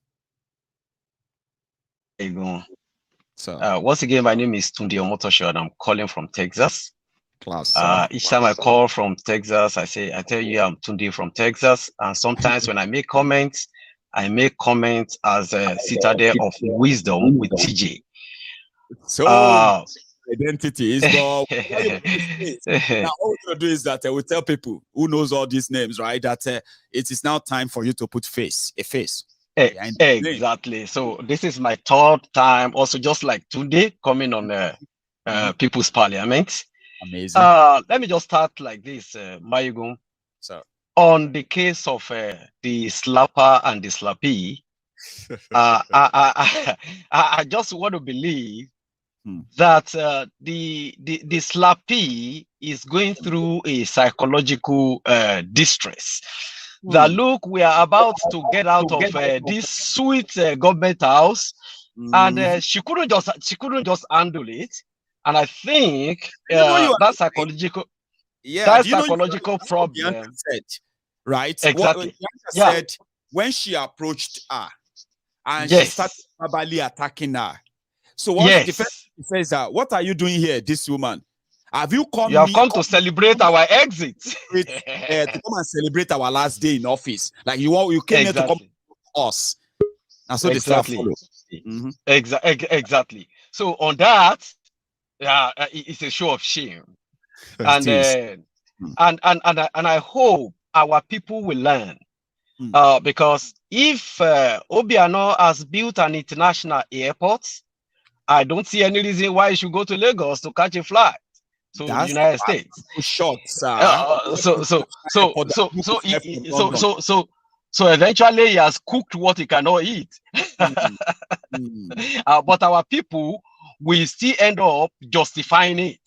So, once again, my name is Tunde Omotosho, and I'm calling from Texas. Class. Each time I call from Texas, I tell you I'm Tunde from Texas. And sometimes when I make comments as a citadel of wisdom with TJ. So identity is now all we're gonna do is that we tell people who knows all these names, right? That it is now time for you to put a face. Exactly. So this is my third time, also just like today, coming on People's Parliament. Amazing. Let me just start like this, Maiyegun. So on the case of the slapper and the slappy, I just want to believe that the slappy is going through a psychological distress. That look, we are about to get out of this sweet government house, and she couldn't just handle it. And I think that psychological problem. Said, right? Exactly. What said when she approached her and she started verbally attacking her. So what the first says that, what are you doing here, this woman? Have you come? You have come to celebrate our exit. To come and celebrate our last day in office. Like you came here to come to us. And so exactly. Exactly. So on that, it's a show of shame. And I hope our people will learn. Because if Obiano has built an international airport, I don't see any reason why you should go to Lagos to catch a flight to the United States. Short, sir. So eventually he has cooked what he cannot eat. But our people will still end up justifying it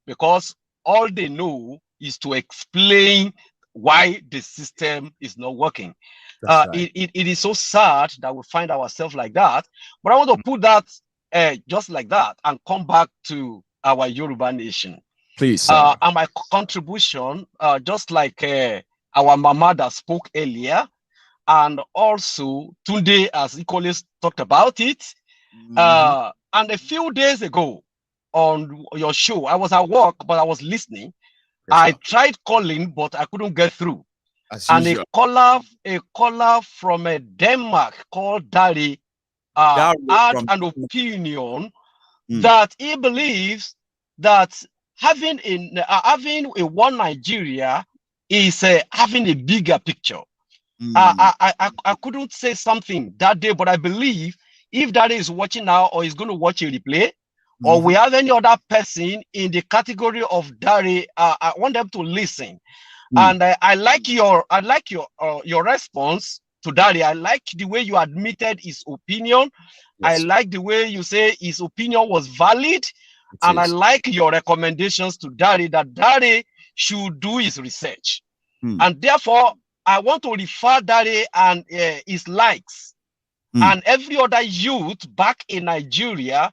because all they know is to explain why the system is not working. Right. It is so sad that we find ourselves like that. But I want to put that just like that and come back to our Yoruba nation. Please. And my contribution, just like our mama that spoke earlier, and also Tunde has equally talked about it. And a few days ago on your show, I was at work, but I was listening. I tried calling, but I couldn't get through. And a caller from Denmark called Dari had an opinion that he believes that having a one Nigeria is having a bigger picture. I couldn't say something that day, but I believe if that is watching now or is going to watch a replay, or we have any other person in the category of Dari, I want them to listen. And I like your response to Dari. I like the way you admitted his opinion. Yes. I like the way you say his opinion was valid. And I like your recommendations to Dari that Dari should do his research. And therefore, I want to refer Dari and his likes and every other youth back in Nigeria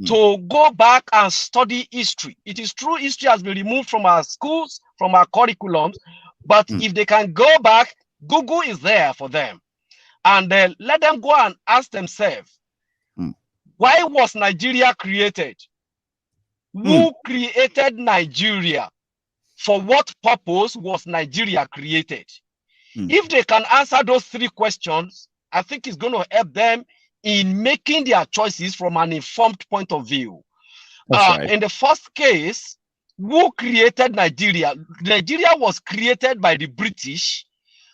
to go back and study history. It is true history has been removed from our schools, from our curriculums, but if they can go back, Google is there for them. And let them go and ask themselves, why was Nigeria created? Who created Nigeria? For what purpose was Nigeria created? If they can answer those three questions, I think it's going to help them in making their choices from an informed point of view. In the first case, who created Nigeria? Nigeria was created by the British.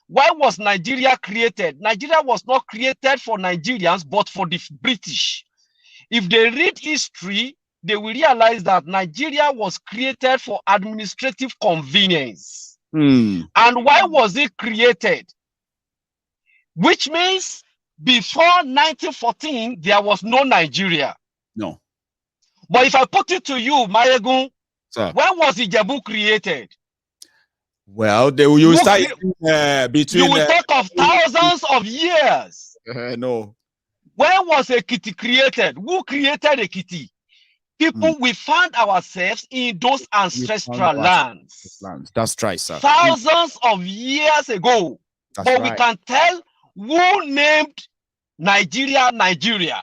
Why was Nigeria created? Nigeria was not created for Nigerians, but for the British. If they read history, they will realize that Nigeria was created for administrative convenience. And why was it created? Which means before 1914, there was no Nigeria. No. But if I put it to you, Maiyegun, when was Ijebu created? Well, you start between... You will talk of thousands of years. No. When was Ekiti created? Who created Ekiti? People, we found ourselves in those ancestral lands. That's right, sir. Thousands of years ago. But we can tell who named Nigeria, Nigeria.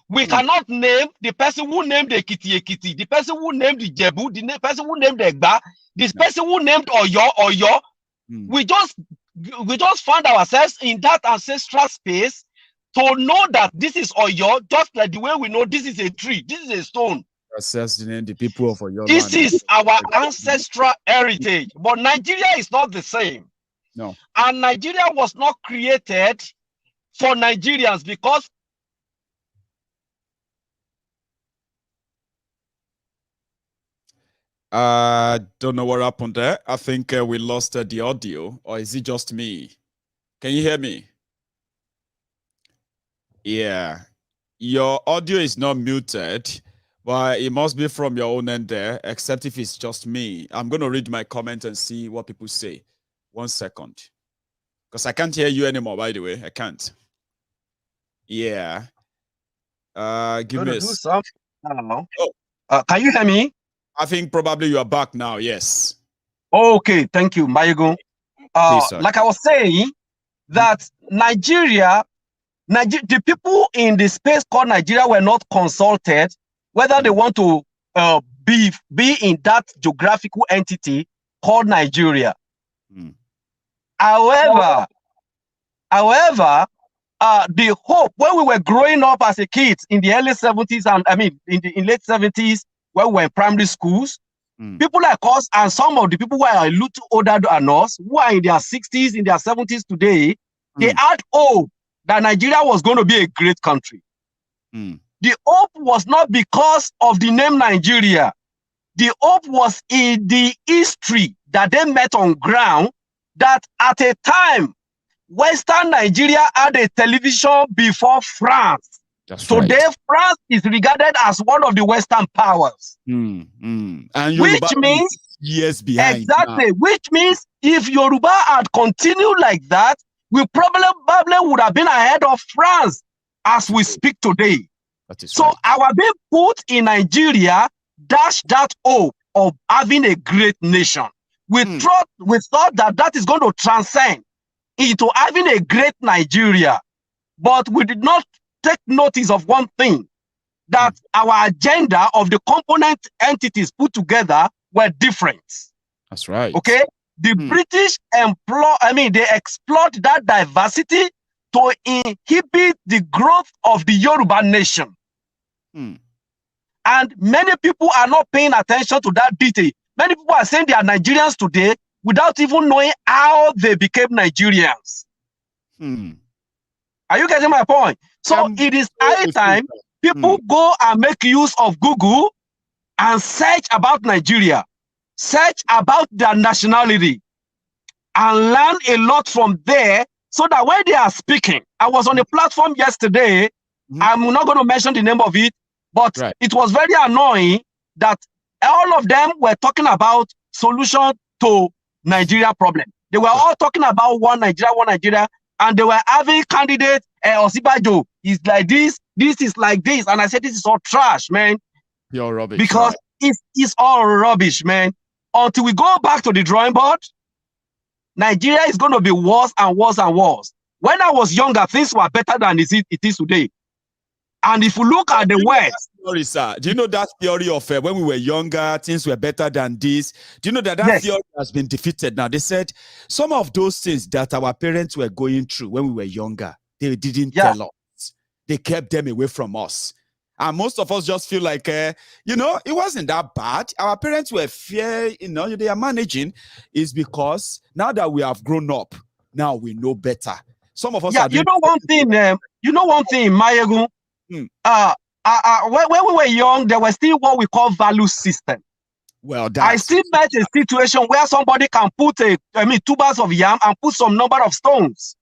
We cannot name the person who named Ekiti, Ekiti, the person who named Ijebu, the person who named Egba, this person who named Oyo, Oyo. We just found ourselves in that ancestral space to know that this is Oyo, just like the way we know this is a tree, this is a stone. The people of Oyo. This is our ancestral heritage. But Nigeria is not the same. No. And Nigeria was not created for Nigerians because I don't know what happened there. I think we lost the audio, or is it just me? Can you hear me? Yeah. Your audio is not muted, but it must be from your own end there, except if it's just me. I'm going to read my comment and see what people say. 1 second. Because I can't hear you anymore, by the way. I can't. Yeah. Give me something now. Can you hear me? I think probably you are back now. Yes. Okay. Thank you, Maiyegun. Like I was saying, that the people in the space called Nigeria were not consulted whether they want to be in that geographical entity called Nigeria. However, the hope when we were growing up as a kids in the early 70s and in late 70s when we were in primary schools, people like us and some of the people who are a little older than us, who are in their 60s, in their 70s today, they had hope that Nigeria was going to be a great country. The hope was not because of the name Nigeria. The hope was in the history that they met on ground, that at a time, Western Nigeria had a television before France. Today, France is regarded as one of the Western powers. And which means, years behind. Exactly. Which means if Yoruba had continued like that, we probably would have been ahead of France as we speak today. So our being put in Nigeria dashed that hope of having a great nation. We thought that is going to transcend. into having a great Nigeria, but we did not take notice of one thing, that our agenda of the component entities put together were different. That's right. Okay? The British they exploit that diversity to inhibit the growth of the Yoruba nation. And many people are not paying attention to that detail. Many people are saying they are Nigerians today without even knowing how they became Nigerians. Are you getting my point? So it is high time people go and make use of Google and search about Nigeria, search about their nationality, and learn a lot from there, so that when they are speaking, I was on a platform yesterday, I'm not going to mention the name of it, but it was very annoying that all of them were talking about solution to Nigeria problem. They were all talking about one Nigeria, and they were having candidates, Osibajo is like this is like this, and I said, this is all trash, man. You're rubbish. Because it's all rubbish, man. Until we go back to the drawing board, Nigeria is going to be worse and worse and worse. When I was younger, things were better than it is today. And if you look at the West, theory, sir, do you know that theory of when we were younger, things were better than this? Do you know that theory has been defeated now? They said some of those things that our parents were going through when we were younger, they didn't tell us. They kept them away from us. And most of us just feel like, it wasn't that bad. Our parents were they are managing. Is because now that we have grown up, now we know better. Some of us are doing one thing, Maiyegun, when we were young, there was still what we call value system. Well, I still met a situation where somebody can put 2 bags of yam and put some number of stones.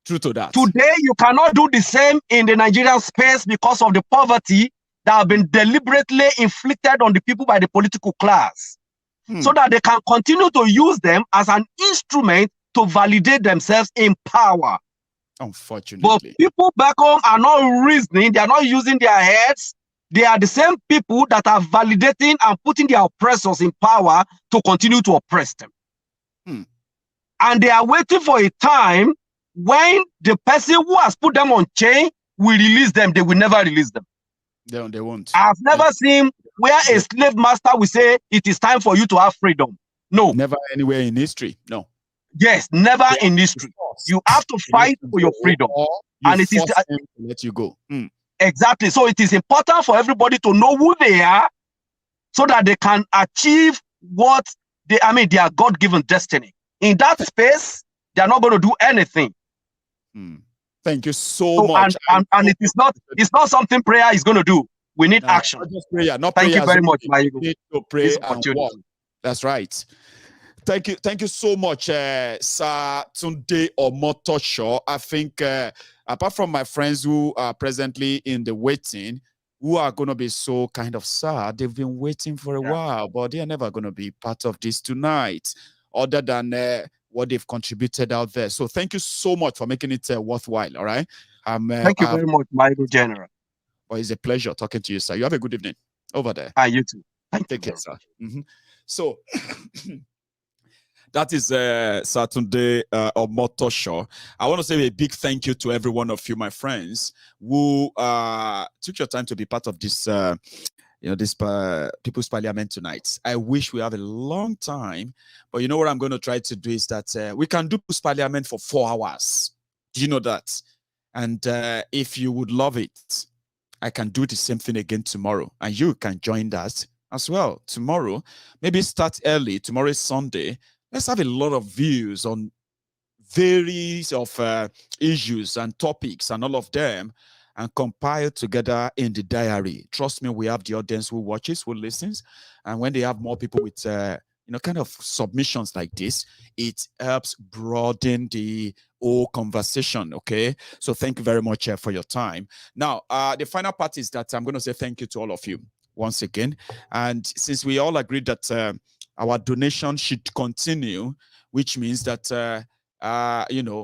True to that. Today, you cannot do the same in the Nigerian space because of the poverty that have been deliberately inflicted on the people by the political class, so that they can continue to use them as an instrument to validate themselves in power. Unfortunately. But people back home are not reasoning, they are not using their heads. They are the same people that are validating and putting their oppressors in power to continue to oppress them. And they are waiting for a time when the person who has put them on chain will release them. They will never release them. They won't. I've never seen where a slave master will say, it is time for you to have freedom. No. Never anywhere in history. No. Yes, never in history. You have to fight for your freedom. And it is to let you go. Exactly. So it is important for everybody to know who they are, so that they can achieve what their God-given destiny. In that space, they are not going to do anything. Thank you so much. And it's not something prayer is going to do. We need action. Not just prayer, not Thank prayer you very much, Maiyegun. We need to pray and walk. That's right. Thank you so much, Sir Tunde Omotosho. I think apart from my friends who are presently in the waiting, who are going to be so kind of sad, they've been waiting for a while, but they are never going to be part of this tonight, other than what they've contributed out there. So thank you so much for making it worthwhile. All right. Thank you very much, Maiyegun General. Well, it's a pleasure talking to you, sir. You have a good evening over there. You too. Take care, sir. So that is Saturday Omotosho. I want to say a big thank you to every one of you, my friends, who took your time to be part of this this People's Parliament tonight. I wish we have a long time, but you know what I'm going to try to do is that we can do People's Parliament for 4 hours. Do you know that? And if you would love it, I can do the same thing again tomorrow, and you can join that as well tomorrow. Maybe start early. Tomorrow is Sunday. Let's have a lot of views on various of issues and topics and all of them, and compile together in the diary. Trust me, we have the audience who watches, who listens, and when they have more people with kind of submissions like this, it helps broaden the whole conversation. Okay, so thank you very much for your time. Now, the final part is that I'm going to say thank you to all of you once again, and since we all agreed that our donation should continue, which means that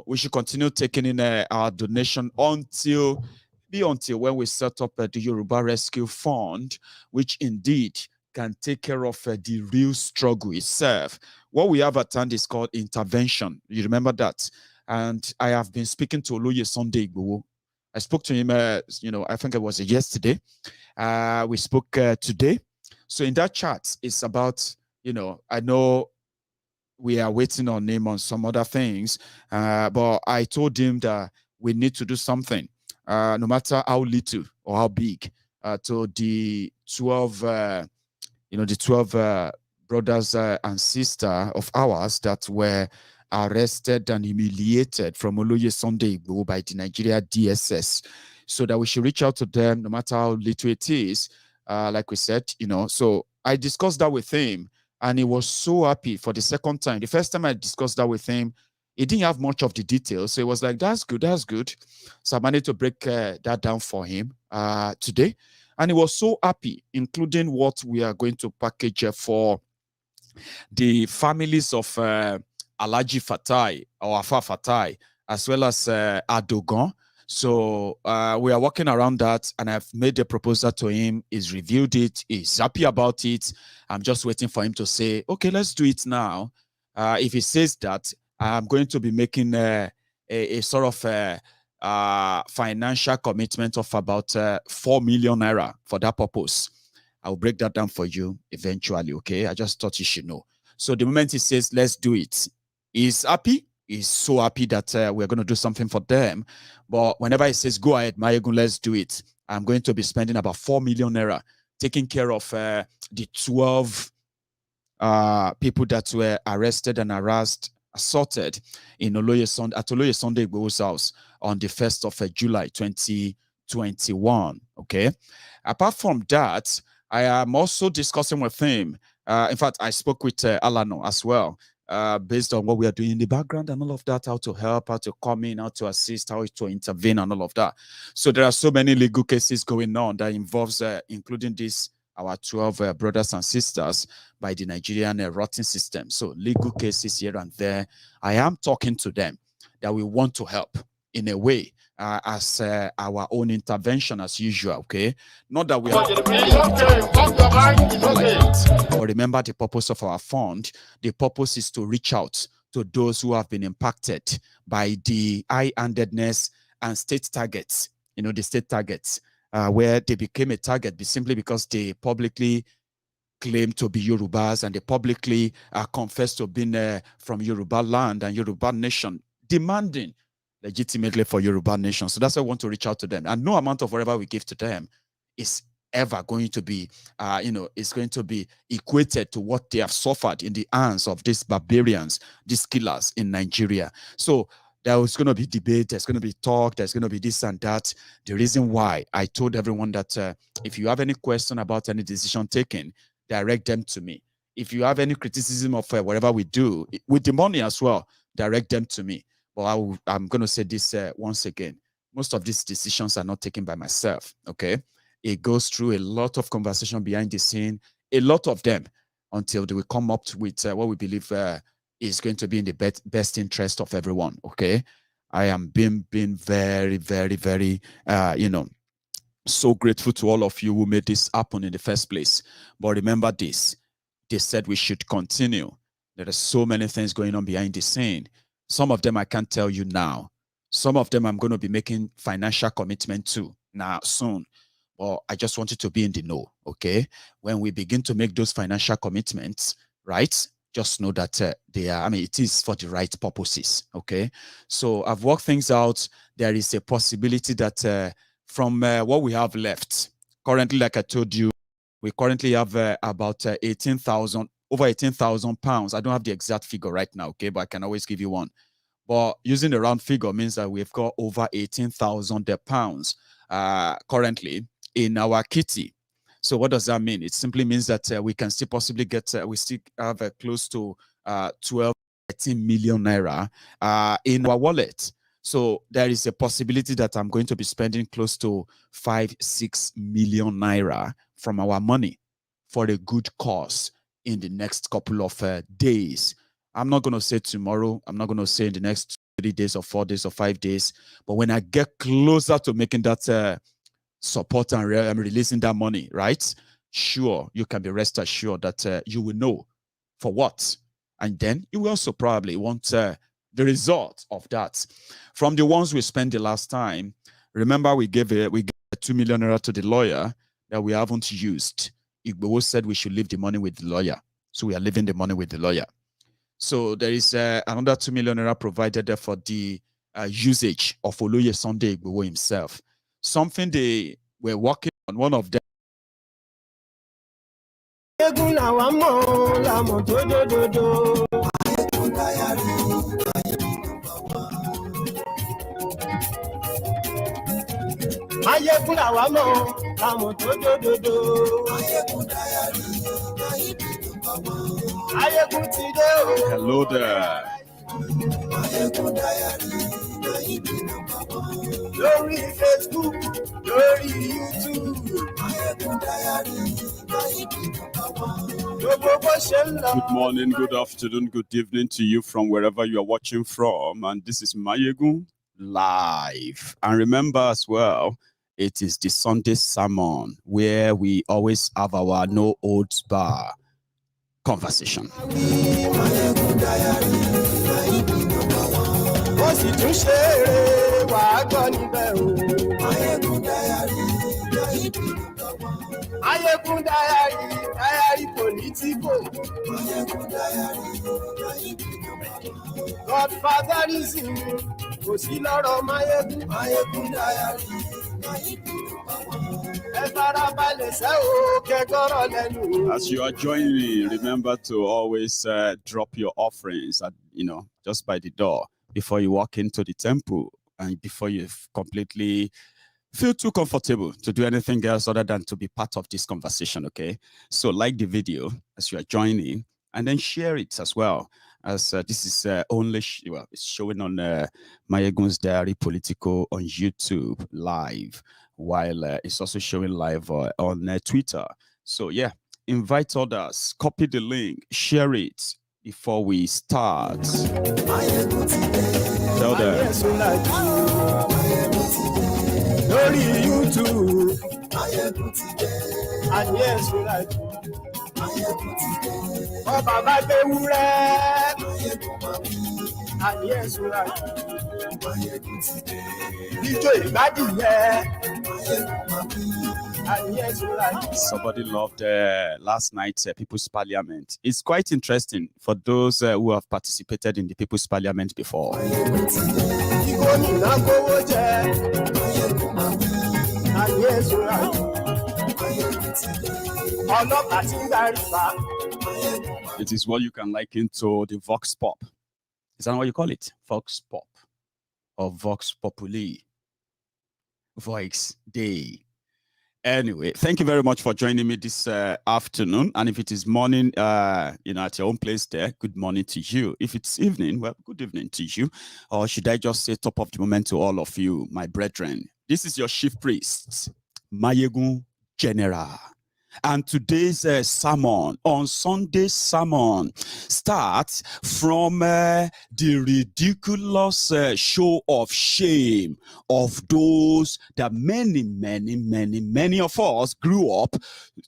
we should continue taking in our donation until when we set up the Yoruba Rescue Fund, which indeed can take care of the real struggle itself. What we have at hand is called intervention. You remember that? And I have been speaking to Oloye Sunday Igboho. I spoke to him, I think it was yesterday. We spoke today. So in that chat, it's about, I know we are waiting on him on some other things, but I told him that we need to do something, no matter how little or how big, to the 12, the 12 brothers and sisters of ours that were arrested and humiliated from Oloye Sunday Igboho by the Nigeria DSS, so that we should reach out to them no matter how little it is. Like we said, so I discussed that with him, and he was so happy for the second time. The first time I discussed that with him, he didn't have much of the details. So he was like, that's good, that's good. So I managed to break that down for him today. And he was so happy, including what we are going to package for the families of Alhaji Fatai or Afa Fatai, as well as Adogon. So we are working around that, and I've made a proposal to him. He's reviewed it. He's happy about it. I'm just waiting for him to say, okay, let's do it now. If he says that, I'm going to be making a sort of financial commitment of about 4 million naira for that purpose. I'll break that down for you eventually, okay? I just thought you should know. So the moment he says, let's do it, he's happy. He's so happy that we're going to do something for them. But whenever he says, go ahead, Maiyegun, let's do it, I'm going to be spending about 4 million naira taking care of the 12 people that were arrested and assaulted in Oloye Sunday Igboho's house on the 1st of July 2021. Okay. Apart from that, I am also discussing with him. In fact, I spoke with Alano as well, based on what we are doing in the background and all of that, how to help, how to come in, how to assist, how to intervene and all of that. So there are so many legal cases going on that involves, including this, our 12 brothers and sisters by the Nigerian rotting system. So legal cases here and there. I am talking to them that we want to help in a way as our own intervention as usual, okay? Not that we are but remember the purpose of our fund. The purpose is to reach out to those who have been impacted by the high-handedness and state targets, the state targets, where they became a target simply because they publicly claim to be Yorubas and they publicly confess to being from Yoruba land and Yoruba nation, demanding legitimately for Yoruba nation. So that's why I want to reach out to them. And no amount of whatever we give to them is ever going to be, is going to be equated to what they have suffered in the hands of these barbarians, these killers in Nigeria. So there's going to be debate, there's going to be talk, there's going to be this and that. The reason why I told everyone that if you have any question about any decision taken, direct them to me. If you have any criticism of whatever we do, with the money as well, direct them to me. But I'm going to say this once again. Most of these decisions are not taken by myself, okay? It goes through a lot of conversation behind the scene, a lot of them, until they will come up with what we believe is going to be in the best interest of everyone, okay? I am being very, very, very, so grateful to all of you who made this happen in the first place. But remember this, they said we should continue. There are so many things going on behind the scene. Some of them I can't tell you now. Some of them I'm going to be making financial commitment to now soon. But I just want you to be in the know, okay? When we begin to make those financial commitments, right? Just know that it is for the right purposes, okay? So I've worked things out. There is a possibility that from what we have left, currently, like I told you, we currently have about 18,000, over 18,000 pounds. I don't have the exact figure right now, okay? But I can always give you one. But using the round figure means that we've got over 18,000 pounds currently in our kitty. So what does that mean? It simply means that we can still possibly get, we still have close to 12, 13 million naira in our wallet. So there is a possibility that I'm going to be spending close to 5-6 million naira from our money for a good cause in the next couple of days. I'm not going to say tomorrow. I'm not going to say in the next 3 days or 4 days or 5 days. But when I get closer to making that support and releasing that money, right? Sure, you can be rest assured that you will know for what. And then you will also probably want the result of that. From the ones we spent the last time, remember we gave 2 million naira to the lawyer that we haven't used. Igbo said we should leave the money with the lawyer. So we are leaving the money with the lawyer. So there is another 2 million naira provided there for the usage of Oloye Sunday Igbo himself. Something they were working on, one of them. Hello there. Glory Facebook, glory YouTube. Good morning, good afternoon, good evening to you from wherever you are watching from. And this is Maiyegun live. And remember as well, it is the Sunday sermon where we always have our no holds bar conversation. Maiyegun Diary, Politico. Godfatherism, kò sí lọ́rọ̀ Maiyegun Diary. As you are joining me, remember to always drop your offerings at, just by the door before you walk into the temple and before you completely feel too comfortable to do anything else other than to be part of this conversation, okay? So like the video as you are joining and then share it as well, as this is only, it's showing on MaiyegundsDiary Politico on YouTube live, while it's also showing live on Twitter. So yeah, invite others, copy the link, share it before we start. Tell them. Glory YouTube. And yes, we like oh, Baba Bewure. And yes, we like DJ Ibadiye. And yes, we like somebody loved last night's People's Parliament. It's quite interesting for those who have participated in the People's Parliament before. It is what you can liken to the Vox Pop. Is that what you call it? Vox Pop or Vox Populi? Vox Day. Anyway, thank you very much for joining me this afternoon. And if it is morning, at your own place there, good morning to you. If it's evening, well, good evening to you. Or should I just say top of the moment to all of you, my brethren? This is your chief priest, Maiyegun General. And today's sermon, on Sunday's sermon, starts from the ridiculous show of shame of those that many of us grew up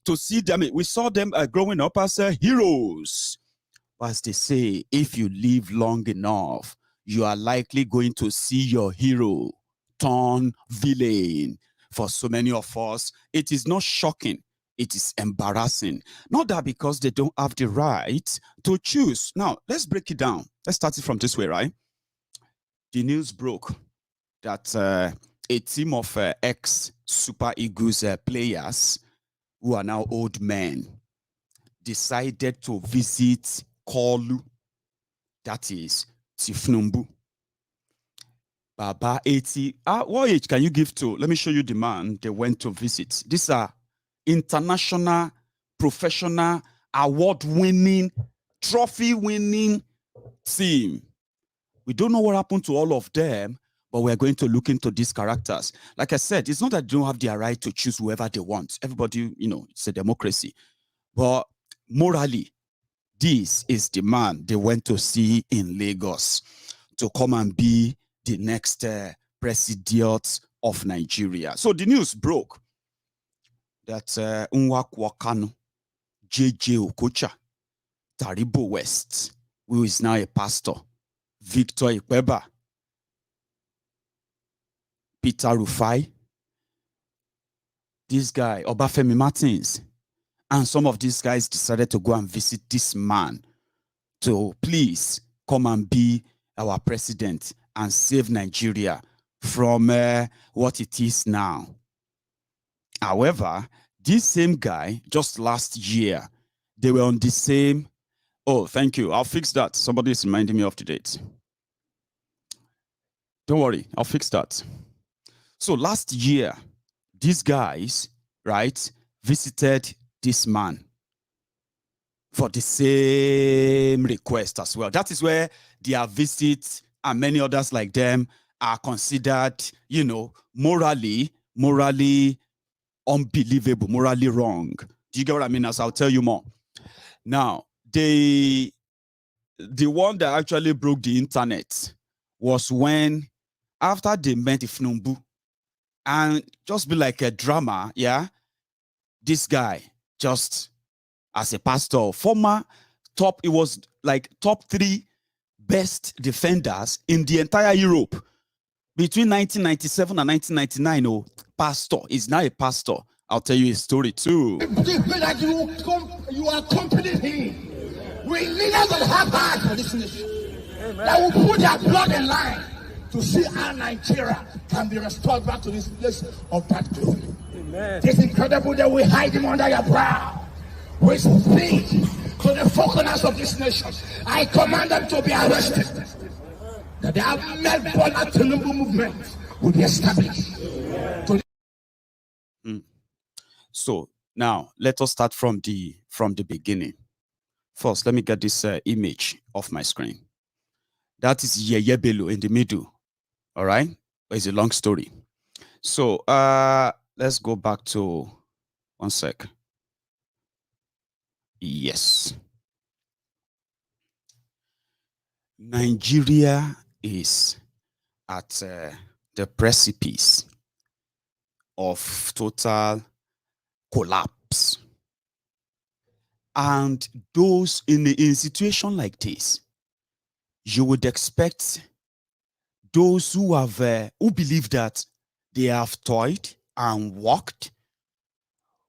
to see them. We saw them growing up as heroes. As they say, if you live long enough, you are likely going to see your hero turn villain. For so many of us, it is not shocking. It is embarrassing. Not that because they don't have the right to choose. Now, let's break it down. Let's start it from this way, right? The news broke that a team of ex-Super Eagles players who are now old men decided to visit Kolu, that is Tifnumbu. Baba 80. What age can you give to? Let me show you the man they went to visit. These are international, professional, award-winning, trophy-winning team. We don't know what happened to all of them, but we're going to look into these characters. Like I said, it's not that they don't have their right to choose whoever they want. Everybody, it's a democracy. But morally, this is the man they went to see in Lagos to come and be the next president of Nigeria. So the news broke that Nwakwakano, JJ Okocha, Taribo West, who is now a pastor, Victor Ikweba, Peter Rufai, this guy, Obafemi Martins, and some of these guys decided to go and visit this man to please come and be our president and save Nigeria from what it is now. However, this same guy, just last year, they were on the same. Oh, thank you. I'll fix that. Somebody is reminding me of the date. Don't worry, I'll fix that. So last year, these guys, right, visited this man for the same request as well. That is where their visits and many others like them are considered, you know, morally unbelievable, morally wrong. Do you get what I mean? As I'll tell you more. Now, the one that actually broke the internet was when, after they met Ifnumbu, and just be like a drama, yeah, this guy just as a pastor, former top, it was like top 3 best defenders in the entire Europe between 1997 and 1999. Oh, pastor is now a pastor. I'll tell you his story too. That you are accompanying him. We leaders that have heart for this nation. Amen. That will put their blood in line to see how Nigeria can be restored back to this place of that glory. Amen. It's incredible that we hide him under your brow. We speak to the four corners of this nation. I command them to be arrested. That the Ahmed Bola Tinubu movement will be established. So now let us start from the beginning. First, let me get this image off my screen. That is Yeye Bello in the middle. All right, it's a long story. So let's go back to 1 sec. Yes. Nigeria is at the precipice of total collapse. And those in a situation like this, you would expect those who have who believe that they have toiled and worked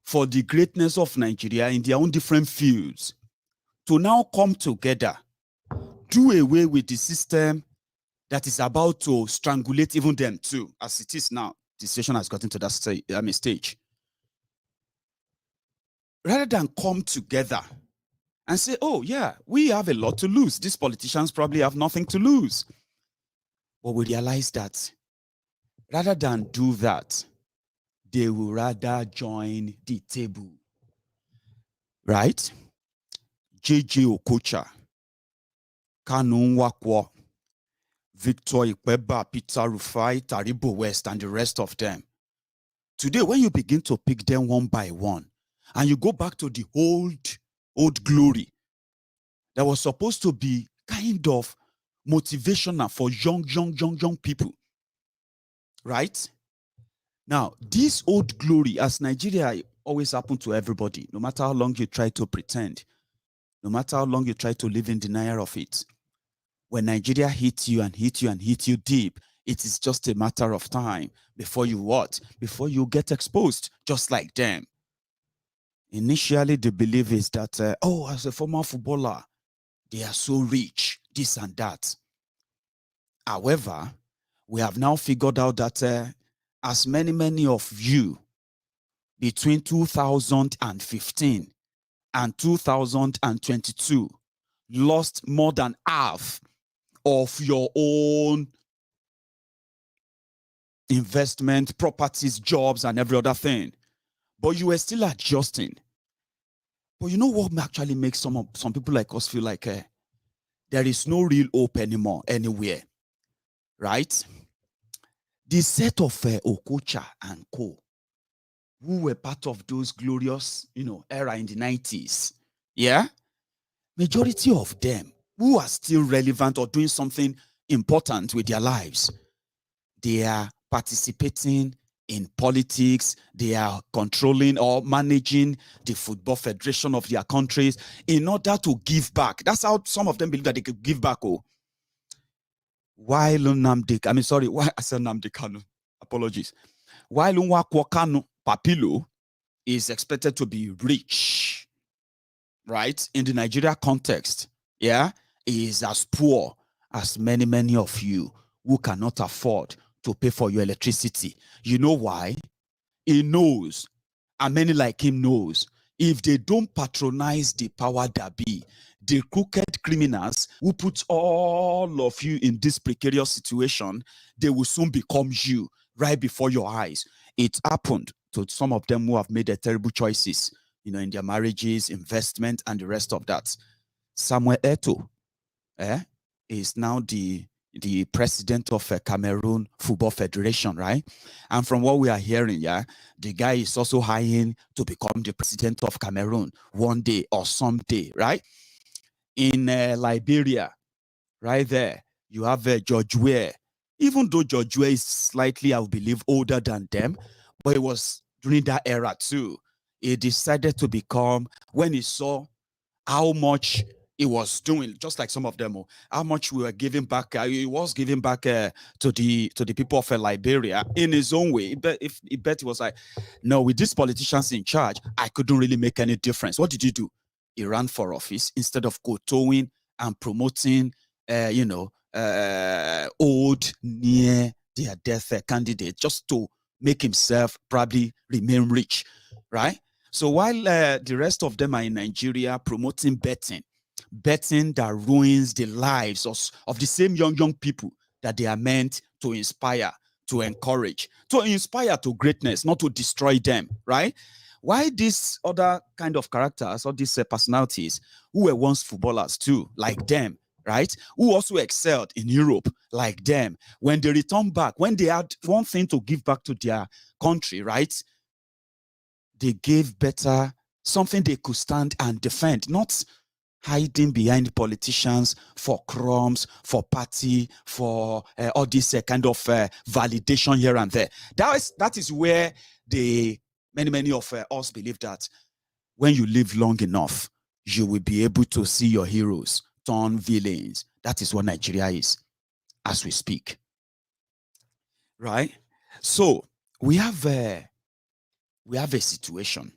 for the greatness of Nigeria in their own different fields to now come together, do away with the system that is about to strangulate even them too, as it is now. The situation has gotten to that stage. Rather than come together and say, oh yeah, we have a lot to lose. These politicians probably have nothing to lose. But we realize that rather than do that, they will rather join the table. Right? JJ Okocha, Kanu Nwakwo, Victor Ikweba, Peter Rufai, Taribo West, and the rest of them. Today, when you begin to pick them one by one, and you go back to the old glory that was supposed to be kind of motivational for young people, right? Now, this old glory, as Nigeria always happened to everybody, no matter how long you try to pretend, no matter how long you try to live in denial of it, when Nigeria hits you and hits you and hits you deep, it is just a matter of time before you what? Before you get exposed, just like them. Initially, the belief is that, oh, as a former footballer, they are so rich, this and that. However, we have now figured out that as many of you between 2015 and 2022 lost more than half of your own investment, properties, jobs, and every other thing. But you were still adjusting. But you know what actually makes some people like us feel like there is no real hope anymore anywhere, right? The set of Okocha and co, who were part of those glorious, era in the 90s, yeah? Majority of them who are still relevant or doing something important with their lives, they are participating in politics, they are controlling or managing the football federation of their countries in order to give back. That's how some of them believe that they could give back. Oh, While Nnamdi, I mean, sorry, why I said Nnamdi Kanu, apologies. While Nwankwo Kanu Papilo is expected to be rich, right? In the Nigeria context, yeah, he is as poor as many of you who cannot afford to pay for your electricity. You know why? He knows, and many like him knows, if they don't patronize the power that be, the crooked criminals who put all of you in this precarious situation, they will soon become you right before your eyes. It happened to some of them who have made terrible choices, you know, in their marriages, investment, and the rest of that. Samuel Eto'o is now the president of Cameroon Football Federation, right? And from what we are hearing, yeah, the guy is also eyeing to become the president of Cameroon one day or someday, right? In Liberia, right there, you have George Weah. Even though George Weah is slightly, I believe, older than them, but it was during that era too. He decided to become, when he saw how much he was doing, just like some of them, how much we were giving back. He was giving back to the people of Liberia in his own way. But if he bet he was like, no, with these politicians in charge, I couldn't really make any difference. What did he do? He ran for office instead of kowtowing and promoting, old near their death candidate, just to make himself probably remain rich, right? So while the rest of them are in Nigeria promoting betting that ruins the lives of the same young people that they are meant to inspire, to encourage, to inspire to greatness, not to destroy them, right? Why these other kind of characters or these personalities who were once footballers too, like them, right? Who also excelled in Europe, like them, when they return back, when they had one thing to give back to their country, right? They gave better something they could stand and defend, not hiding behind politicians for crumbs, for party, for all this kind of validation here and there. That is where many of us believe that when you live long enough, you will be able to see your heroes turn villains. That is what Nigeria is as we speak. Right? So we have a situation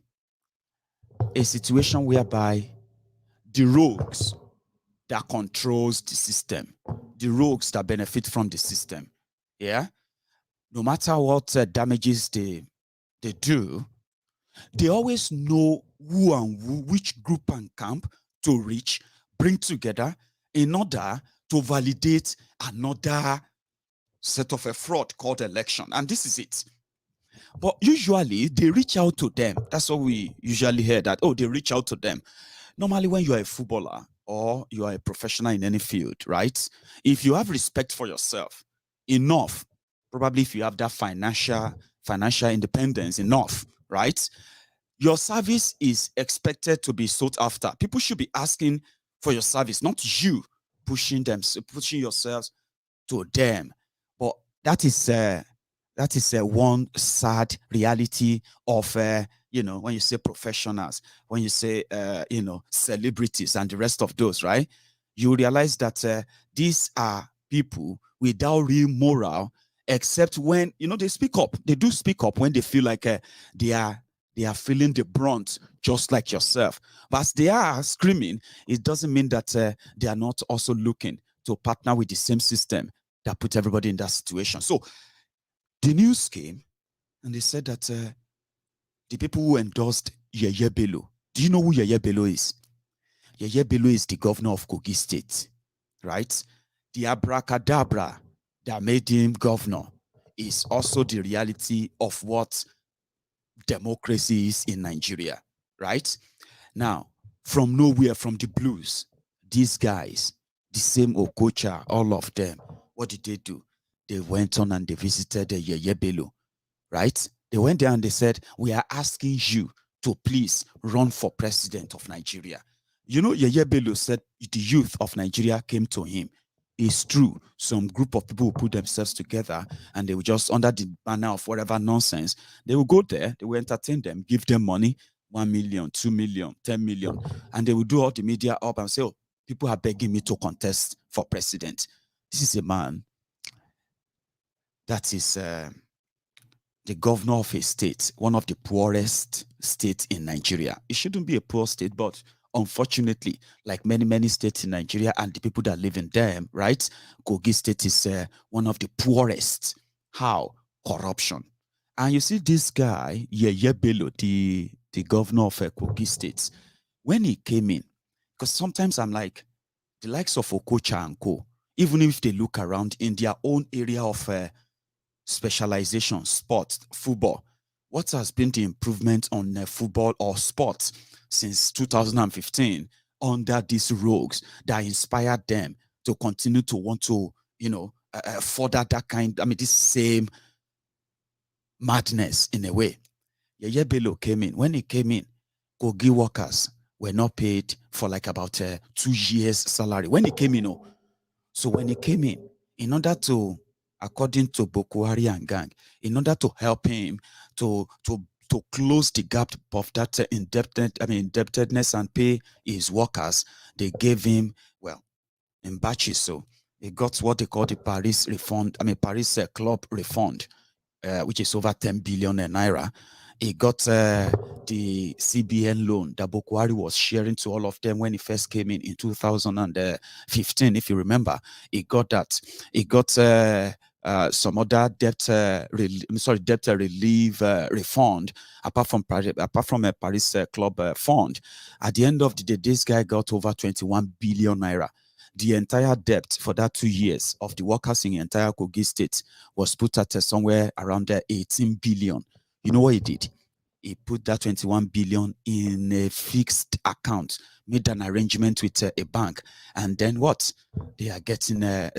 whereby the rogues that controls the system, the rogues that benefit from the system, yeah, no matter what damages they do, they always know who and who, which group and camp to reach, bring together in order to validate another set of a fraud called election. And this is it. But usually they reach out to them. That's what we usually hear, that, oh, they reach out to them. Normally when you are a footballer or you are a professional in any field, right? If you have respect for yourself enough, probably if you have that financial independence enough, right? Your service is expected to be sought after. People should be asking for your service, not you pushing yourselves to them. But that is one sad reality of when you say professionals, when you say celebrities and the rest of those, right? You realize that these are people without real moral, except when they speak up. They do speak up when they feel like they are feeling the brunt, just like yourself. But as they are screaming, it doesn't mean that they are not also looking to partner with the same system that put everybody in that situation. So the news came and they said that the people who endorsed Yeye Bello, do you know who Yeye Bello is? Yeye Bello is the governor of Kogi State, right? The abracadabra that made him governor is also the reality of what democracy is in Nigeria, right? Now, from nowhere, from the blues, these guys, the same Okocha, all of them, what did they do? They went on and they visited Yeye Bello, right? They went there and they said, we are asking you to please run for president of Nigeria. You know, Yeye Bello said the youth of Nigeria came to him. It's true. Some group of people will put themselves together and they will just, under the banner of whatever nonsense, they will go there, they will entertain them, give them money, 1 million, 2 million, 10 million, and they will do all the media up and say, oh, people are begging me to contest for president. This is a man that is the governor of a state, one of the poorest states in Nigeria. It shouldn't be a poor state, but unfortunately, like many states in Nigeria and the people that live in them, right? Kogi State is one of the poorest. How? Corruption. And you see this guy, Yeye Bello, the governor of Kogi State, when he came in, because sometimes I'm like, the likes of Okocha and Co., even if they look around in their own area of specialization, sports, football, what has been the improvement on football or sports since 2015 under these rogues that inspired them to continue to want to, further that kind, this same madness in a way. Yeye Bello came in. When he came in, Kogi workers were not paid for like about 2 years' salary. When he came in, so when he came in order to, according to Boko Haram and gang, in order to help him to close the gap of that indebtedness and pay his workers, they gave him, well, in batches. So he got what they call the Paris Club refund, which is over 10 billion naira. He got the CBN loan that Boko Haram was sharing to all of them when he first came in 2015, if you remember. He got that. He got some other debt relief refund apart from a Paris Club fund. At the end of the day, this guy got over 21 billion naira. The entire debt for that 2 years of the workers in the entire Kogi State was put at somewhere around 18 billion. You know what he did? He put that 21 billion in a fixed account, made an arrangement with a bank, and then what? They are getting, they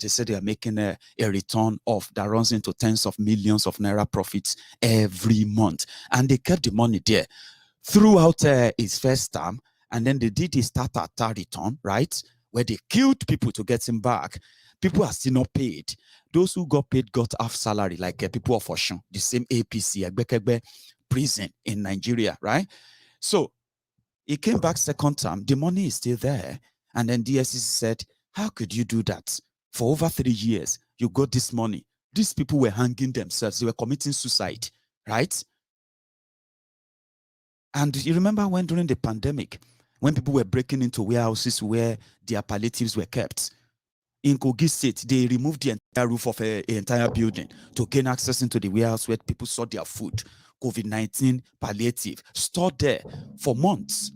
said they are making a return of that runs into tens of millions of naira profits every month. And they kept the money there throughout his first term, and then they did his starter return, right? Where they killed people to get him back. People are still not paid. Those who got paid got half salary, like people of Oshun, the same APC, Agbekegbe prison in Nigeria, right? So he came back second term. The money is still there. And then DSC said, how could you do that? For over 3 years, you got this money. These people were hanging themselves. They were committing suicide, right? And you remember when during the pandemic, when people were breaking into warehouses where their palliatives were kept, in Kogi State, they removed the entire roof of an entire building to gain access into the warehouse where people saw their food, COVID-19 palliative, stored there for months.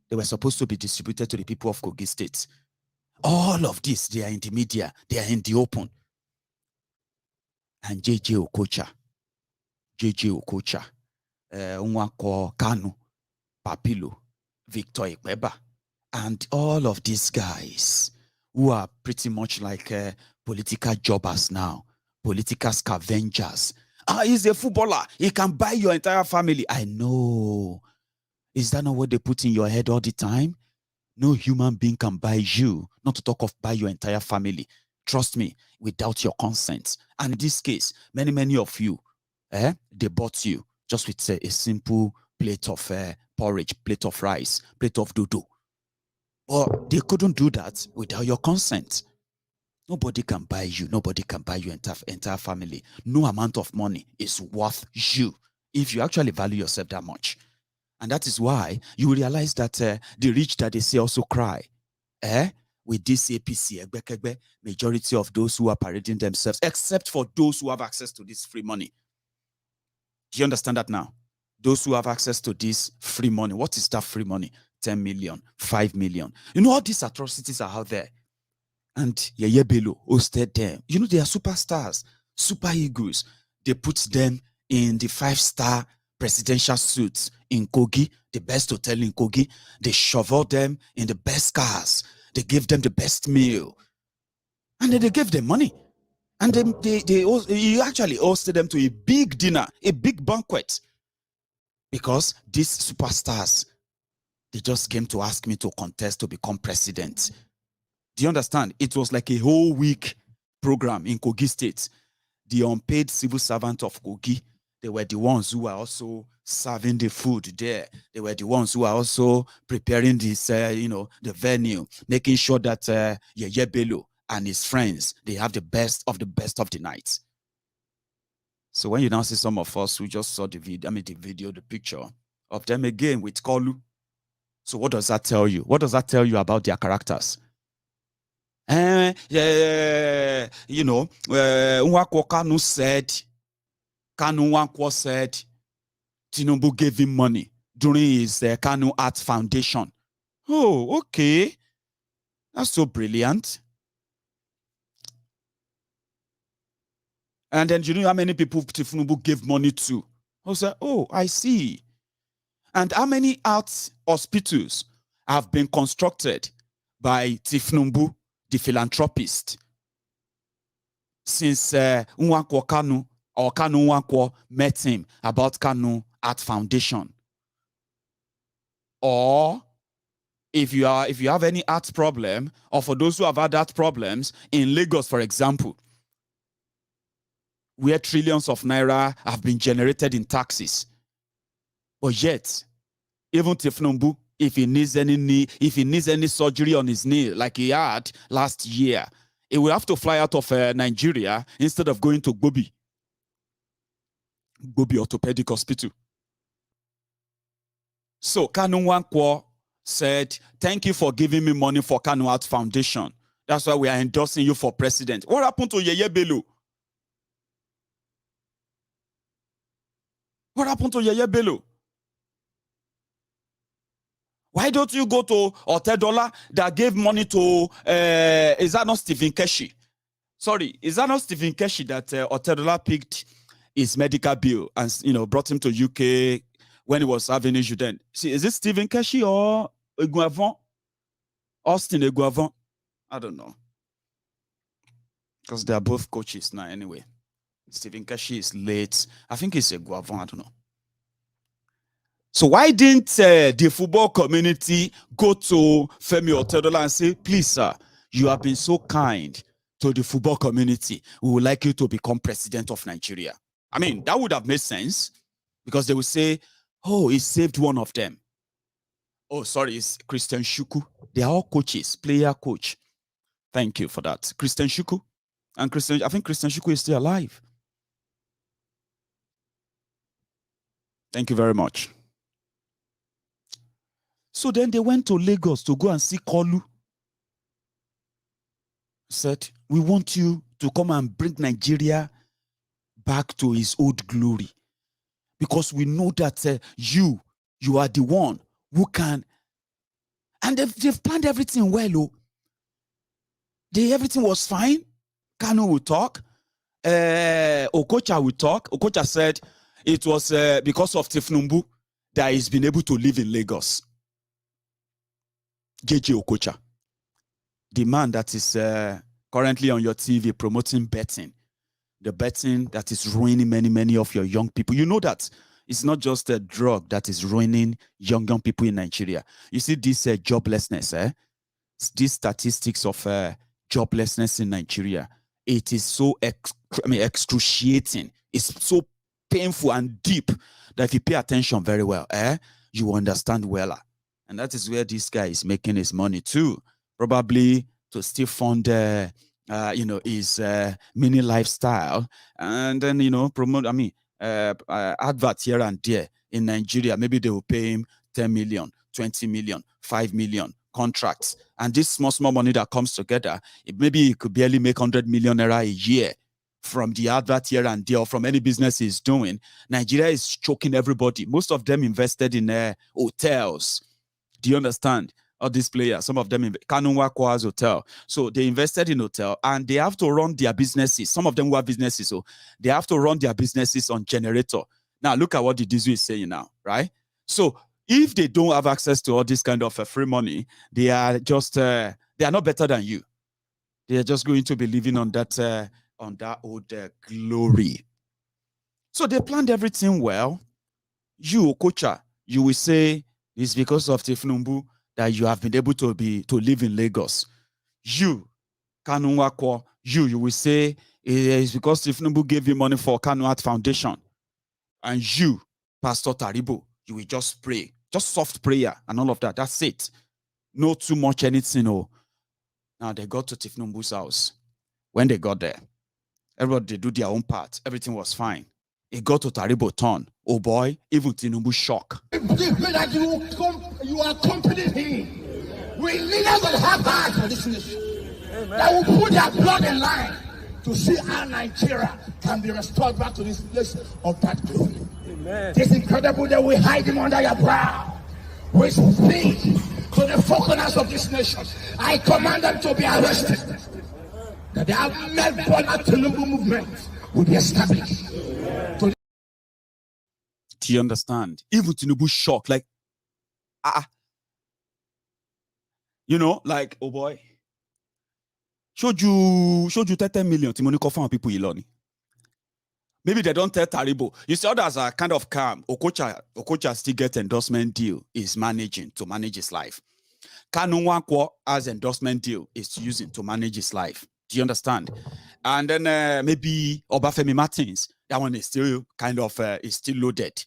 They were supposed to be distributed to the people of Kogi State. All of this, they are in the media, they are in the open. And JJ Okocha, Nwako Kanu, Papilo, Victor Ikpeba, and all of these guys who are pretty much like political jobbers now, political scavengers. He's a footballer. He can buy your entire family. I know. Is that not what they put in your head all the time? No human being can buy you, not to talk of buy your entire family. Trust me, without your consent. And in this case, many of you, they bought you just with a simple plate of porridge, plate of rice, plate of dodo. But they couldn't do that without your consent. Nobody can buy you. Nobody can buy your entire family. No amount of money is worth you if you actually value yourself that much. And that is why you realize that the rich that they say also cry. With this APC, majority of those who are parading themselves, except for those who have access to this free money. Do you understand that now? Those who have access to this free money. What is that free money? 10 million, 5 million. You know, all these atrocities are out there. And Yeye Bello hosted them. You know, they are superstars, super egos. They put them in the 5-star presidential suits in Kogi, the best hotel in Kogi. They shovel them in the best cars. They give them the best meal. And then they gave them money. And then he actually hosted them to a big dinner, a big banquet. Because these superstars, they just came to ask me to contest to become president. Do you understand? It was like a whole week program in Kogi State. The unpaid civil servant of Kogi, they were the ones who were also serving the food there. They were the ones who are also preparing this, the venue, making sure that Yeye Bello and his friends, they have the best of the night. So when you now see some of us who just saw the video, the picture of them again with Kolu. So what does that tell you? What does that tell you about their characters? Nwakwo Kanu said, Tinubu gave him money during his Kanu Art Foundation. Oh, okay. That's so brilliant. And then you know how many people Tinubu gave money to? I said, oh, I see. And how many art hospitals have been constructed by Tinubu, the philanthropist, since Nwakwo Kanu or Kanu Nwakwo met him about Kanu Art Foundation? Or if you have any art problem, or for those who have had art problems in Lagos, for example, where trillions of naira have been generated in taxes, but yet, even Tinubu, if he needs any surgery on his knee like he had last year, he will have to fly out of Nigeria instead of going to Gobi Orthopedic Hospital. So Kanu Nwakwo said, thank you for giving me money for Kanu Art Foundation. That's why we are endorsing you for president. What happened to Yeye Bello? What happened to Yeye Bello? Why don't you go to Otedola that gave money to, is that not Stephen Keshi? Sorry, is that not Stephen Keshi that Otedola picked his medical bill and, brought him to UK when he was having issue then? See, is it Stephen Keshi or Eguavon? Austin Eguavon? I don't know. Because they are both coaches now anyway. Stephen Keshi is late. I think it's Eguavon, I don't know. So why didn't the football community go to Femi Otedola and say, please, sir, you have been so kind to the football community. We would like you to become president of Nigeria. I mean, that would have made sense because they would say, oh, he saved one of them. Oh, sorry, it's Christian Shuku. They are all coaches, player coach. Thank you for that. Christian Shuku. And I think Christian Shuku is still alive. Thank you very much. So then they went to Lagos to go and see Kolu. Said, we want you to come and bring Nigeria back to its old glory. Because we know that you are the one who can. And they've planned everything well. Oh. Everything was fine. Kanu will talk. Okocha will talk. Okocha said it was because of Tinubu that he's been able to live in Lagos. JJ Okocha, the man that is currently on your TV promoting betting, the betting that is ruining many of your young people. You know that it's not just a drug that is ruining young people in Nigeria. You see this joblessness, these statistics of joblessness in Nigeria. It is so excruciating. It's so painful and deep that if you pay attention very well, you will understand well. And that is where this guy is making his money too. Probably to still fund, his mini lifestyle. And then, promote, advert here and there in Nigeria. Maybe they will pay him 10 million, 20 million, 5 million contracts. And this small money that comes together, maybe he could barely make 100 million naira a year from the advert here and there, or from any business he's doing. Nigeria is choking everybody. Most of them invested in hotels. Do you understand? All these players, some of them, Kanu Nwakwo's hotel. So they invested in hotel and they have to run their businesses. Some of them were businesses, so they have to run their businesses on generator. Now, look at what the Dizu is saying now, right? So if they don't have access to all this kind of free money, they are just, they are not better than you. They are just going to be living on that old glory. So they planned everything well. You, Okocha, you will say, it's because of Tinubu that you have been able to live in Lagos. You, Kanu Nwakwo, you will say it's because Tinubu gave you money for Kanu Art Foundation. And you, Pastor Taribo, you will just pray, just soft prayer and all of that. That's it. No too much anything. Oh. Now they got to Tinubu's house. When they got there, everybody do their own part. Everything was fine. it got to Taribo turn. Oh boy, even Tinubu shock. That you are accompanying him. We leaders will have heart for this nation. That will put their blood in line to see how Nigeria can be restored back to this place of that glory. It's incredible that we hide him under your brow. We speak to the four corners of this nation. I command them to be arrested. That the Ahmed Bola Tinubu movement will be established. Do you understand? Even Tinubu shocked, like, you know, like, oh boy, showed you 10 million Timoniko for people Iloni. Maybe they don't tell Taribo. You see, others are kind of calm. Okocha still gets endorsement deal, is managing to manage his life. Kanu Nwankwo has endorsement deal, is using to manage his life. Do you understand? And then maybe Obafemi Martins, that one is still kind of is still loaded.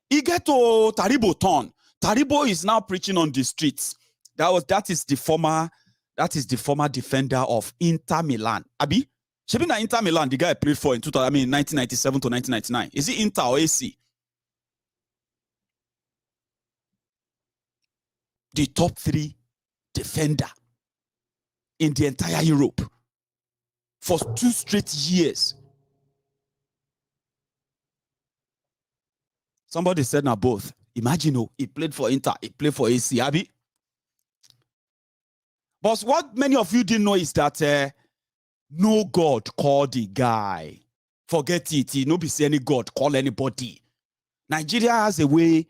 He get to Taribo turn. Taribo is now preaching on the streets. That is the former defender of Inter Milan. Abi, Shebina Inter Milan, the guy I played for in 1997 to 1999. Is he Inter or AC? The top 3 defender in the entire Europe for 2 straight years. Somebody said now both. Imagine, he played for Inter, he played for AC, Abi. But what many of you didn't know is that no God called the guy. Forget it. He no be say any God call anybody. Nigeria has a way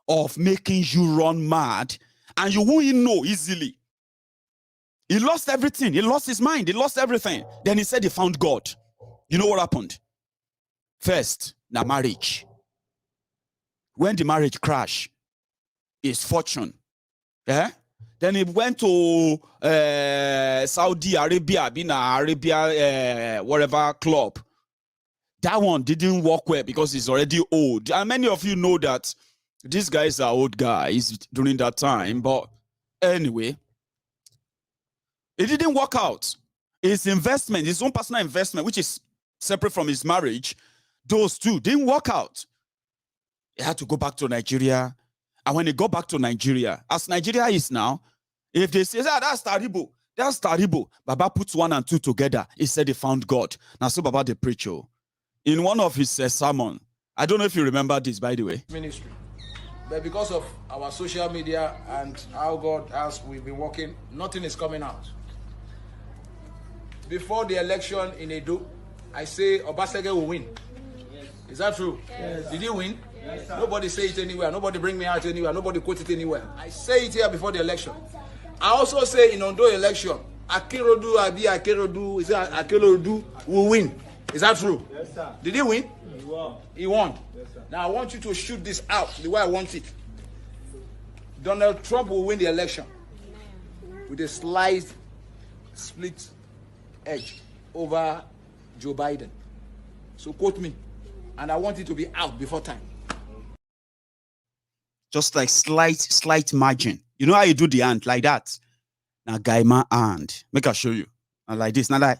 of making you run mad, and you won't know easily. He lost everything. He lost his mind. He lost everything. Then he said he found God. You know what happened? First, the marriage. When the marriage crashed, his fortune. Yeah? Then he went to Saudi Arabia, whatever club. That one didn't work well because he's already old. And many of you know that these guys are old guys during that time. But anyway, it didn't work out. His investment, his own personal investment, which is separate from his marriage, those two didn't work out. He had to go back to Nigeria. And when he got back to Nigeria, as Nigeria is now, if they say, that's terrible, Baba puts 1 and 2 together. He said he found God. Now, so Baba the preacher, in one of his sermon, I don't know if you remember this, by the way. Ministry. But because of our social media and how God has we've been working, nothing is coming out. Before the election in Edo, I say Obasege will win. Is that true? Yes. Did he win? Yes, nobody say it anywhere. Nobody bring me out anywhere. Nobody quote it anywhere. I say it here before the election. I also say in Ondo election, Akerodu will win. Is that true? Yes, sir. Did he win? He won. He won. Yes, sir. Now I want you to shoot this out the way I want it. Donald Trump will win the election with a slight split edge over Joe Biden. So quote me. And I want it to be out before time. Just like slight margin. You know how you do the hand like that? Now, guy, my hand. Make I show you. Now, like this. Now, like,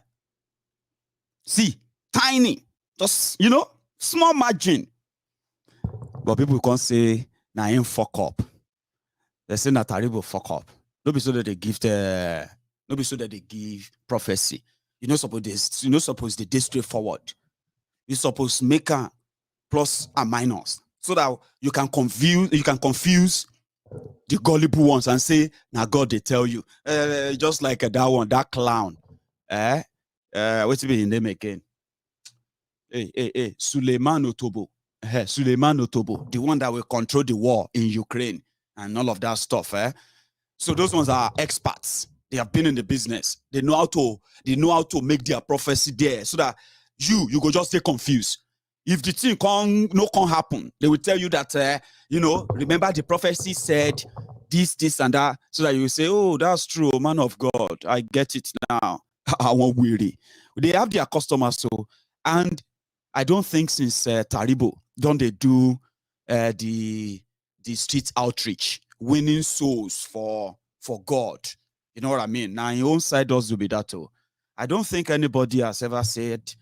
see, tiny. Just, small margin. But people can't say, now, ain't fuck up. They say, not terrible fuck up. Don't be so that they give prophecy. Suppose they straightforward. You suppose make a plus and minus so that you can confuse the gullible ones and say, now God they tell you. Just like that clown. What's be his name again? Suleiman Otobo. Suleiman Otobo, the one that will control the war in Ukraine and all of that stuff. So those ones are experts. They have been in the business. They know how to make their prophecy there so that you go just stay confused. If the thing can't happen, they will tell you that, remember the prophecy said this, and that, so that you say, oh, that's true, man of God, I get it now. I won't weary. They have their customers, so, and I don't think since Taribo, don't they do the street outreach, winning souls for God. You know what I mean? Now, your own side does do be that too. I don't think anybody has ever said,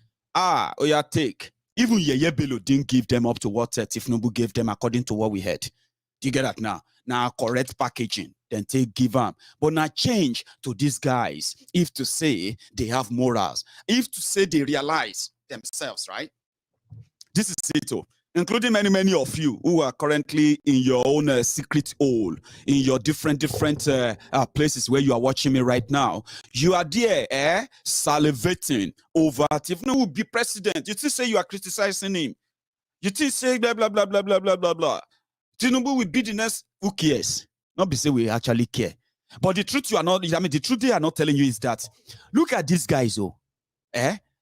take. Even Yeye Bello didn't give them up to what Tifnubu gave them according to what we heard. Do you get that now? Now, correct packaging, then take give up. But now change to these guys, if to say they have morals, if to say they realize themselves, right? This is it, including many of you who are currently in your own secret hole, in your different places where you are watching me right now. You are there, salivating over Tinubu will be president. You still say you are criticizing him. You still say blah, blah, blah, blah, blah, blah, blah, blah. Tinubu will be the next. Who cares? Not be say we actually care. But the truth the truth they are not telling you is that, look at these guys,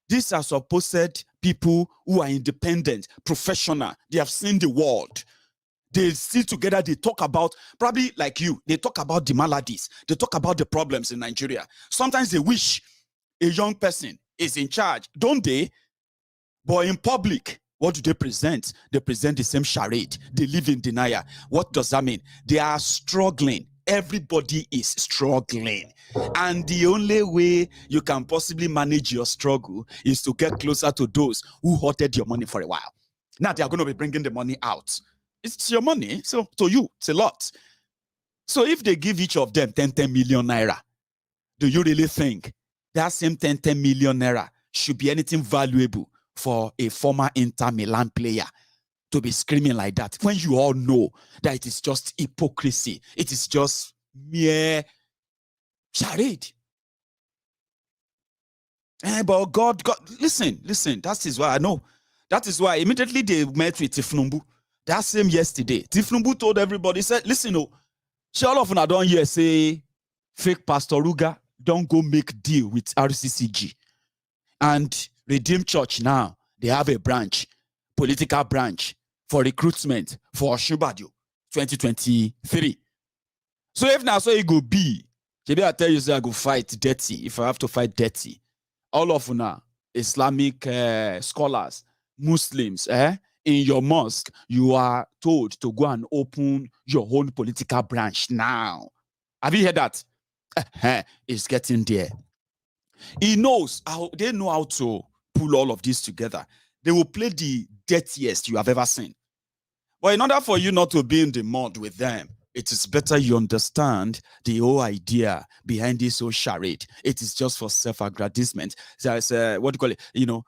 these are supposed people who are independent, professional. They have seen the world. They sit together. They talk about, probably like you, they talk about the maladies. They talk about the problems in Nigeria. Sometimes they wish a young person is in charge, don't they? But in public, what do they present? They present the same charade. They live in denial. What does that mean? They are struggling. Everybody is struggling. And the only way you can possibly manage your struggle is to get closer to those who hoarded your money for a while. Now they are going to be bringing the money out. It's your money, so to you, it's a lot. So if they give each of them 10 million naira, do you really think that same 10 million naira should be anything valuable for a former Inter Milan player to be screaming like that, when you all know that it is just hypocrisy? It is just mere charade. But God, listen, that is why I know. That is why immediately they met with Tifnumbu. That same yesterday, Tifnumbu told everybody, said, listen, all of them don't hear say fake Pastor Ruga don't go make deal with RCCG. And Redeemed Church now, they have a branch, political branch, for recruitment for Shubadio 2023. So if now so it go be, maybe I tell you, say I go fight dirty. If I have to fight dirty, all of now Islamic scholars, Muslims, in your mosque, you are told to go and open your own political branch now. Have you heard that? It's getting there. He knows how they know how to pull all of this together. They will play the dirtiest you have ever seen. But in order for you not to be in the mud with them, it is better you understand the whole idea behind this whole charade. It is just for self-aggrandizement. There's what do you call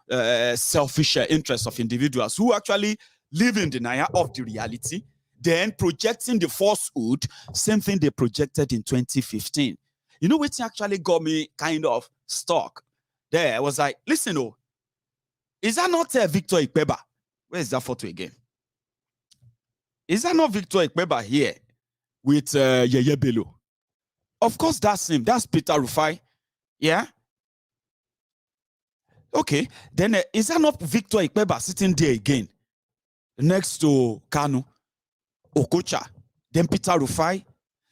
it? Selfish interest of individuals who actually live in denial of the reality, then projecting the falsehood. Same thing they projected in 2015. You know what actually got me kind of stuck there? I was like, listen, is that not Victor Ikpeba? Where is that photo again? Is that not Victor Ikpeba here with Yeye Bello? Of course, that's him. That's Peter Rufai. Yeah? Okay. Then is that not Victor Ikpeba sitting there again? Next to Kanu, Okocha, then Peter Rufai.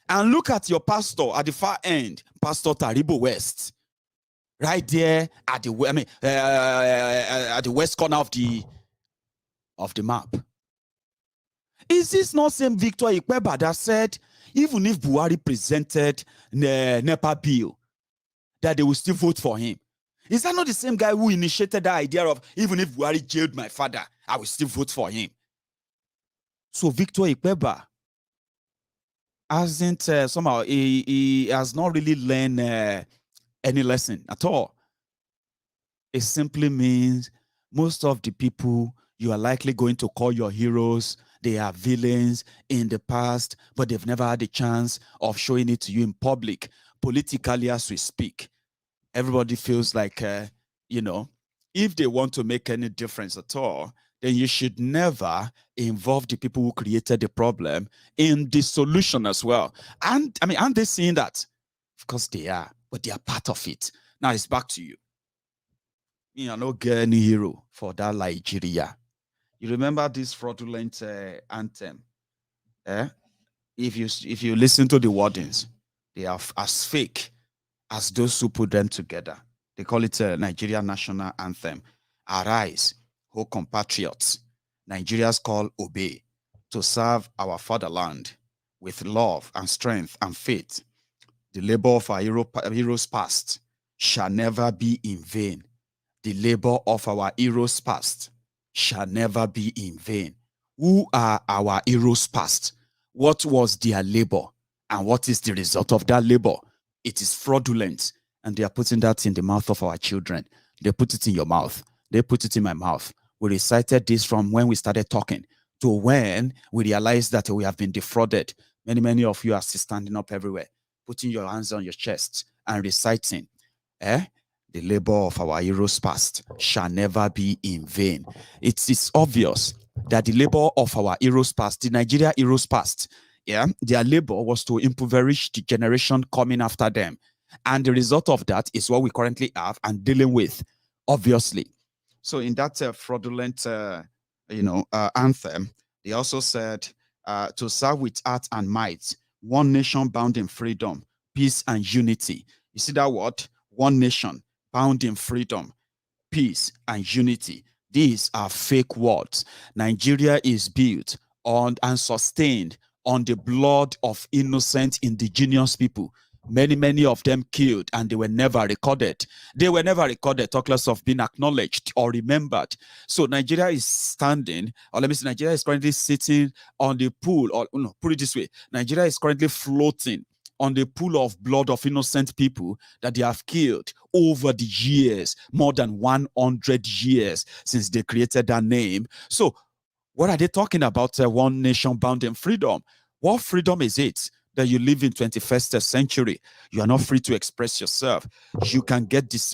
And look at your pastor at the far end, Pastor Taribo West. Right there at the at the west corner of the map. Is this not same Victor Ikpeba that said, even if Buhari presented NEPA bill, that they will still vote for him? Is that not the same guy who initiated the idea of, even if Buhari jailed my father, I will still vote for him? So Victor Ikpeba hasn't, somehow, he has not really learned any lesson at all. It simply means most of the people you are likely going to call your heroes, they are villains in the past, but they've never had a chance of showing it to you in public, politically as we speak. Everybody feels like, if they want to make any difference at all, then you should never involve the people who created the problem in the solution as well. And aren't they seeing that? Of course they are, but they are part of it. Now it's back to you. You know, get any hero for that Nigeria. You remember this fraudulent anthem? If you listen to the wordings, they are as fake as those who put them together. They call it a Nigeria national anthem. Arise, O compatriots. Nigeria's call obey to serve our fatherland with love and strength and faith. The labor of our heroes past shall never be in vain. The labor of our heroes past shall never be in vain. Who are our heroes past? What was their labor? And what is the result of that labor? It is fraudulent. And they are putting that in the mouth of our children. They put it in your mouth. They put it in my mouth. We recited this from when we started talking to when we realized that we have been defrauded. Many of you are still standing up everywhere, putting your hands on your chest and reciting, the labor of our heroes past shall never be in vain. It is obvious that the labor of our heroes past, the Nigeria heroes past, their labor was to impoverish the generation coming after them. And the result of that is what we currently have and dealing with, obviously. So in that fraudulent, anthem, they also said to serve with heart and might, one nation bound in freedom, peace and unity. You see that word? One nation bound in freedom, peace and unity. These are fake words. Nigeria is built on and sustained on the blood of innocent indigenous people. Many of them killed, and they were never recorded. They were never recorded, talk less of being acknowledged or remembered. So Nigeria is standing, or let me say, Nigeria is currently sitting on the pool, or no, put it this way, Nigeria is currently floating on the pool of blood of innocent people that they have killed over the years, more than 100 years since they created that name. So what are they talking about? One nation bound in freedom. What freedom is it? That you live in 21st century. You are not free to express yourself. You can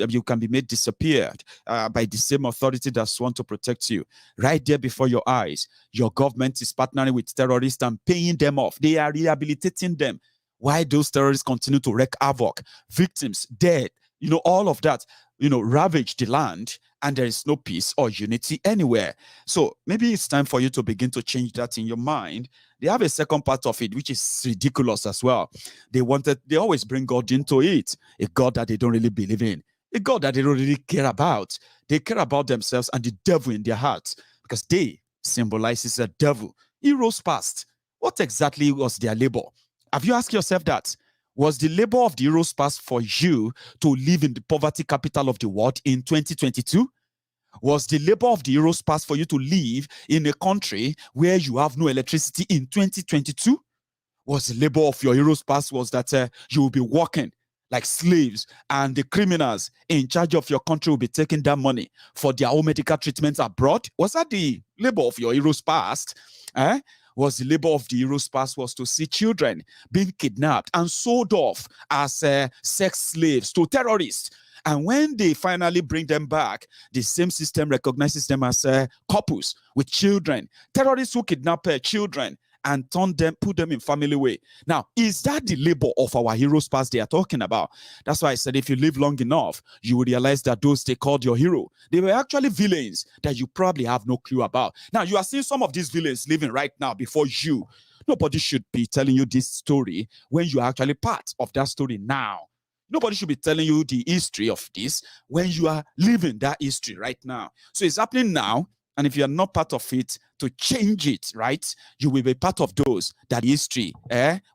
you can be made disappeared by the same authority that's want to protect you. Right there before your eyes, your government is partnering with terrorists and paying them off. They are rehabilitating them. Why those terrorists continue to wreak havoc, victims, dead, all of that, ravage the land, and there is no peace or unity anywhere. So maybe it's time for you to begin to change that in your mind. They have a second part of it, which is ridiculous as well. They always bring God into it, a God that they don't really believe in, a God that they don't really care about. They care about themselves and the devil in their hearts, because they symbolizes a devil. Heroes past. What exactly was their labor? Have you asked yourself that? Was the labor of the heroes past for you to live in the poverty capital of the world in 2022? Was the labor of the heroes past for you to live in a country where you have no electricity in 2022? Was the labor of your heroes past was that you will be working like slaves and the criminals in charge of your country will be taking that money for their own medical treatments abroad? Was that the labor of your heroes past? Was the labor of the heroes past was to see children being kidnapped and sold off as sex slaves to terrorists. And when they finally bring them back, the same system recognizes them as couples with children, terrorists who kidnap children and put them in family way. Now, is that the labor of our heroes past they are talking about? That's why I said if you live long enough, you will realize that those they called your hero, they were actually villains that you probably have no clue about. Now, you are seeing some of these villains living right now before you. Nobody should be telling you this story when you are actually part of that story now. Nobody should be telling you the history of this when you are living that history right now. So it's happening now. And if you are not part of it, to change it, right, you will be part of those that history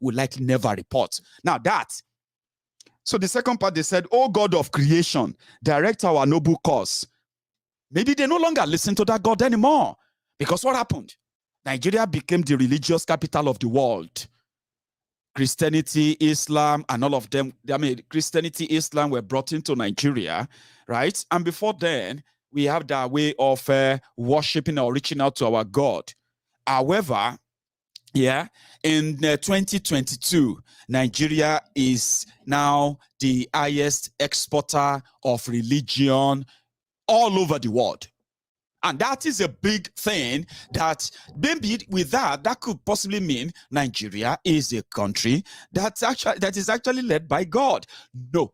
will likely never report. Now so the second part, they said, oh God of creation, direct our noble cause. Maybe they no longer listen to that God anymore. Because what happened? Nigeria became the religious capital of the world. Christianity, Islam, and all of them, Christianity, Islam were brought into Nigeria, right? And before then, we have that way of worshiping or reaching out to our God. However, in 2022, Nigeria is now the highest exporter of religion all over the world. And that is a big thing that maybe with that could possibly mean Nigeria is a country that is actually led by God. No.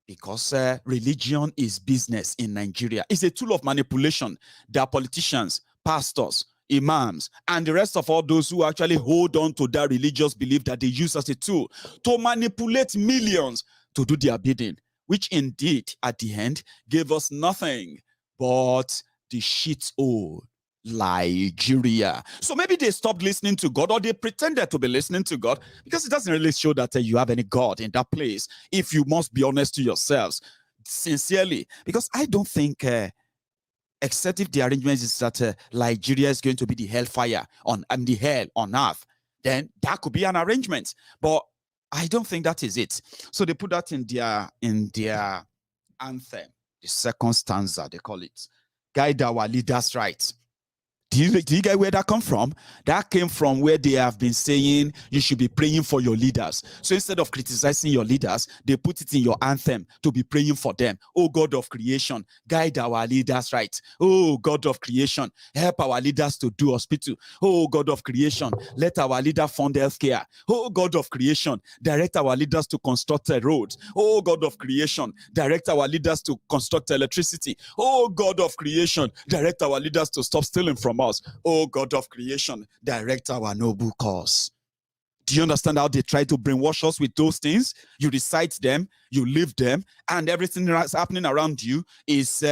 Because religion is business in Nigeria. It's a tool of manipulation. There are politicians, pastors, imams, and the rest of all those who actually hold on to that religious belief that they use as a tool to manipulate millions to do their bidding, which indeed, at the end, gave us nothing but the shit hole, Nigeria. So maybe they stopped listening to God, or they pretended to be listening to God, because it doesn't really show that you have any God in that place, if you must be honest to yourselves sincerely. Because I don't think except if the arrangement is that Nigeria is going to be the hellfire and the hell on earth, then that could be an arrangement. But I don't think that is it. So they put that in their anthem, the second stanza, they call it. Guide our leaders right. Do you get where that come from? That came from where they have been saying you should be praying for your leaders. So instead of criticizing your leaders, they put it in your anthem to be praying for them. Oh God of creation, guide our leaders right. Oh God of creation, help our leaders to do hospital. Oh God of creation, let our leader fund healthcare. Oh God of creation, direct our leaders to construct roads. Oh God of creation, direct our leaders to construct electricity. Oh God of creation, direct our leaders to stop stealing from us. Oh God of creation, direct our noble cause. Do you understand how they try to brainwash us with those things? You recite them, you live them, and everything that's happening around you is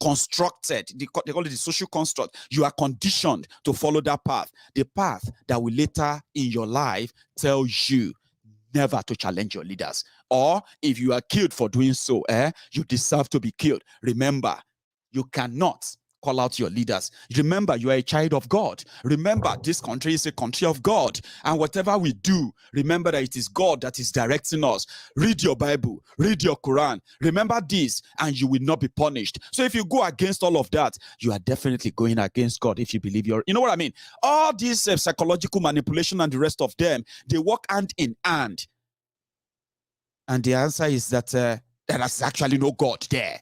constructed. They call it the social construct. You are conditioned to follow that path. The path that will later in your life tell you never to challenge your leaders. Or if you are killed for doing so, you deserve to be killed. Remember, you cannot call out your leaders. Remember, you are a child of God. Remember, this country is a country of God. And whatever we do, remember that it is God that is directing us. Read your Bible. Read your Quran. Remember this, and you will not be punished. So if you go against all of that, you are definitely going against God if you believe you're... You know what I mean? All these psychological manipulation and the rest of them, they work hand in hand. And the answer is that there is actually no God there,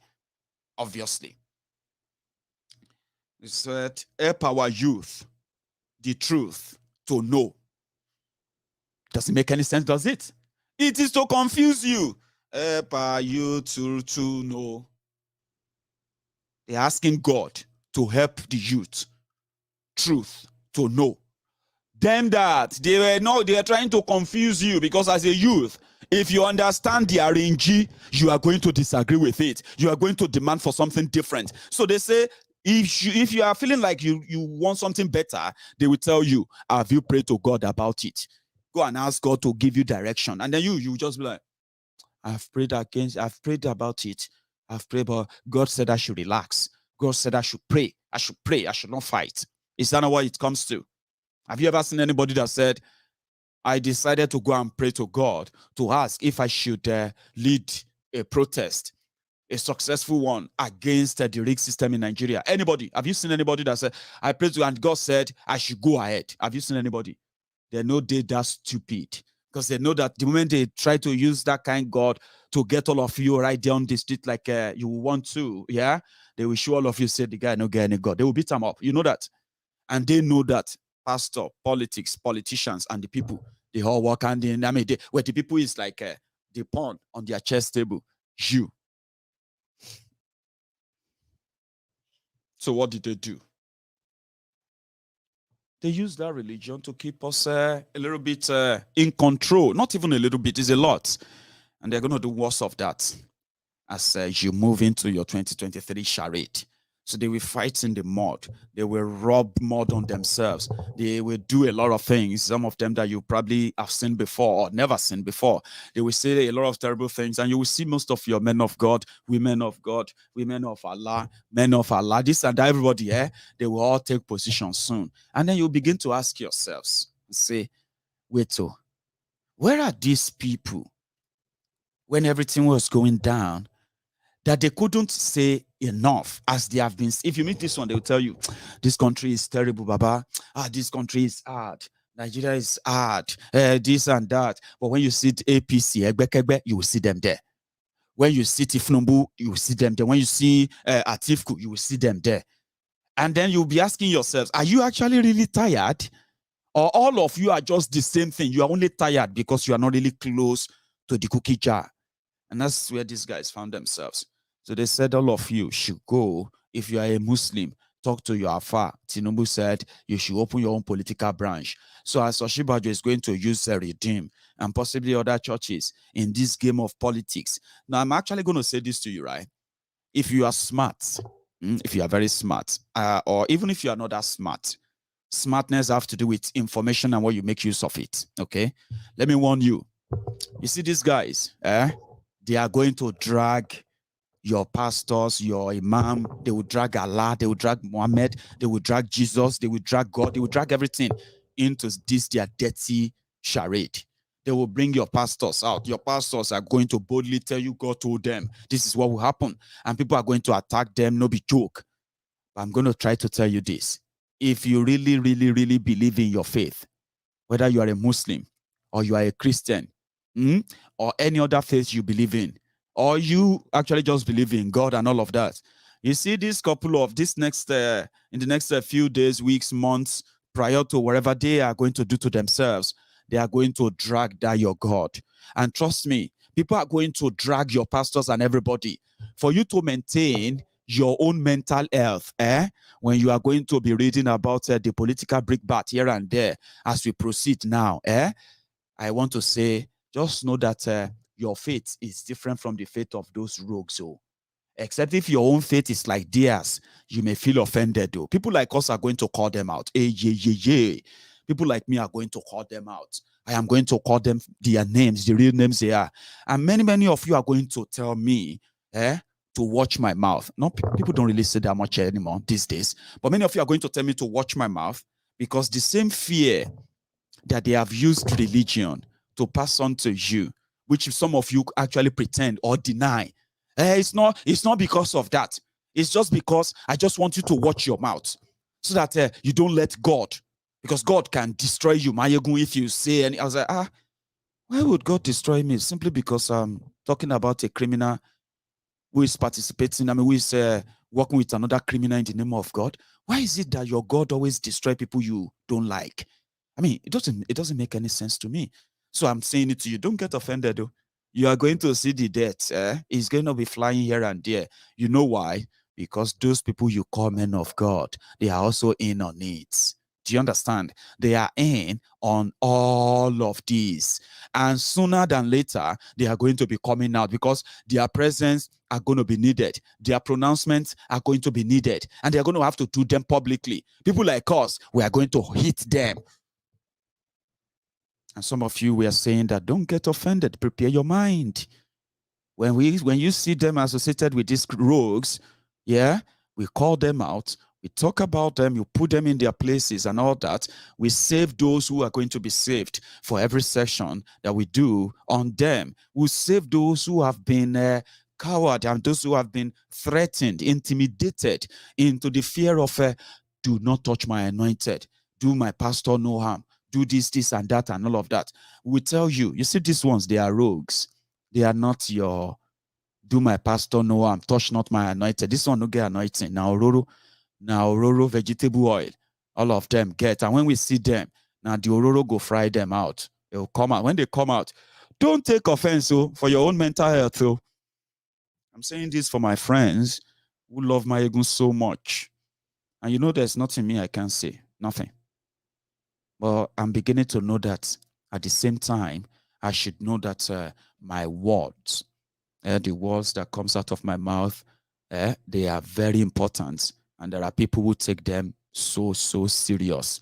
obviously. It said, help our youth the truth to know. Doesn't make any sense, does it? It is to confuse you. Help our youth to know. They're asking God to help the youth. Truth to know. Them that they are trying to confuse you, because as a youth, if you understand the RNG, you are going to disagree with it. You are going to demand for something different. So they say, if you are feeling like you want something better, they will tell you, have you prayed to God about it? Go and ask God to give you direction. And then you just be like, I've prayed about it. I've prayed, but God said I should relax. God said I should pray. I should not fight. Is that not what it comes to? Have you ever seen anybody that said, I decided to go and pray to God to ask if I should lead a protest, a successful one, against the rig system in Nigeria? Anybody? Have you seen anybody that said, I prayed to, and God said I should go ahead? Have you seen anybody? They know they're that stupid, because they know that the moment they try to use that kind of God to get all of you right down the street like you want to, yeah, they will show all of you, say the guy no get any God. They will beat them up. You know that. And they know that pastor, politics, politicians, and the people, they all work hand in. I mean, where the people is like the pawn on their chess table. You. So what did they do? They use that religion to keep us a little bit in control. Not even a little bit, it's a lot. And they're going to do worse of that as you move into your 2023 charade. So they will fight in the mud. They will rub mud on themselves. They will do a lot of things, some of them that you probably have seen before or never seen before. They will say a lot of terrible things, and you will see most of your men of God, women of Allah, men of Allah, this and that, everybody, they will all take position soon. And then you begin to ask yourselves, say, wait, so where are these people when everything was going down, that they couldn't say enough as they have been? If you meet this one, they will tell you, this country is terrible, Baba. This country is hard. Nigeria is hard. This and that. But when you see APC, you will see them there. When you see Tifnumbu, you will see them there. When you see Atifku, you will see them there. And then you'll be asking yourselves, are you actually really tired? Or all of you are just the same thing? You are only tired because you are not really close to the cookie jar. And that's where these guys found themselves. So they said all of you should go. If you are a Muslim, talk to your Afa. Tinubu said you should open your own political branch. So as Oshibajo is going to use Redeem and possibly other churches in this game of politics. Now, I'm actually going to say this to you, right? If you are smart, if you are very smart, or even if you are not that smart, smartness have to do with information and what you make use of it, okay? Let me warn you. You see these guys, they are going to drag your pastors, your imam, they will drag Allah, they will drag Muhammad, they will drag Jesus, they will drag God, they will drag everything into this their dirty charade. They will bring your pastors out. Your pastors are going to boldly tell you God told them this is what will happen, and people are going to attack them. No be joke. But I'm going to try to tell you this: if you really, really, really believe in your faith, whether you are a Muslim or you are a Christian, or any other faith you believe in, or you actually just believe in God and all of that, you see this couple of this next in the next few days, weeks, months, prior to whatever they are going to do to themselves, they are going to drag down your God. And trust me, people are going to drag your pastors and everybody for you to maintain your own mental health, when you are going to be reading about the political brickbat here and there as we proceed now, I want to say, just know that your faith is different from the faith of those rogues. So, except if your own faith is like theirs, you may feel offended though. People like us are going to call them out. People like me are going to call them out. I am going to call them their names, the real names they are. And many, many of you are going to tell me, to watch my mouth. No, people don't really say that much anymore these days. But many of you are going to tell me to watch my mouth, because the same fear that they have used religion to pass on to you, which some of you actually pretend or deny, it's not because of that. It's just because I just want you to watch your mouth so that you don't let God, because God can destroy you, Maiyegun, if you say any. I was like, why would God destroy me? Simply because I'm talking about a criminal who is participating, who is working with another criminal in the name of God. Why is it that your God always destroy people you don't like? It doesn't make any sense to me. So I'm saying it to you. Don't get offended though. You are going to see the death. It's going to be flying here and there. You know why? Because those people you call men of God, they are also in on it. Do you understand? They are in on all of these. And sooner than later, they are going to be coming out, because their presence are going to be needed. Their pronouncements are going to be needed. And they're going to have to do them publicly. People like us, we are going to hit them. And some of you were saying that don't get offended. Prepare your mind. When you see them associated with these rogues, we call them out. We talk about them, you put them in their places and all that. We save those who are going to be saved for every session that we do on them. We save those who have been coward and those who have been threatened, intimidated into the fear of, do not touch my anointed. Do my pastor no harm. Do this, and that, and all of that. We tell you, you see these ones, they are rogues. They are not your, do my pastor no harm, touch not my anointed. This one no get anointing. Now Ororo vegetable oil, all of them get. And when we see them, now the Ororo go fry them out. They will come out. When they come out, don't take offense for your own mental health. I'm saying this for my friends who love Maiyegun so much. And you know there's nothing me I can say. Nothing. But I'm beginning to know that at the same time, I should know that my words, the words that comes out of my mouth, they are very important. And there are people who take them so serious.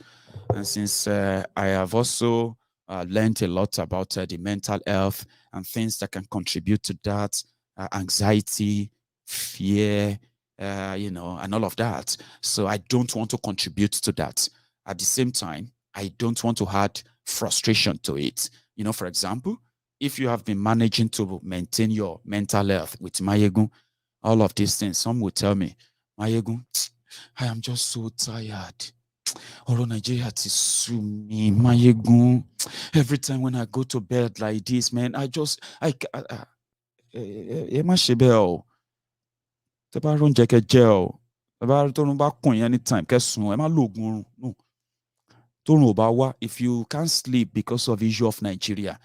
And since I have also learned a lot about the mental health and things that can contribute to that, anxiety, fear, and all of that. So I don't want to contribute to that. At the same time, I don't want to add frustration to it. For example, if you have been managing to maintain your mental health with Maiyegun, all of these things, some will tell me, Maiyegun, I am just so tired. Nigeria is sue me, Maiyegun. Every time when I go to bed like this, man, I anytime. If you can't sleep because of the issue of Nigeria,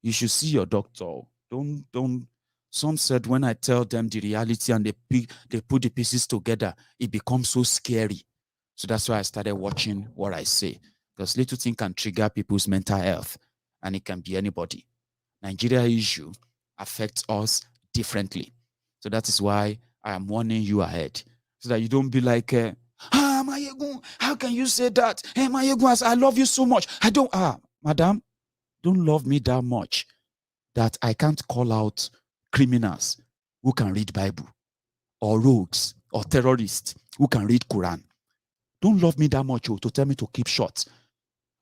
you should see your doctor. Don't. Some said when I tell them the reality and they put the pieces together, it becomes so scary. So that's why I started watching what I say. Because little thing can trigger people's mental health, and it can be anybody. Nigeria issue affects us differently. So that is why I am warning you ahead. So that you don't be like, Maiyegun, how can you say that? Hey, Maiyegun, I love you so much. I don't, madam, don't love me that much that I can't call out criminals who can read Bible. or rogues or terrorists who can read Quran. Don't love me that much to tell me to keep short.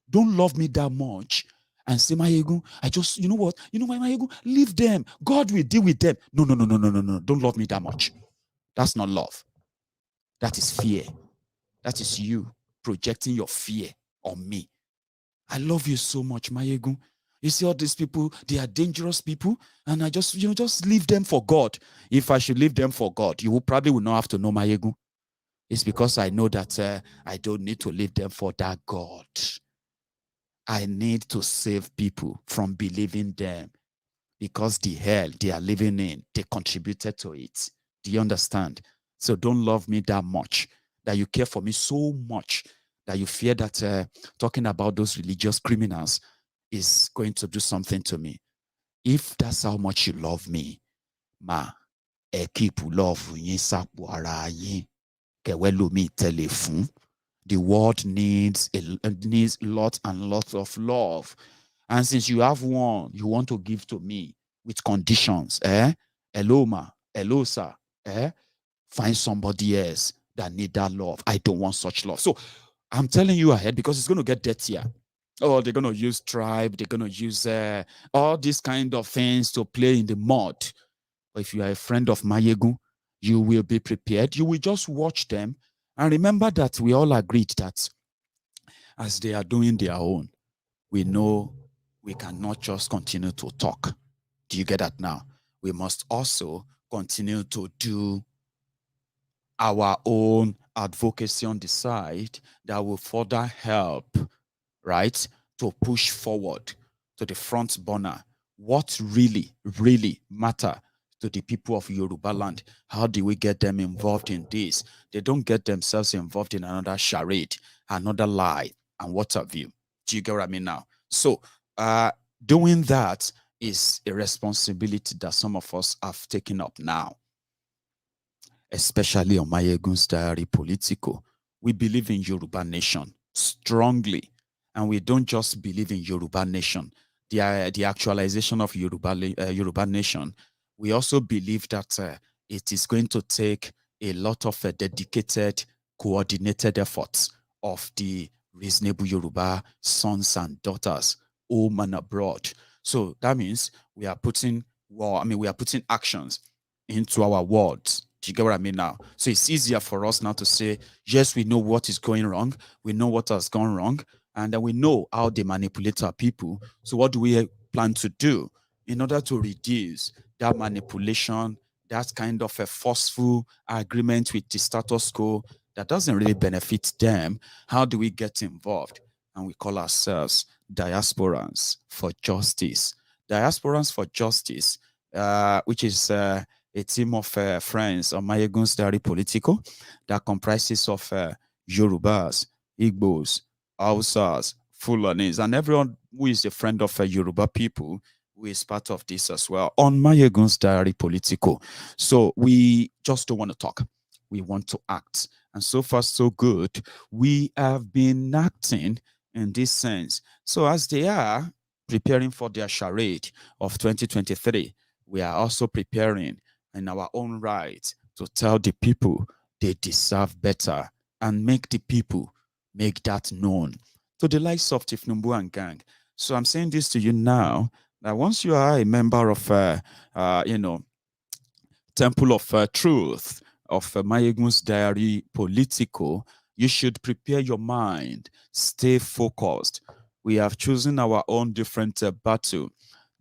Don't love me that much and say, Maiyegun, I just, you know what? You know, Maiyegun, leave them. God will deal with them. No. Don't love me that much. That's not love. That is fear. That is you projecting your fear on me. I love you so much, Maiyegun. You see all these people, they are dangerous people, and I just, just leave them for God. If I should leave them for God, you will probably will not have to know Maiyegun. It's because I know that I don't need to leave them for that God. I need to save people from believing them because the hell they are living in, they contributed to it. Do you understand? So don't love me that much, that you care for me so much, that you fear that talking about those religious criminals is going to do something to me. If that's how much you love me, keep love the world needs lots and lots of love. And since you have one, you want to give to me with conditions. Hello, ma. Hello, sir. Find somebody else that need that love. I don't want such love. So I'm telling you ahead because it's going to get dirtier. Oh, they're going to use tribe. They're going to use all these kind of things to play in the mud. But if you are a friend of Maiyegun, you will be prepared. You will just watch them. And remember that we all agreed that as they are doing their own, we know we cannot just continue to talk. Do you get that now? We must also continue to do our own advocacy on the side that will further help, right, to push forward to the front burner what really, really matter to the people of Yoruba land. How do we get them involved in this? They don't get themselves involved in another charade, another lie, and what have you. Do you get what I mean now? So doing that is a responsibility that some of us have taken up now, especially on Maiyegun's Diary Politico. We believe in Yoruba nation strongly, and we don't just believe in Yoruba nation, the actualization of Yoruba nation. We also believe that it is going to take a lot of dedicated, coordinated efforts of the reasonable Yoruba sons and daughters, home and abroad. So that means we are putting actions into our words. Do you get what I mean now? So it's easier for us now to say, yes, we know what is going wrong. We know what has gone wrong. And then we know how they manipulate our people. So what do we plan to do in order to reduce that manipulation, that kind of a forceful agreement with the status quo that doesn't really benefit them? How do we get involved? And we call ourselves Diasporans for Justice. Diasporans for Justice, which is a team of friends on Maiyegun's Diary Politico that comprises of Yorubas, Igbos, Hausas, Fulanis, and everyone who is a friend of Yoruba people who is part of this as well on Maiyegun's Diary Politico. So we just don't want to talk. We want to act. And so far, so good. We have been acting in this sense. So as they are preparing for their charade of 2023, we are also preparing in our own right to tell the people they deserve better and make the people make that known to the likes of Tifnumbu and gang. So I'm saying this to you now, that once you are a member of, Temple of Truth, of Maiyegun's Diary Politico, you should prepare your mind, stay focused. We have chosen our own different battle.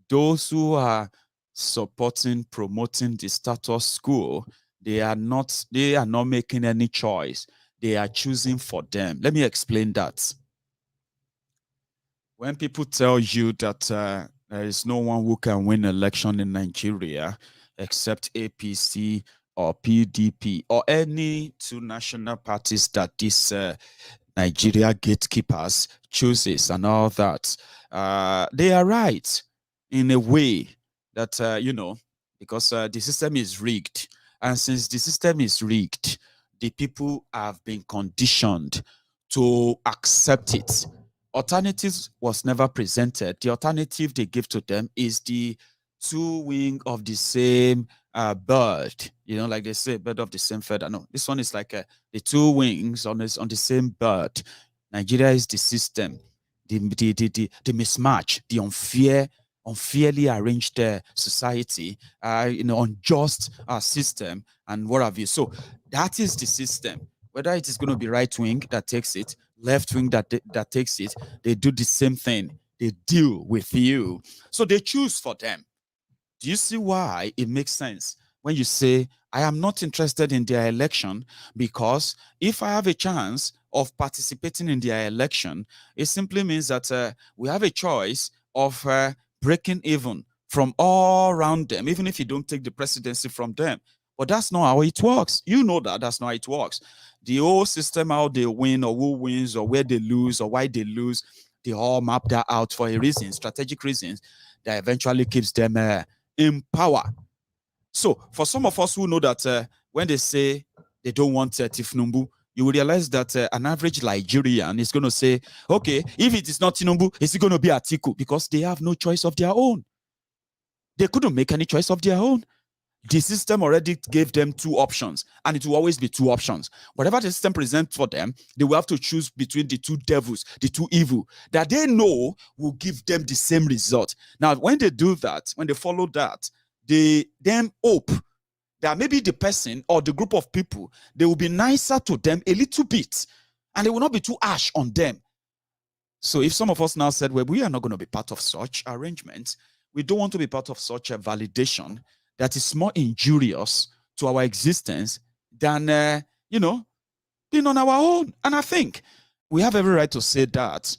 Those who are supporting, promoting the status quo, they are not making any choice. They are choosing for them. Let me explain that. When people tell you that there is no one who can win election in Nigeria except APC or PDP or any two national parties that this Nigeria gatekeepers chooses and all that, they are right in a way that, because the system is rigged. And since the system is rigged, the people have been conditioned to accept it. Alternatives was never presented. The alternative they give to them is the two wings of the same bird, like they say, bird of the same feather. No, this one is like the two wings on the same bird. Nigeria is the system, the mismatch, the unfairly arranged society, unjust system, and what have you. So that is the system. Whether it is going to be right wing that takes it, left wing that takes it, they do the same thing. They deal with you. So they choose for them. Do you see why it makes sense when you say, I am not interested in their election, because if I have a chance of participating in their election, it simply means that we have a choice of breaking even from all around them, even if you don't take the presidency from them. But that's not how it works. You know that that's not how it works. The whole system, how they win or who wins or where they lose or why they lose, they all map that out for a reason, strategic reasons that eventually keeps them in power. So for some of us who know that when they say they don't want Tinubu, you will realize that an average Nigerian is going to say, okay, if it is not Tinubu, it's going to be Atiku, because they have no choice of their own. They couldn't make any choice of their own. The system already gave them two options, and it will always be two options. Whatever the system presents for them, they will have to choose between the two devils, the two evil, that they know will give them the same result. Now, when they do that, when they follow that, they then hope that maybe the person or the group of people, they will be nicer to them a little bit, and they will not be too harsh on them. So if some of us now said, well, we are not going to be part of such arrangements, we don't want to be part of such a validation that is more injurious to our existence than, being on our own. And I think we have every right to say that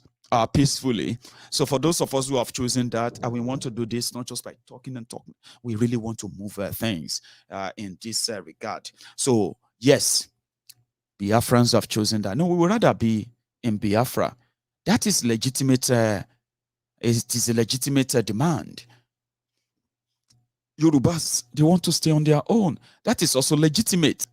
peacefully. So for those of us who have chosen that, and we want to do this not just by talking and talking, we really want to move things in this regard. So yes, Biafrans have chosen that. No, we would rather be in Biafra. That is legitimate. It is a legitimate demand. Yorubas, they want to stay on their own. That is also legitimate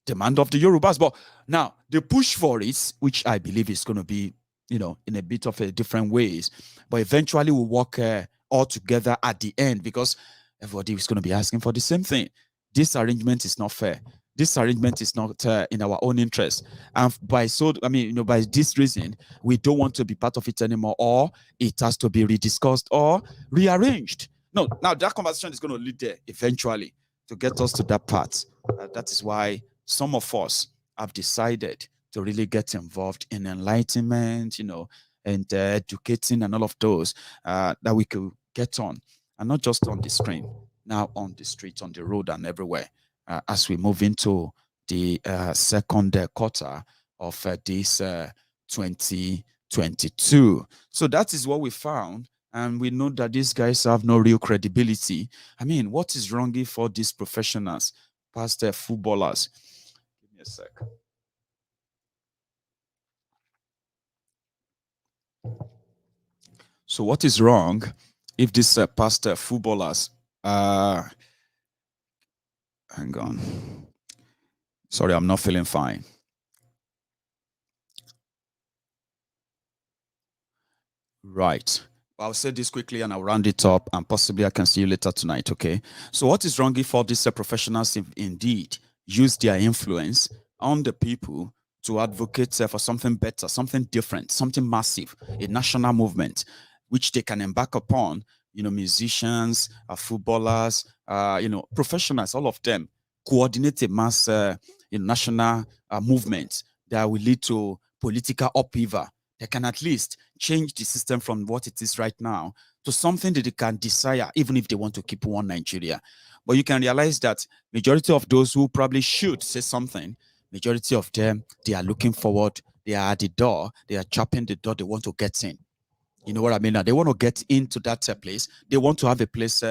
demand of the Yorubas. But now they push for it, which I believe is going to be, in a bit of a different ways. But eventually we'll work all together at the end, because everybody is going to be asking for the same thing. This arrangement is not fair. This arrangement is not in our own interest. And by this reason, we don't want to be part of it anymore, or it has to be rediscussed or rearranged. No, now that conversation is going to lead there eventually to get us to that part. That is why some of us have decided to really get involved in enlightenment, and educating and all of those that we could get on, and not just on the screen, now on the street, on the road, and everywhere, as we move into the second quarter of this 2022. So that is what we found. And we know that these guys have no real credibility. I mean, what is wrong for these professionals, past footballers? Give me a sec. So what is wrong if these past footballers, hang on. Sorry, I'm not feeling fine. Right. I'll say this quickly and I'll round it up, and possibly I can see you later tonight, okay? So what is wrong if all these professionals indeed use their influence on the people to advocate for something better, something different, something massive, a national movement, which they can embark upon, musicians, footballers, professionals, all of them, coordinate a mass national movement that will lead to political upheaval. They can at least change the system from what it is right now to something that they can desire, even if they want to keep one Nigeria. But you can realize that majority of those who probably should say something, majority of them, they are looking forward, they are at the door, they are chopping the door, they want to get in. You know what I mean? Now, they want to get into that place. They want to have a place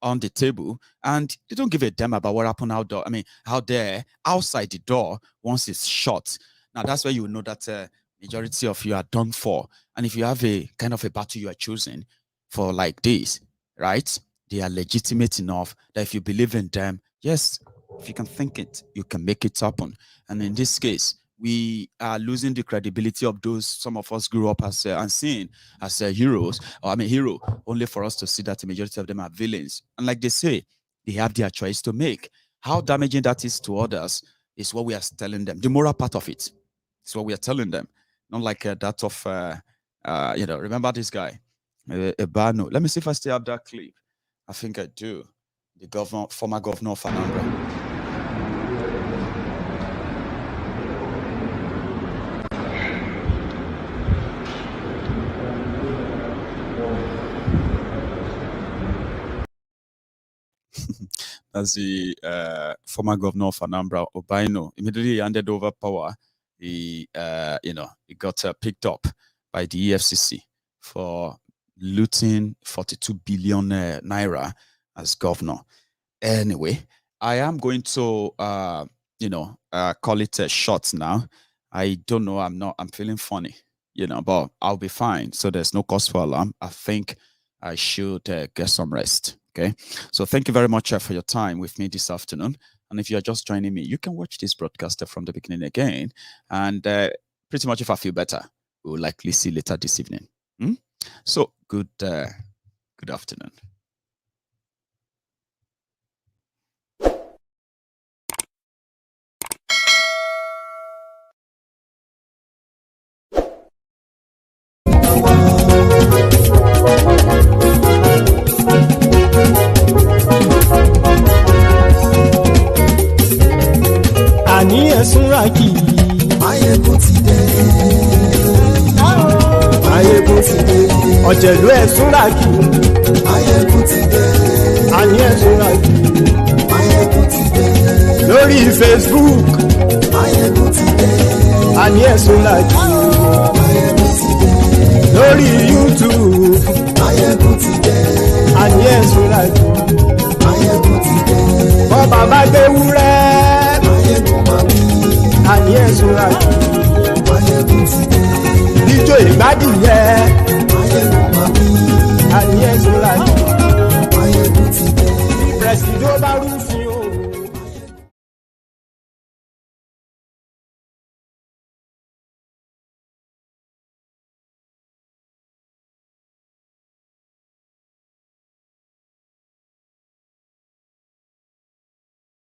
on the table, and they don't give a damn about what happened out there, outside the door, once it's shut. Now, that's where you know that majority of you are done for. And if you have a kind of a battle you are choosing for like this, right? They are legitimate enough that if you believe in them, yes, if you can think it, you can make it happen. And in this case, we are losing the credibility of those some of us grew up as and seen as heroes, or hero, only for us to see that the majority of them are villains. And like they say, they have their choice to make. How damaging that is to others is what we are telling them. The moral part of it is what we are telling them. Not like that of, remember this guy, Ebano. Let me see if I still have that clip. I think I do. The former governor of Anambra. As the former governor of Anambra, Obaino, immediately handed over power, he got picked up by the EFCC for looting 42 billion naira as governor. Anyway, I am going to, call it a shot now. I don't know. I'm feeling funny, but I'll be fine. So there's no cause for alarm. I think I should get some rest. Okay, so thank you very much for your time with me this afternoon. And if you're just joining me, you can watch this broadcast from the beginning again. And pretty much if I feel better, we'll likely see later this evening. So good afternoon. Àní ẹ̀sùnra kì í. Maiyegun ti dé. Maiyegun ti dé. Ọ̀jẹ̀lú ẹ̀sùnra kì í. Maiyegun ti dé. Àní ẹ̀sùnra kì í. Maiyegun ti dé. Lórí Facebook. Maiyegun ti dé. Àní ẹ̀sùnra kì í. Maiyegun ti dé. Lórí YouTube. Maiyegun ti dé. Àní ẹ̀sùnra kì í. Maiyegun ti dé. Bọ́ bàbá gbé wúrẹ́. Àní ẹ̀sùnra kì í. Maiyegun ti dé. Ijó ìgbádìyẹ. Àní ẹ̀sùnra kì í. Maiyegun ti dé. Presido bá rúfin.